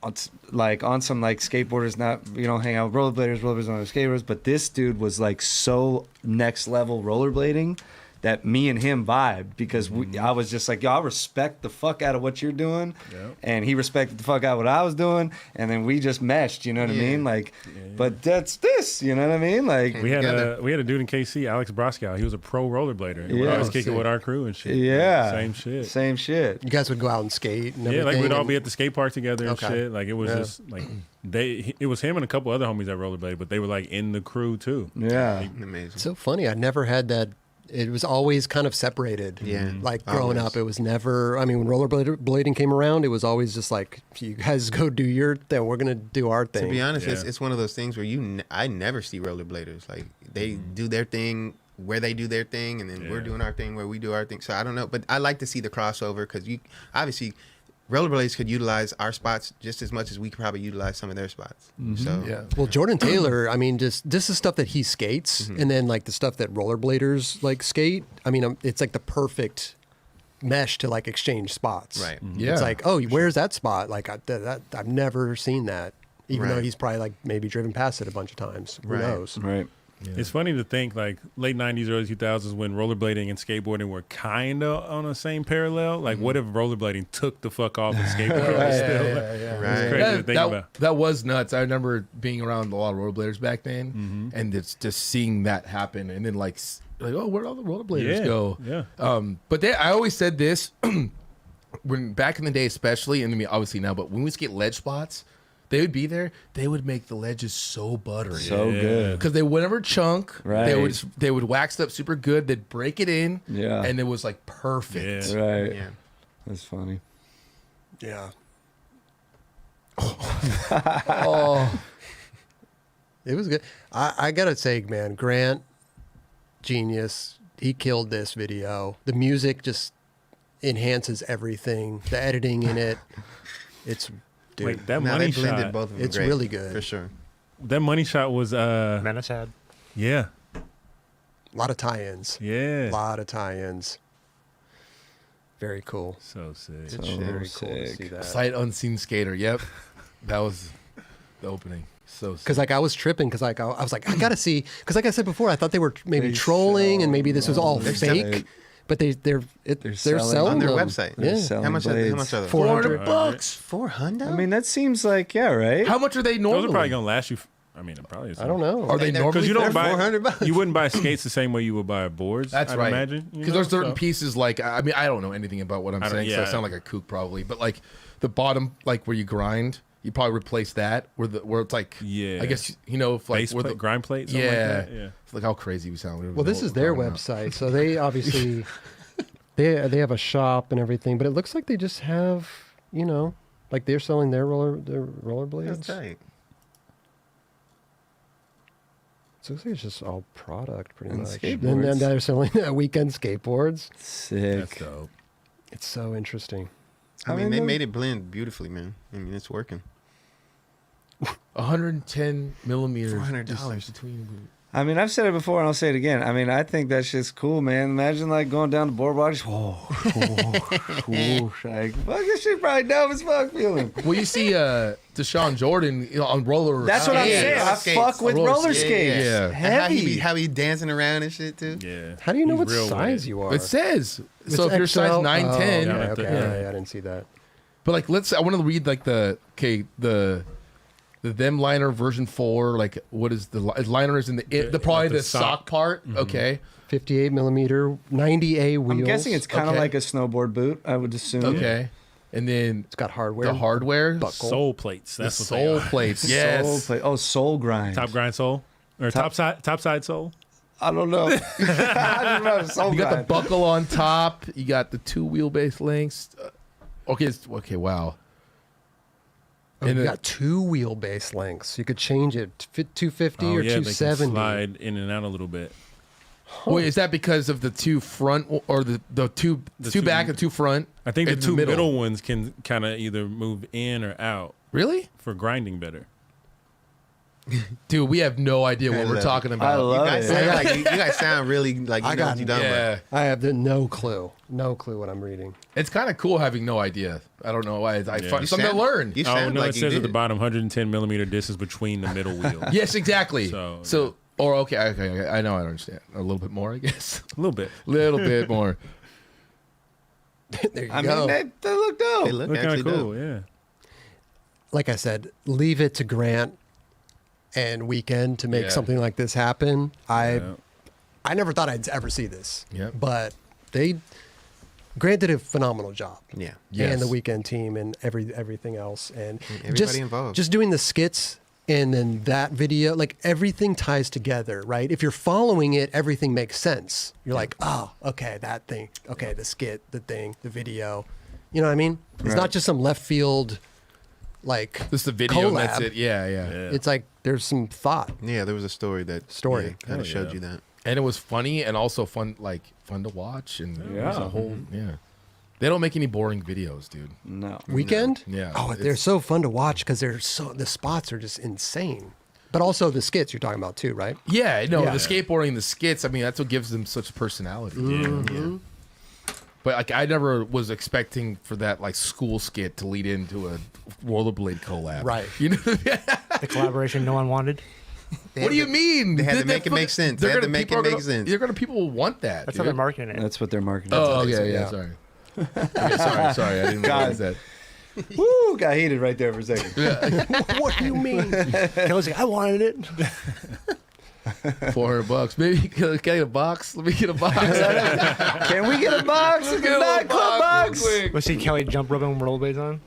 on some like skateboarders, not, hang out with rollerbladers on skateboards. But this dude was like so next level rollerblading that me and him vibed because I was just like, yo, I respect the fuck out of what you're doing. Yep. And he respected the fuck out of what I was doing. And then we just meshed, you know what I mean? Like, but that's this, you know what I mean? Like, we had a dude in KC, Alex Broskow. He was a pro rollerblader. And we'd always kick it with our crew and shit. Yeah. Like, same shit. You guys would go out and skate and everything? Yeah, like we'd all be at the skate park together and shit. Like, it was just like, it was him and a couple other homies that rollerbladed, but they were like in the crew too. Yeah. Like, Amazing. So funny. I never had that. It was always kind of separated. Yeah. Like growing up, it was never, I mean, when rollerblading came around, it was always just like, you guys go do your thing. We're going to do our thing. To be honest, it's one of those things where I never see rollerbladers. Like, they do their thing where they do their thing, and then we're doing our thing where we do our thing. So I don't know. But I like to see the crossover because obviously, rollerblades could utilize our spots just as much as we could probably utilize some of their spots. So Well, Jordan Taylor, I mean, this is stuff that he skates, and then like the stuff that rollerbladers like skate. I mean, it's like the perfect mesh to like exchange spots. Right. Yeah. It's like, oh, where's that spot? Like I've never seen that, even though he's probably like maybe driven past it a bunch of times. Who knows? Right. Yeah. It's funny to think like late 90s, early 2000s when rollerblading and skateboarding were kind of on the same parallel. Like, what if rollerblading took the fuck off and skateboarding was still? It's crazy to think about. That was nuts. I remember being around a lot of rollerbladers back then, and it's just seeing that happen, and then like, oh, where'd all the rollerbladers go? Yeah. But I always said this when back in the day, especially, and I mean obviously now, but when we skate ledge spots, they would be there. They would make the ledges so buttery, So good. because they would never chunk. Right. They would wax it up super good. They'd break it in. Yeah. And it was like perfect. Yeah. Right. yeah. That's funny. Yeah. Oh, It was good. I gotta say, man, Grant, genius. He killed this video. The music just enhances everything. The editing in it, it's dude. Wait, that Now money they blended shot. both of them. It's great, really good. for sure. That money shot was Menace had. yeah. A lot of tie-ins. Yeah. A lot of tie-ins. Very cool. So sick. Good So shit. Very cool to sick. see that. sight unseen skater. Yep, that was the opening. So sick. Because like I was tripping because like I was like I gotta see because like I said before I thought they were maybe They trolling and maybe this was all They're fake, selling- but they're selling on their them. website. They're Yeah. selling How much are they? How blades. much are they? $400 $400. 400. I mean, that seems like, right? How much are they Those normally? are probably gonna last you. I mean, it probably is. I don't know. Are they normally? Because you don't They're buy $400. You wouldn't buy skates the same way you would buy boards. That's I'd right. Imagine Because there's certain pieces like I mean I don't know anything about what I'm I don't- saying, so I yeah. sound like a kook probably. But like the bottom, like where you grind, you probably replace that where it's like Yeah. I guess if like base where plate, grind plate. Something yeah, Like that. Yeah. It's like how crazy we sound. We don't Well, know this what is we're their talking about. website, so they obviously they have a shop and everything, but it looks like they just have like they're selling their rollerblades. That's tight. So it looks like it's just all product pretty And much. skateboards. Then they're selling weekend skateboards. That's Sick. dope. It's so interesting. I I mean, mean, they those- made it blend beautifully, man. I mean, it's working. 110 millimeters $400 between. I mean, I've said it before and I'll say it again. I mean, I think that shit's cool, man. Imagine like going down the boardwalk, just like, fuck, this shit probably dope as fuck feeling. Well, you see Deshaun Jordan on roller. That's what I'm skates. saying. I Skates. fuck with Roller roller skates. skates. Yeah. And Heavy. how he dancing around and shit too. Yeah. How do you know He's what real with size it. you are? It says It's so. If you're size XL? 9'10", Okay, Yeah, okay, yeah. I didn't see that. but like I want to read like the them liner version 4. Like what is the liner is in the probably like the the sock sock. part. Okay. 58 millimeter, 90A wheels. I'm guessing it's kind of Okay. like a snowboard boot, I would assume. Okay. And then It's got hardware. the hardware, Buckle. Soul plates. the That's what sole they are. plates. Soul Yes. plate. Oh, soul grind. Top grind sole or top side sole. I don't know. I don't know. Soul You got the grind. buckle on top. You got the 2 wheelbase lengths. Okay. Wow. Oh, And you it- got 2 wheelbase lengths. You could change it to fit 250 Oh or yeah, they can 270. slide in and out a little bit. Wait, is that because of the 2 front or the two The back two- and 2 front? I think the in two middle ones can kind of either move in or out Really? for grinding better. Dude, we have no idea what we're talking I about. love You guys, it. sound like, you guys sound really like you I know got- what you're done with. Yeah. I have no clue. No clue what I'm reading. It's kind of cool having no idea. I don't know why. I find You something to sound- learn. You Oh sound no! like It you says at did. the bottom, 110 millimeter distance between the middle wheel. Yes, exactly. So, Or okay, I know, I understand a little bit more, I guess. a little bit. Little bit more. There you I go. mean, they look dope. They look Look kind actually of cool. dope. Yeah. Like I said, leave it to Grant and Weekend to make Yeah. something like this happen. Yeah. I never thought I'd ever see this. Yep. But Grant did a phenomenal job. Yeah. Yes. And the Weekend team and everything else. And everybody just, involved. Just doing the skits and then that video, like everything ties together, right? If you're following it, everything makes sense. You're like, oh, okay, that thing. Okay, the skit, the thing, the video. You know what I mean? It's Right. not just some left field, like, Just the video, and collab. that's it. Yeah. It's like there's some thought. Yeah, there was a story that Story. kind Oh, of showed yeah. you that. And it was funny and also fun to watch. And it was Yeah. a whole, yeah. They don't make any boring videos, dude. No. Weekend? Yeah, Oh, they're it's- so fun to watch because the spots are just insane. But also the skits you're talking about too, right? Yeah, no, Yeah. the skateboarding, the skits, I mean, that's what gives them such personality. Mm-hmm. But like, I never was expecting for that like school skit to lead into a rollerblade collab. Right. You know? The collaboration no one wanted. What do you mean? They had to make it make sense. They had to make it make sense. People will want that. That's dude. how they're marketing it. That's what they're marketing. Oh, they yeah, say, yeah, yeah. sorry. Okay, sorry, I didn't realize that. Woo! Got heated right there for a second. What do you mean? Kelly's like, I wanted it. $400. Maybe can I get a box? Let me get a box. Can we get a box? Get a little Nightclub box. real quick. We'll see Kelly jump rope and rollerblades on.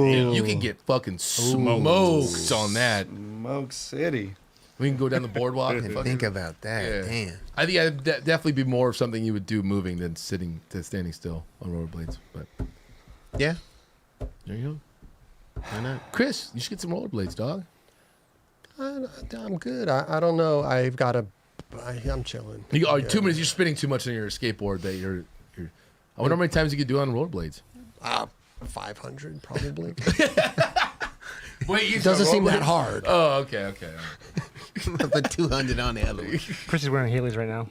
Dude, you can get fucking smoked on that. Smoke City. We can go down the boardwalk. And Didn't fucking, think about that. Yeah. Damn. I think I'd definitely be more of something you would do moving than standing still on rollerblades. But Yeah. there you go. Why not? Chris, you should get some rollerblades, dog. I'm good. I don't know. I'm chilling. You, 2 minutes. You're spinning too much on your skateboard. That you're. I wonder how many times you could do it on rollerblades. 500 probably. Wait, you It doesn't seem that hard. Oh, okay. Put 200 on the other one. Chris is wearing Haley's right now.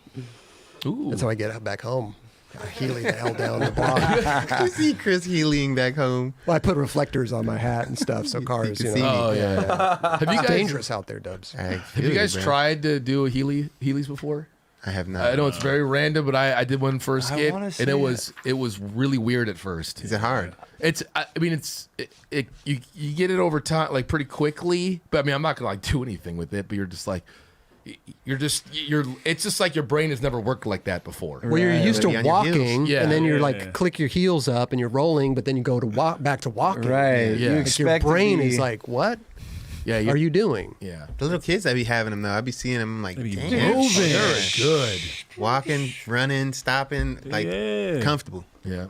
Ooh. That's how I get back home. I Healy the hell down the block. You see Chris Healing back home. Well, I put reflectors on my hat and stuff, so cars, can you see know. Oh yeah. Have you It's guys dangerous out there, Dubs. Have you guys tried to do a Heelys before? I have not. I know it's very random, but I did one for a skit, wanna see and it was really weird at first. Is it hard? It's I mean you get it over time like pretty quickly, but I mean I'm not gonna like do anything with it, but you're just like it's just like your brain has never worked like that before. Well, you're used to Be on your heels. walking, Yeah. and then you're Yeah, like yeah. click your heels up, and you're rolling, but then you go to back to walking. Right. Yeah. You Like Like your expect brain to be, is like, what Yeah, are you doing? Yeah. The little kids I be having them though. I be seeing them I'm like, They be damn, Moving. They're good. walking, running, stopping, like Yeah. comfortable. Yeah.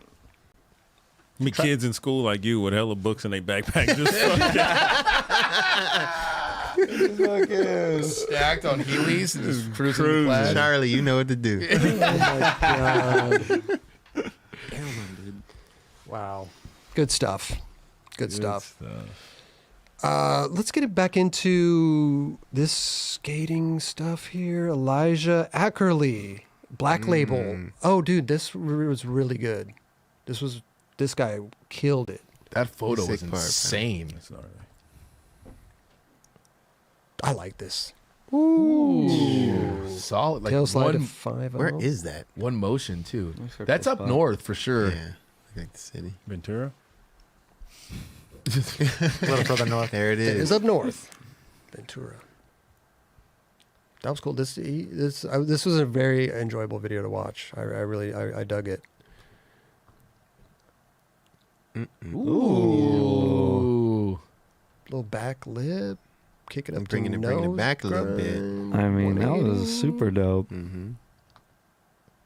Me kids in school like you with hella books in their backpack. Just Stacked on Heelys and just cruising Cruising. the class. Charlie, you know what to do. Wow. Good stuff. Good stuff. Let's get it back into this skating stuff here. Elijah Akerley, Black Label. Oh, dude, this was really good. This guy killed it. That photo Sick was part, man. insane. I like this. Ooh. Solid. Like Tail slide to one, 5. Where is that? one motion too. Looks like That's a up spot. north for sure. Yeah, like the city. Ventura. A little further north. There it It is. is up north. Ventura. That was cool. This was a very enjoyable video to watch. I really dug it. Ooh. Little back lip, kick it up, Bringing to it nose back a little bit. grind, I mean, that 180. was super dope. Mm-hmm.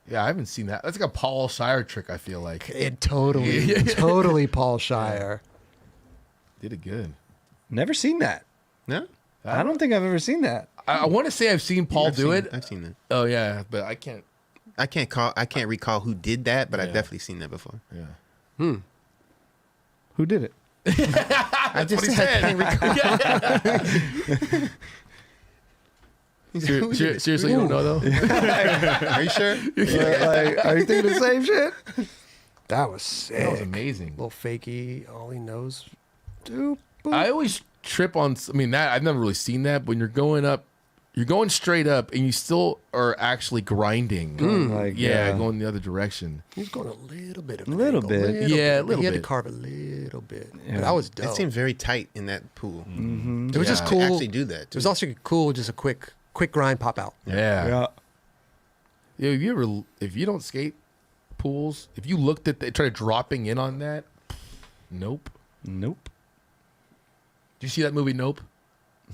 Yeah, I haven't seen that. That's like a Paul Shire trick, I feel like. It totally Paul Shire. Did it good. Never seen that. No, I don't think I've ever seen that. I want to say I've seen Paul do it. I've seen that. Oh yeah, but I can't. I can't recall who did that, but I've Yeah. definitely seen that before. Yeah. Who did it? I just what he said. said. Seriously, you don't know though? Are you sure? Are you thinking the same shit? That was sick. That was amazing. Little fakey, all he knows. Dude, I always trip on. I mean, that I've never really seen that. But when you're going up, you're going straight up, and you still are actually grinding. Like, Going the other direction. he's going a little bit of A little angle, bit. Yeah, a but little He had bit. to carve a little bit. Yeah. But that was dope. It seemed very tight in that pool. It was just Yeah. cool. To actually do that. It was also cool, just a quick grind pop out. Yeah. If you don't skate pools, if you looked at try dropping in on that, nope. Nope. Did you see that movie? Nope.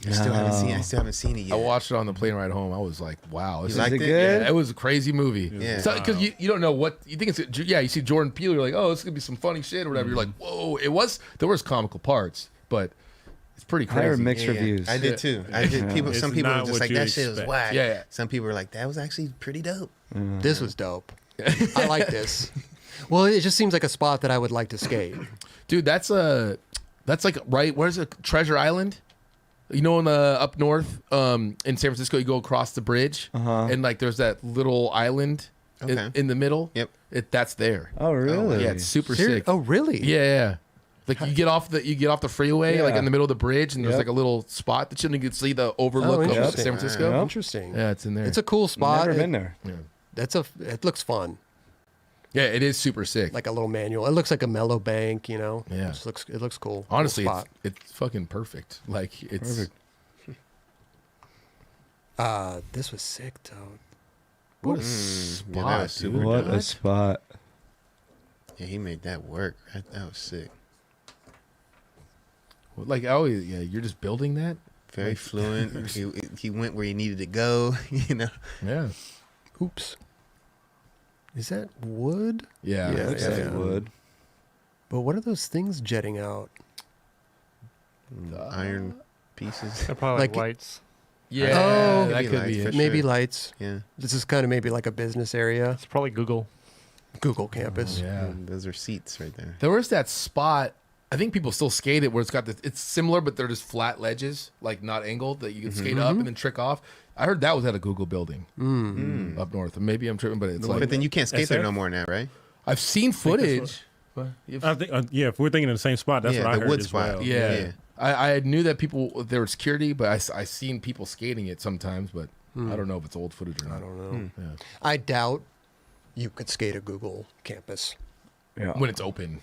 I still haven't seen it yet. I watched it on the plane ride home. I was like, wow, this You liked is it? good? Yeah, it was a crazy movie. Yeah. Because you don't know what you think it's. Yeah, you see Jordan Peele, you're like, oh, it's gonna be some funny shit or whatever. You're like, whoa, there was comical parts, but it's pretty I heard crazy. mixed reviews. I did too. I did. People. It's Some people were not just what like you that shit was expect. whack. Yeah. Some people were like that was actually pretty dope. This was dope. I like this. Well, it just seems like a spot that I would like to skate. Dude, that's like right. Where's it? Treasure Island. You know, up north, in San Francisco, you go across the bridge, and like there's that little island Okay. in the middle. Yep. That's there. Oh, really? Yeah, it's super Seri- sick. Oh, really? Yeah. Like you get off the freeway, like Yeah. in the middle of the bridge, and there's Yep. like a little spot that you can see the overlook of interesting. San Francisco. Yep. Interesting. Yeah, it's in there. It's a cool spot. Never been there. It looks fun. Yeah, it is super sick. Like a little manual. It looks like a mellow bank, you know. Yeah. It looks cool. Honestly, Cool spot. it's fucking perfect. Like it's Perfect. This was sick, though. what a Yeah, spot, that was dude. super What dope. a spot. Yeah, he made that work. That was sick. Like oh yeah, you're just building that. Very fluent. He went where he needed to go. You know. Yeah. Oops. Is that wood? Yeah. Yeah, Looks yeah, like yeah. wood. But what are those things jetting out? Iron pieces. They're probably like Like- lights. Yeah, Oh, that maybe could lights be for it. sure. Maybe lights. Yeah. This is kind of maybe like a business area. It's probably Google. Google campus. Yeah. And those are seats right there. There was that spot. I think people still skate it where it's got it's similar, but they're just flat ledges, like not angled, that you can skate up and then trick off. I heard that was at a Google building up north. Maybe I'm tripping, but it's like But then you can't skate there SF? no more now, right? I've seen footage. I think, yeah, if we're thinking in the same spot, that's Yeah, what I the heard wood as spot. well. Yeah. Yeah. I knew that people there was security, but I seen people skating it sometimes, but I don't know if it's old footage or not. I don't know. Yeah. I doubt you could skate a Google campus. Yeah. When it's open.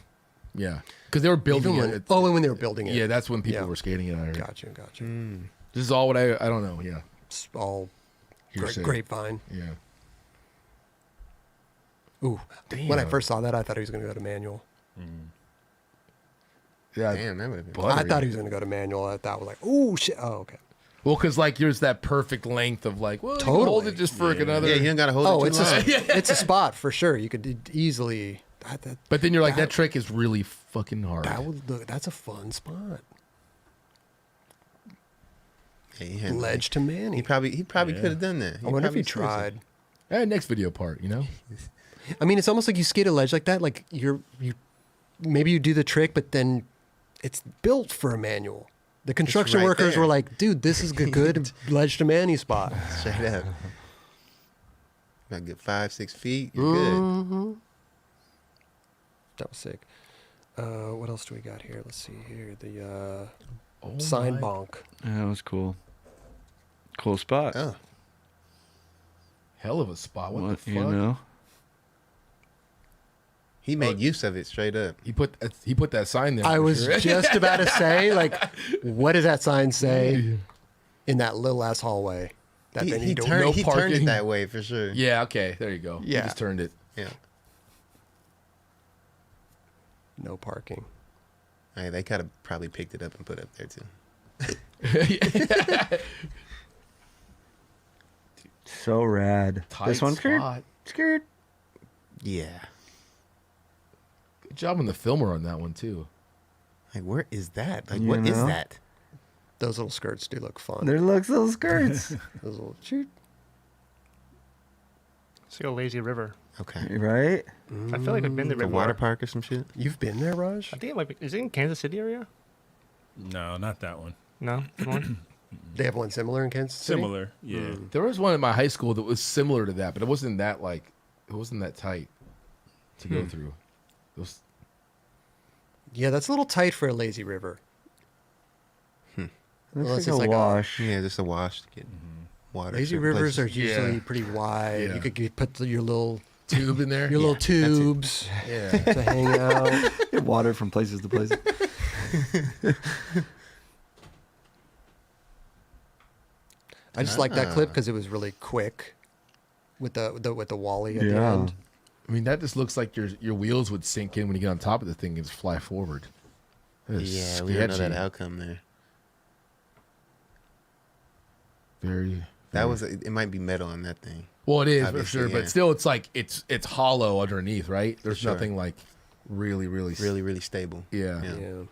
Yeah. Because they were building Even it. when, oh, and when they were building it. Yeah, that's when people Yeah. were skating it. I heard. Gotcha. This is all what I don't know. Yeah. It's all Hearsay. grapevine. Yeah. Ooh. When I Damn. first saw that, I thought he was going to go to manual. Yeah. Damn, that would have been. Buttery. I thought he was going to go to manual. I thought, like, ooh, shit. Oh, okay. Well, because like there's that perfect length of like, well, you can hold Totally. it just for another. Yeah, you don't gotta hold Oh, it too it's long. it's a spot for sure. You could easily. But then you're like, that trick is really fucking hard. That's a fun spot. Yeah, he had- Ledge to Manny. He probably could have done that. I wonder if he probably seriously- tried. Next video part, you know. I mean, it's almost like you skate a ledge like that. Like you maybe you do the trick, but then it's built for a manual. The construction right workers there. were like, "Dude, this is a good ledge to Manny spot." Straight up. About good 5-6 feet. You're good. That was sick. What else do we got here? Let's see here. The Oh sign my- bonk. Yeah, that was cool. Cool spot. Oh, Hell of a spot. What the fuck? You know? he made use of it straight up. He put that sign there. I for was sure. just about to say, like, what does that sign say in that little ass hallway? That He, they he need to turned no he turned parking. it that way for sure. Yeah. Okay. There you go. Yeah. He just turned it. Yeah. no parking. Hey, they could have probably picked it up and put it up there too. So rad. Tight This one's scared. spot. Scared. Yeah. Good job on the filmer on that one too. Like, where is that? Like, You what is know? that? Those little skirts do look fun. There looks little skirts. Those little shoot. It's like a lazy river. Okay. Right? I feel like I've been there The before. water park or some shit? You've been there, Raj? I think it might be. Is it in Kansas City area? No, not that one. No, come on. They have one similar in Kansas City? Similar, yeah. There was one in my high school that was similar to that, but it wasn't that tight to go through. It was, Yeah, that's a little tight for a lazy river. Unless It's like a wash. Yeah, just a wash to get water. Lazy certain rivers places. are usually Yeah. pretty wide. Yeah. You could put your little tube in there. little tubes Yeah. to hang out. Water from places to places. I just like that clip because it was really quick with the Wally at the Yeah. end. I mean, that just looks like your wheels would sink in when you get on top of the thing and just fly forward. That is Yeah, we don't know that sketchy. outcome there. Very. That was it might be metal on that thing. Well, it is for Obviously, sure, yeah. but still, it's like it's hollow underneath, right? There's Sure. nothing like really. Really stable. Yeah. Yeah.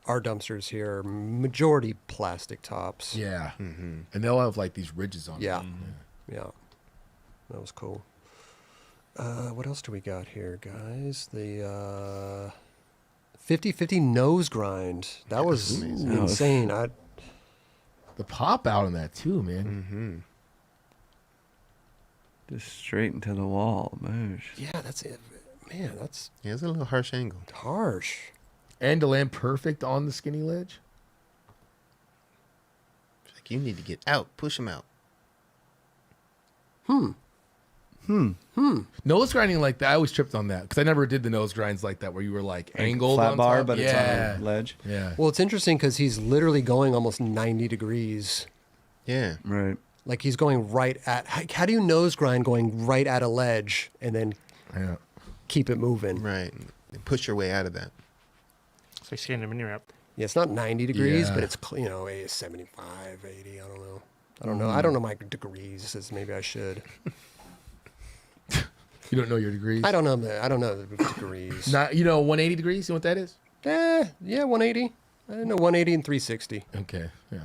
Our dumpsters here are majority plastic tops. Yeah. Mm-hmm. And they'll have like these ridges on Yeah. them. Yeah. That was cool. What else do we got here, guys? The 50-50 nose grind. That was amazing. insane. The pop out on that too, man. Mm-hmm. Just straight into the wall. Moosh. Yeah, that's it. Man, that's Yeah, it's a little harsh angle. harsh. And to land perfect on the skinny ledge. It's like you need to get out. Push him out. Nose grinding like that, I always tripped on that because I never did the nose grinds like that where you were like angled Flat on bar, top. but it's on a ledge. Yeah. Well, it's interesting because he's literally going almost 90 degrees. Yeah. Right. Like he's going right at. How do you nose grind going right at a ledge and then Yeah. keep it moving? Right. And push your way out of that. It's like skating a mini ramp. Yeah, it's not 90 degrees, Yeah. but it's 75, 80. I don't know. I don't know my degrees. As maybe I should. You don't know your degrees? I don't know the degrees. Not, 180 degrees? You know what that is? Yeah, 180. I didn't know 180 and 360. Okay. Yeah.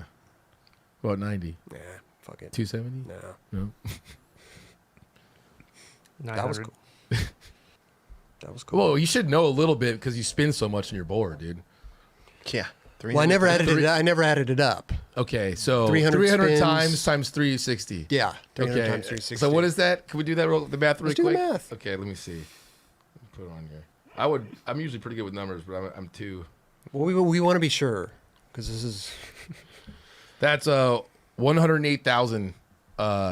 About 90. Nah, fuck it. 270? No, No. 900. that was cool. That was cool. Well, you should know a little bit because you spin so much in your board, dude. Yeah. Well, I never added it up. Okay, so 300 spins. times 360. Yeah, 300 Okay. times 360. So what is that? Can we do that the math really Let's do the quick? math. Okay, let me see. Put it on here. I'm usually pretty good with numbers, but I'm too. Well, we want to be sure because this is That's 108,000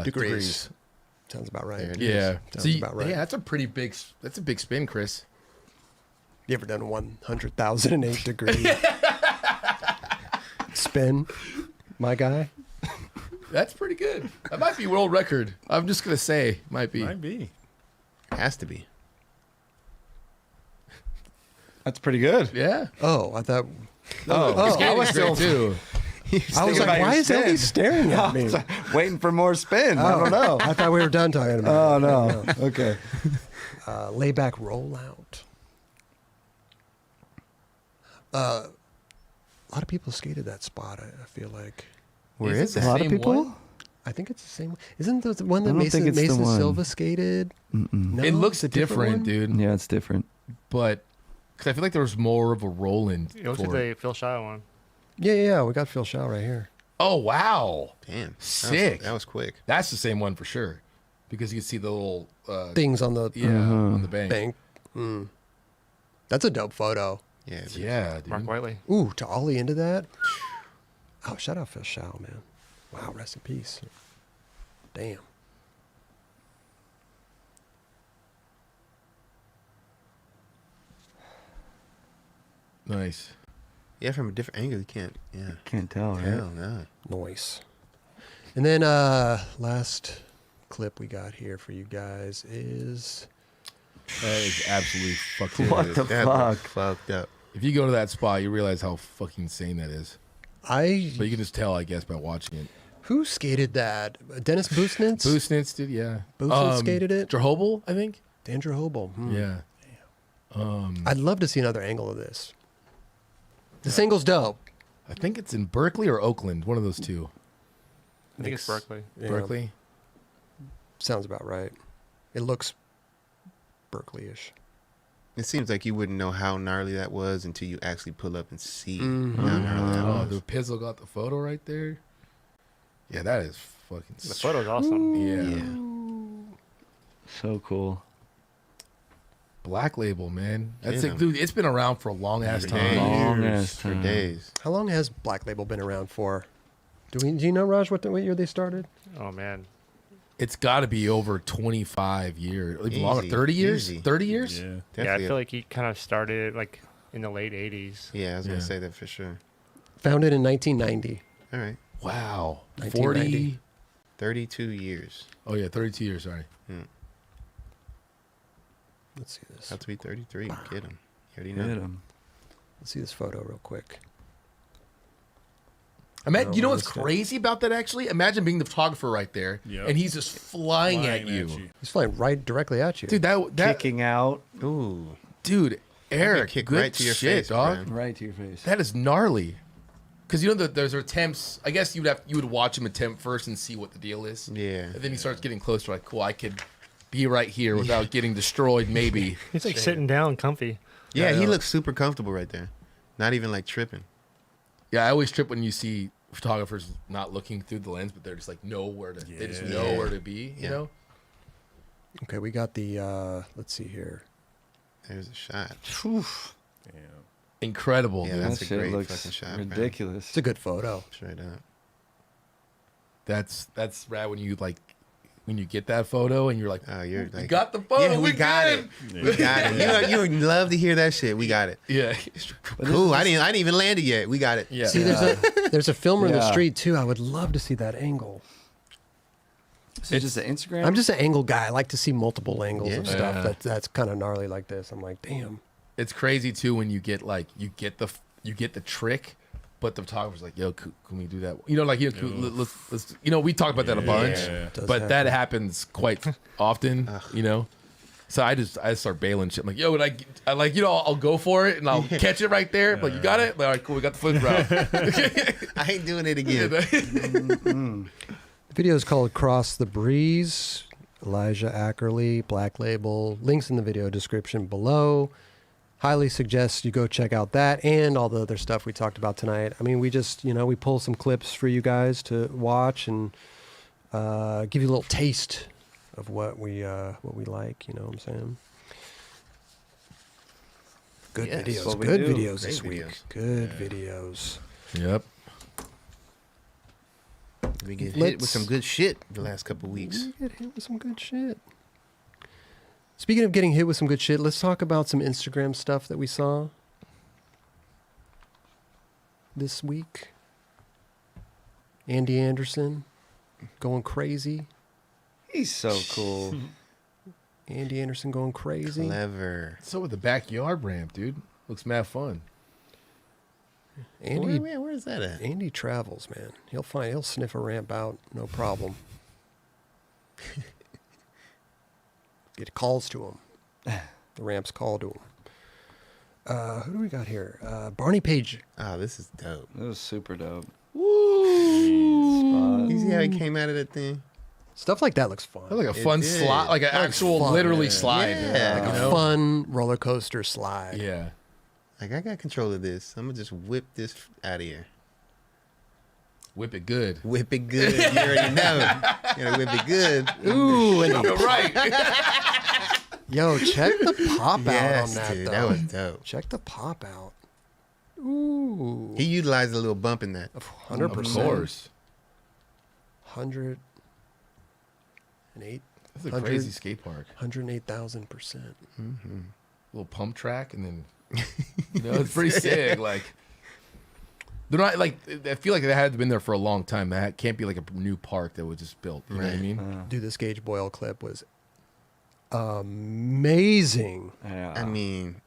degrees. Sounds about right. There it Yeah. Sounds about right. Yeah, that's a big spin, Chris. You ever done 100,008 degree spin, my guy? That's pretty good. That might be world record. I'm just gonna say, might be. Might be. Has to be. That's pretty good. Yeah. Oh, I thought. Oh, Skating's I was great still too. I was like, why is Eldy staring at me? waiting for more spin. I don't know. I thought we were done talking about Oh it. no. Okay. Layback rollout. A lot of people skated that spot. I feel like. Where Is is it that? A lot of Same people. one? I think it's the same one. Isn't the one that I don't think it's the Mason one. Silva skated? No, It looks it's a different, one? dude. Yeah, it's different. But because I feel like there was more of a roll in. It looks like the Phil Shaw one. Yeah. We got Phil Shaw right here. Oh wow, Damn. Sick. That was quick. that's the same one for sure. Because you can see the little Things on the on the bank. bank. That's a dope photo. Yeah. dude. Yeah, dude. Mark Whiteley. Ooh, to ollie into that. Oh, shout out Phil Shaw, man. Wow, rest in peace. Damn. Nice. Yeah, from a different angle, you can't. Yeah. Can't tell, right? Hell no. Noise. And then last clip we got here for you guys is That is absolutely fucking. What the That fuck? was fucked up. If you go to that spot, you realize how fucking insane that is. But you can just tell, I guess, by watching it. who skated that? Dennis Boosnitz? Boosnitz did, yeah. Boosnitz skated it? Drehobel, I think. Andrew Hobel. Yeah. I'd love to see another angle of this. This angle's dope. I think it's in Berkeley or Oakland, one of those two. I think it's Berkeley. Yeah, Berkeley. sounds about right. It looks Berkeley-ish. It seems like you wouldn't know how gnarly that was until you actually pull up and see how Mm-hmm. gnarly that Oh, was. the Pizzle got the photo right there. Yeah, that is fucking. The photo's awesome. Yeah. Yeah. So cool. Black Label, man. That's Yeah. it, dude. It's been around for a long ass For time. days. Long ass For time. days. How long has Black Label been around for? Do you know, Raj, what year they started? Oh man. It's got to be over 25 years, even longer. Easy, 30 years. easy. 30 years. Yeah. Yeah, I Definitely. feel like he kind of started like in the late '80s. Yeah, I was Yeah. gonna say that for sure. Founded in 1990. All right, Wow. 1990. 40. 32 years. Oh yeah, 32 years. Sorry. Let's see this. About to be 33. Get him. You already Hit know. 'em. Let's see this photo real quick. You know what's Realistic. crazy about that? Actually, imagine being the photographer right there, Yep. and he's just flying at you, He's flying right directly at you. dude. That Kicking out Ooh. dude, Eric, kick good right to your shit, face, dog. Brian. right to your face. That is gnarly. Because you know that there's attempts. I guess you would watch him attempt first and see what the deal is. Yeah. And then he starts getting closer. Like, cool, I could be right here without getting destroyed. Maybe. He's like sitting down, comfy. Yeah, I he know. looks super comfortable right there. Not even like tripping. Yeah, I always trip when you see photographers not looking through the lens, but they're just like nowhere to. They just know Yeah. where to be. You Yeah. know. Okay, we got the, let's see here. There's a shot. Yeah. Incredible, Yeah, dude. that's That a shit great looks fucking shot, man. ridiculous. It's a good photo. Straight up. That's rad when you get that photo and you're like, Oh, you're you like, got the photo. yeah, we got good. it. We got it. You would love to hear that shit. We got it. Yeah. Cool. I didn't even land it yet. We got it. Yeah. See, there's a filmer in the Yeah. street too. I would love to see that angle. Is it just an Instagram? I'm just an angle guy. I like to see multiple angles of Yeah. stuff that's kind of gnarly like this. I'm like, damn. It's crazy too when you get the trick, but the photographer's like, "Yo, can we do that?" You know, like let's we talked about that a bunch, Yeah. Does but that happen. happens quite often. You know, so I start bailing shit. I'm like, "Yo, I'll go for it and I'll catch it right there." Like, you got it? Like, all right, cool, we got the footage route. I ain't doing it again. The video is called Cross the Breeze. Elijah Akerley, Black Label. Links in the video description below. Highly suggest you go check out that and all the other stuff we talked about tonight. I mean, we just, we pull some clips for you guys to watch and give you a little taste of what we like. You know what I'm saying? Good Yes, videos. what we Good do. videos Great this week. videos. Good videos. Yep. We get hit Let's- with some good shit the last couple weeks. We get hit with some good shit. Speaking of getting hit with some good shit, let's talk about some Instagram stuff that we saw this week. Andy Anderson going crazy. He's so cool. Andy Anderson going crazy. Clever. So with the backyard ramp, dude, looks mad fun. Andy Where is that at? Andy travels, man. He'll sniff a ramp out, no problem. It calls to him. The ramps call to him. Who do we got here? Barney Page. Oh, this is dope. It was super dope. You see how he came out of that thing? Stuff like that looks fun. That was like a It fun did. slide, like an That looks actual, fun. literally slide. Yeah. Like you a know? fun roller coaster slide. Yeah. Like, I got control of this. I'm going to just whip this out of here. Whip it good. Whip it good. You already know. You gotta whip it good. Ooh, and You're right. yo, check the pop out Yes, on that, dude. though. That was dope. Check the pop out. Ooh. He utilized a little bump in that. 100%. Of course. 108. It's a 100. crazy skate park. 108,000%. Little pump track, and then it's pretty sick. Like they're not like I feel like they had been there for a long time. That can't be like a new park that was just built. You know what I Right. mean? Dude, this Gage Boyle clip was amazing. Yeah. I mean,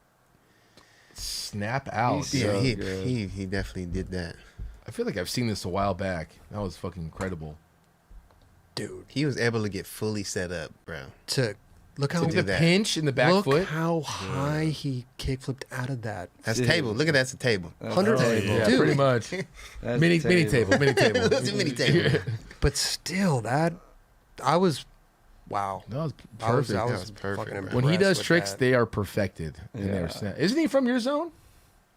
Snap out. yeah, good. he definitely did that. I feel like I've seen this a while back. That was fucking incredible. Dude, He was able to get fully set up, bro. look how Look do at the that. pinch in the back look foot. how high he kickflipped out of that. That's Dude. table. Look at that's a table. 100 Yeah, dude. pretty much. That's mini the table. Mini table. That's a mini table. But still, that I was Wow. That was I was, perfect. I That was was perfect, fucking bro. When he impressed does with tricks, that. they are perfected. In their snap. Isn't he from your zone?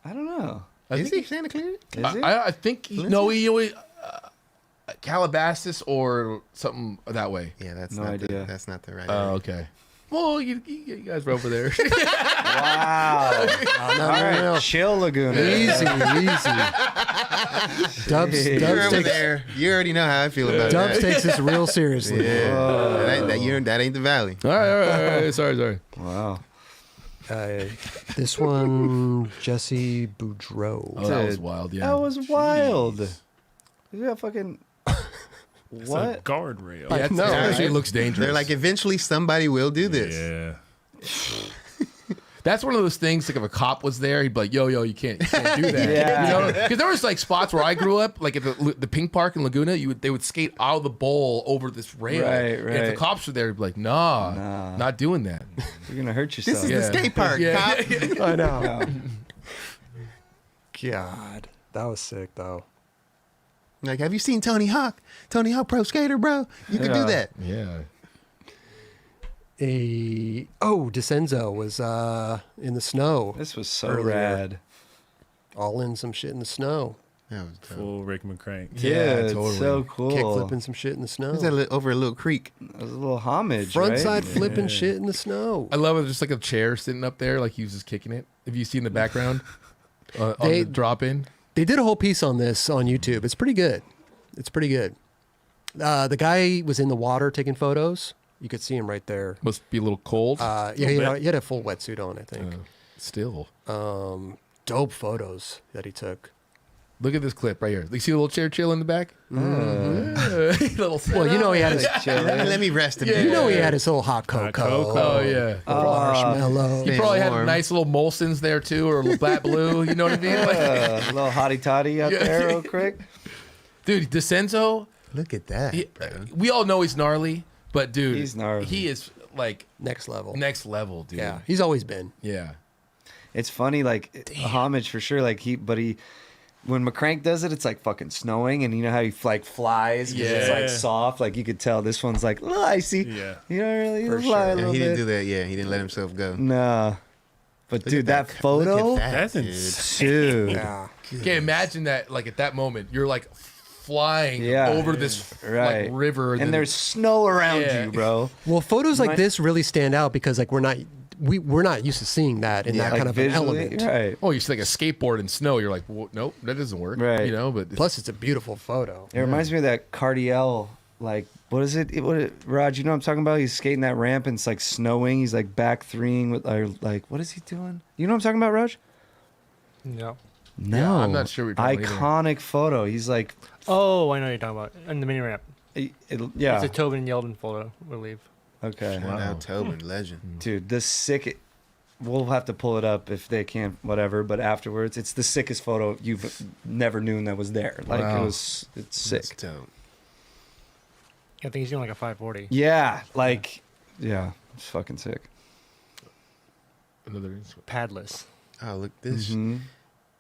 I don't know. I Is think he Santa Clara? Is he? I think no, he Calabasas or something that way. Yeah, that's No not idea. That's not the right. Oh, area. okay. Well, you guys were over there. Wow. No, All right, chill, Laguna. Easy. Dubs You're over takes, there. You already know how I feel about Dubs that. takes this real seriously. Yeah, that ain't the valley. all right. Sorry. Wow. This one, Jesse Boudreau. Oh, that was Dude, wild. Yeah. That was wild. Is that fucking It's what? a guardrail. Yeah, No, actually right? looks dangerous. They're like, eventually somebody will do this. Yeah. That's one of those things. Like if a cop was there, he'd be like, "Yo, you can't do that." Yeah. You know, because there was like spots where I grew up, like at the pink park in Laguna, they would skate out of the bowl over this rail. Right, And if the right. cops were there, he'd be like, "Nah, not doing that." You're gonna hurt yourself. This is the skate park, Yeah. cop. I know. God, that was sick though. Like, have you seen Tony Hawk? Tony Hawk Pro Skater, bro. You can do that. Yeah. DeCenzo was in the snow, This was so Earlier. rad. all in some shit in the snow, That was dope. Full Rick McCrank. Yeah, it's totally. so cool. kick flipping some shit in the snow, Is that over a little creek? It was a little homage, front right? side flipping shit in the snow. I love it. Just like a chair sitting up there, like he was just kicking it. Have you seen the background on They- the drop in? They did a whole piece on this on YouTube. It's pretty good. The guy was in the water taking photos. You could see him right there. Must be a little cold. He had a full wetsuit on, I think. Still, Dope photos that he took. look at this clip right here. You see the little chair chill in the back? Little Well, you know he had his Let me rest a Yeah. bit. you know he had his little hot cocoa. Oh yeah. Marshmallow. He Stay probably had warm. nice little Molsons there too, or a little black blue. You know what I mean? Like, A little hottie toddy out Yeah. there, real quick. dude, DeCenzo, Look at that. we all know he's gnarly, but dude, He's gnarly. he is like Next level. next level, dude. Yeah, he's always been. Yeah. It's funny, like a homage for sure. Like when McCrank does it, it's like fucking snowing, and you know how he like flies because it's like Yeah. soft. Like you could tell this one's like a little icy. Yeah. You know, really For fly a sure. Yeah, little he didn't bit. do that. Yeah, he didn't let himself go. Nah, but Look dude, at that Look photo, at that, That's dude. insane. dude. Yeah. Okay, imagine that. Like at that moment, you're like flying Yeah. over this Right. like river, And then- there's snow around Yeah. you, bro. Well, photos like Might- this really stand out because like we're not used to seeing that in Yeah, that Like kind of an visually, element. right? oh, you see like a skateboard in snow. You're like, well, nope, that doesn't work. Right. You know, but Plus, it's a beautiful photo. It reminds me of that Cardiel. Like, what is it? Raj, you know what I'm talking about? He's skating that ramp and it's like snowing. He's like back threeing with, or like, what is he doing? You know what I'm talking about, Raj? No. No, Yeah, I'm not sure what you're talking about Iconic photo. He's like, Oh, I know what you're talking about. In the mini ramp. yeah. It's a Tobin Yeldon photo, I believe. Okay, Shout out Tobin, legend. dude, the sick. We'll have to pull it up if they can't, whatever. But afterwards, it's the sickest photo you've never known that was there. Like Wow. it's That's sick. dope. I think he's doing like a 540. Yeah, like, yeah, it's fucking sick. another Padless. Oh, look, this Mhm.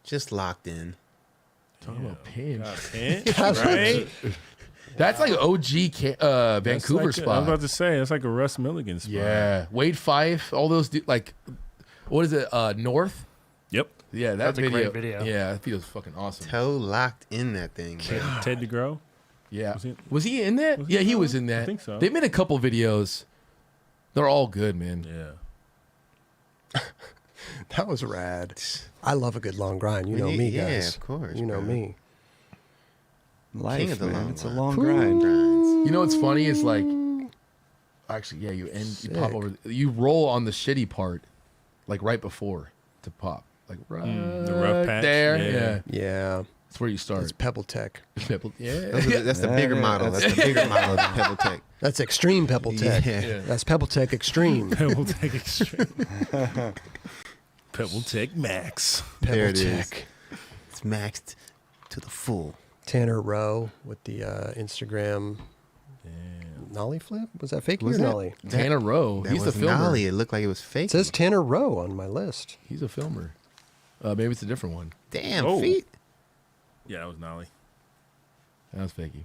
just locked in. talking about pinch. Pinch, right? That's like OG Vancouver That's like, I was spot. about to say, that's like a Russ Milligan spot. Yeah, Wade Fife, all those like, what is it? North. Yep. Yeah, that That's a video. great video. Yeah, that video's fucking awesome. Toe locked in that thing, bro. Ted DeGrow. Yeah, Was was he- he in that? was Yeah, he he was on? in that. I think so. They made a couple videos. They're all good, man. Yeah. That was rad. I love a good long grind. You know me, Yeah, guys. of course, You know bro. me. Life, King of the man. long It's a run. long grind. Grinds. You know what's funny is like, actually, yeah, you pop Sick. over, you roll on the shitty part, like right before to pop, like right the rough patch, there. yeah. Yeah, Yeah. that's where you start. It's Pebble Tech. Yeah, That's the Yeah, bigger yeah, model. That's the bigger model of the Pebble Tech. That's Extreme Pebble Tech. Yeah. Yeah. That's Pebble Tech Extreme. Pebble Tech Extreme. Pebble Tech Max. Pebble There it is. Tech. It's maxed to the full. Tanner Rowe with the Instagram nollie flip. Was that fake or Was that- nollie? Tanner Rowe. That He's the was filmer. Nolly. It looked like it was fake. It says Tanner Rowe on my list. He's a filmer. Maybe it's a different one. Damn Oh. feet. Yeah, that was Nolly. That was fakey.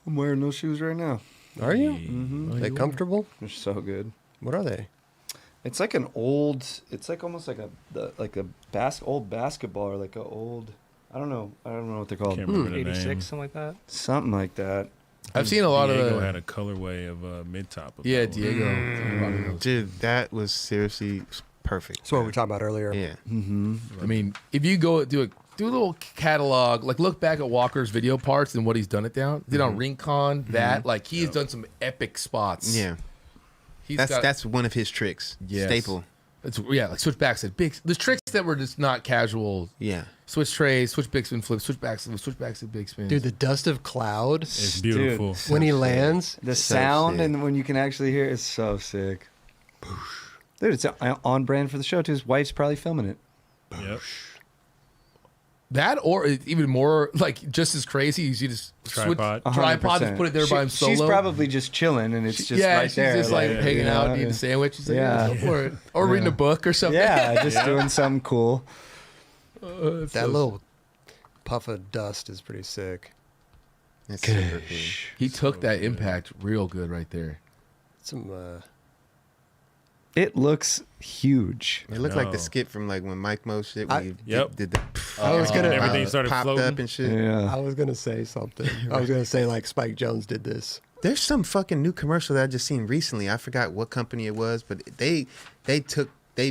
I'm wearing those shoes right now. Are you? Mm-hmm. Are they comfortable? They're so good. What are they? It's like it's like almost like old basketball or like a old, I don't know what they're called. Can't remember the 86, name. something like that. Something like that. I've seen a lot Diego of had a colorway of mid top. yeah, Diego. Dude, that was seriously perfect. That's what we were talking about earlier. Yeah. Mm-hmm. I mean, if you go do a little catalog, like look back at Walker's video parts and what he's done it down. Did on Rincon, that like he's done some epic spots. Yeah. He's That's one of his tricks. Yes. Staple. It's like switchbacks and big. There's tricks that were just not casual. Yeah. Switch trays, switch big spin flips, switchbacks and big spins. Dude, the dust of cloud It's beautiful. Dude, when he lands. the So sound sick. and when you can actually hear it is so sick. Dude, it's on brand for the show too. His wife's probably filming it. Yep. That or even more like just as crazy. You just Tripod. tripod, just 100%. put it there by him solo. She's probably just chilling and it's just right she's there. just like hanging out, yeah. eating a sandwich. She's like, Yeah. yeah, go for it. Or reading a book or something. Yeah, just doing something cool. That little puff of dust is pretty sick. That's super cool. He took that impact real good right there. Some It looks huge. It looked like No. the skit from like when Mike Mo shit when he Yep. did the I was gonna everything started popped floating. up and shit. Yeah. I was gonna say something. I was gonna say like Spike Jones did this. There's some fucking new commercial that I just seen recently. I forgot what company it was, but they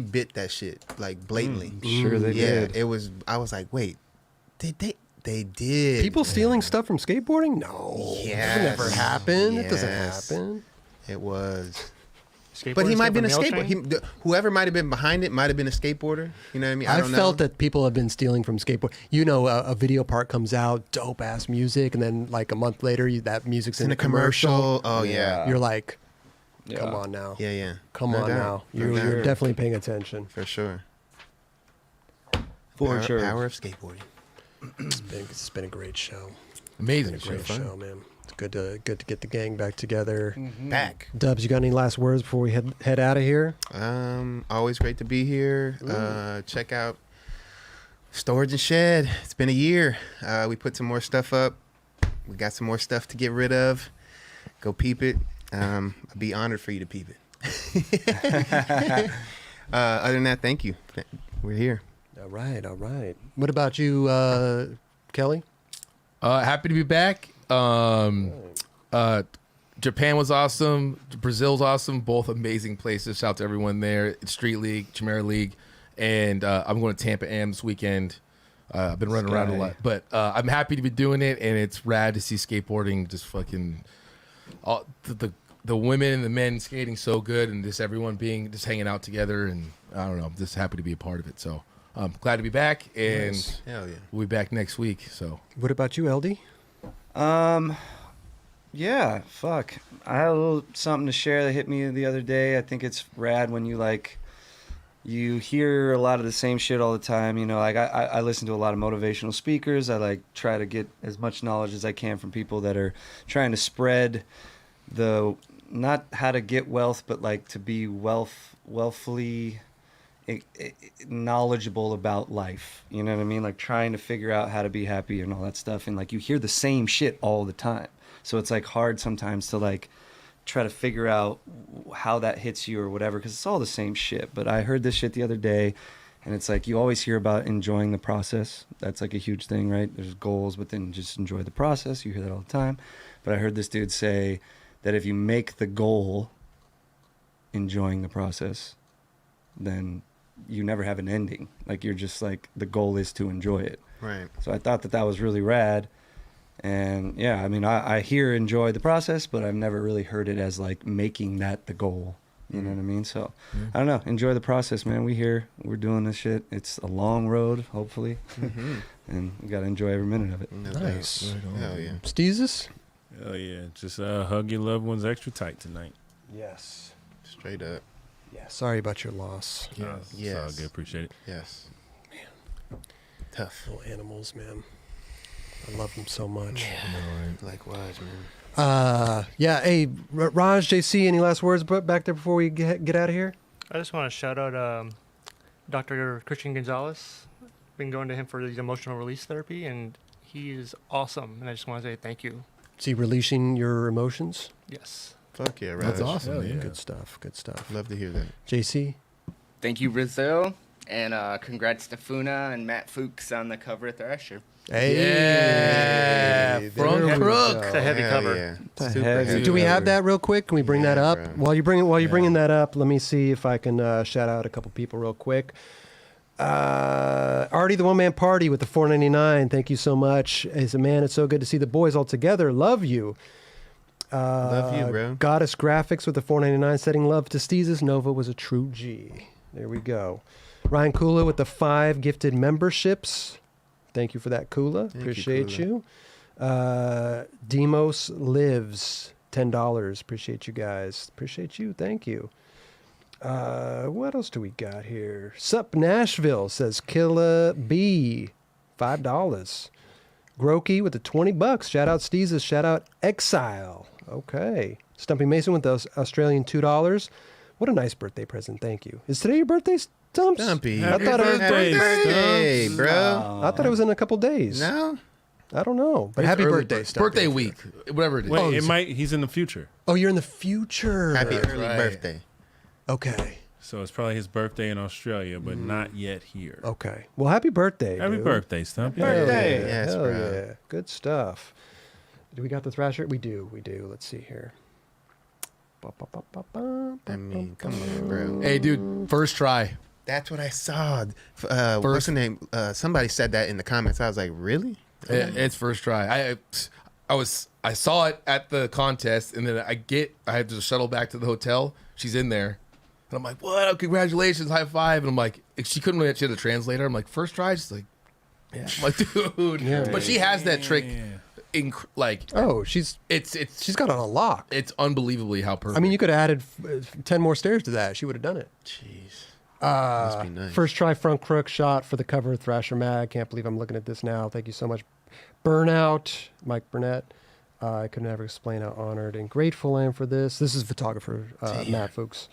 bit that shit like blatantly. Sure they Yeah, did. it was. I was like, wait, did they did People stealing stuff from skateboarding? No. Yes. That never happened. It doesn't Yes. happen. It was. Skateboarders But he might have been a steal from skateboarder. Whoever might have been behind it might have been a skateboarder. You know what I mean? I I don't felt know. that people have been stealing from skateboard. You know, a video part comes out, dope ass music, and then like a month later, that music's It's in a commercial. Oh yeah. You're like, Yeah. come on now. Yeah, yeah. Come No on doubt. now. No You're doubt. definitely paying attention. For sure. For Power, sure. Power of skateboarding. It's been a great show. Amazing Great show. show, man. It's good to get the gang back together. Back. Dubs, you got any last words before we head out of here? Always great to be here. Check out Storage and Shed. It's been a year. We put some more stuff up. We got some more stuff to get rid of. Go peep it. I'd be honored for you to peep it. Other than that, thank you. We're here. All right, all right. What about you, Kelly? Happy to be back. Japan was awesome. Brazil's awesome. Both amazing places. Shout out to everyone there. It's Street League, Chimera League, and I'm going to Tampa Am this weekend. I've been running around a lot, but I'm happy to be doing it, and it's rad to see skateboarding just fucking all the women and the men skating so good, and just everyone being just hanging out together, and I don't know, I'm just happy to be a part of it. So I'm glad to be back, and Hell yeah. we'll be back next week. So What about you, Eldy? Yeah, fuck. I had a little something to share that hit me the other day. I think it's rad when you hear a lot of the same shit all the time. You know, like I listen to a lot of motivational speakers. I like try to get as much knowledge as I can from people that are trying to spread the, not how to get wealth, but like to be wealthfully knowledgeable about life. You know what I mean? Like trying to figure out how to be happy and all that stuff. And like you hear the same shit all the time. So it's like hard sometimes to like try to figure out how that hits you or whatever, because it's all the same shit. But I heard this shit the other day, and it's like you always hear about enjoying the process. That's like a huge thing, right? There's goals, but then just enjoy the process. You hear that all the time. But I heard this dude say that if you make the goal enjoying the process, then you never have an ending. Like you're just like, the goal is to enjoy it. Right. So I thought that was really rad. And yeah, I mean, I hear enjoy the process, but I've never really heard it as like making that the goal. You know what I mean? So I don't know. Enjoy the process, man. We're doing this shit. It's a long road, hopefully. And we got to enjoy every minute of it. No Nice. doubt. Hell yeah. Steezus? Hell yeah. Just hug your loved ones extra tight tonight. Yes. Straight up. Yeah. Sorry about your loss. It's all Yes. good. Appreciate it. Yes. Man. Tough. Little animals, man. I love them so much. Likewise, man. Yeah. Hey, Raj, JC, any last words back there before we get out of here? I just want to shout out Dr. Christian Gonzalez. Been going to him for the emotional release therapy, and he is awesome. And I just want to say thank you. See, releasing your emotions. Yes. Fuck yeah, That's Raj. awesome. Hell Man. yeah. Good stuff. Good stuff. Love to hear that. JC? Thank you, Brazil. And congrats to Funa and Matt Fuchs on the cover of Thrasher. Hey. Yeah, from there we Crook. go. It's a heavy Hell cover. Yeah. a Super heavy heavy. Do we have cover. that real quick? Can we bring that Yeah, up? bro. While you're bringing that up, let me see if I can shout out a couple people real quick. Artie, the one man party with the $4.99. Thank you so much. As a man, it's so good to see the boys all together. Love you. Love you, bro. Goddess Graphics with the $4.99. Setting love to Steezus. Nova was a true G. There we go. Ryan Kula with the 5 gifted memberships. Thank you for that, Kula. you, Appreciate Kula. you. Demos Lives, $10. Appreciate you guys. Appreciate you. Thank you. What else do we got here? Sup Nashville says Killa B, $5. Grokey with the $20. Shout out Steezus. Shout out Exile. Okay. Stumpy Mason with the Australian $2. What a nice birthday present. Thank you. Is today your birthday, Stumps? Stumpy. I thought it was Happy birthday, bro. I thought it was in a couple days. No? I don't know. But It's happy early birthday, Stumpy. Birthday week, whatever it is. Wait, he's in the future. Oh, you're in the future. Happy early right. birthday. Okay. So it's probably his birthday in Australia, Mm. but not yet here. Okay. Well, happy birthday. Happy dude. birthday, Stump. Hell birthday. Yeah. Yes, Hell bro. yeah. Good stuff. Do we got the Thrasher? We do. We do. Let's see here. I mean, come on, bro. Hey, dude, first try. That's what I saw. What's the name? Somebody said that in the comments. I was like, really? It's first try. I saw it at the contest, and then I had to shuttle back to the hotel. She's in there, and I'm like, "What? Oh, congratulations, high five!" And I'm like, she couldn't. She had a translator. I'm like, first try. She's like, yeah. I'm like, dude. Yeah. But she has that trick. Oh, she's got it on a lock. It's unbelievably how perfect. I mean, you could have added 10 more stairs to that. She would have done it. Jeez. Must be nice. First try front crook shot for the cover of Thrasher Mag. Can't believe I'm looking at this now. Thank you so much. Burnout, Mike Burnett. I could never explain how honored and grateful I am for this. This is photographer Matt Fuchs.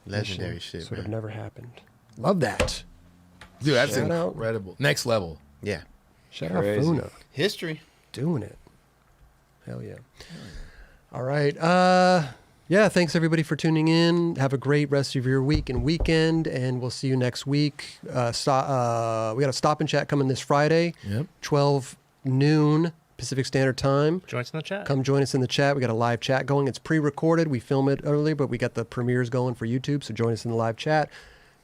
Legendary Mission shit, This would bro. have never happened. Love that. dude, that's Shout out. incredible. Next level. Yeah. Shout Crazy. out Funa. History. Doing it. Hell yeah. All right. Yeah, thanks everybody for tuning in. Have a great rest of your week and weekend, and we'll see you next week. We got a stop and chat coming this Friday, Yep. 12 noon Pacific Standard Time. Join us in the chat. Come join us in the chat. We got a live chat going. It's pre-recorded. We film it early, but we got the premieres going for YouTube, so join us in the live chat.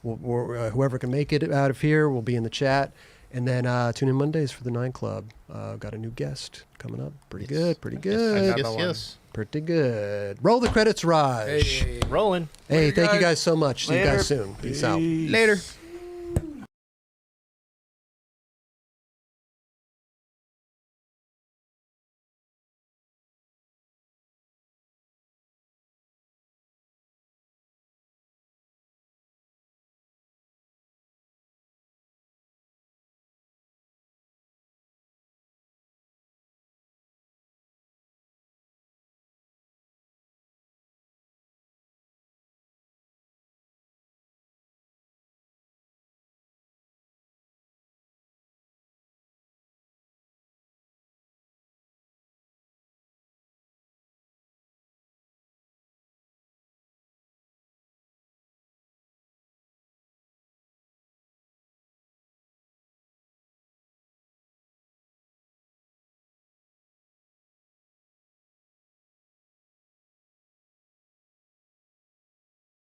Whoever can make it out of here will be in the chat. And then tune in Mondays for the 9 Club. Got a new guest coming up. Pretty good. Pretty good. Yes. Pretty good. Roll the credits, Raj. Hey. Rolling. Hey, Later, thank you guys. guys so much. See you guys soon. Peace out. Later.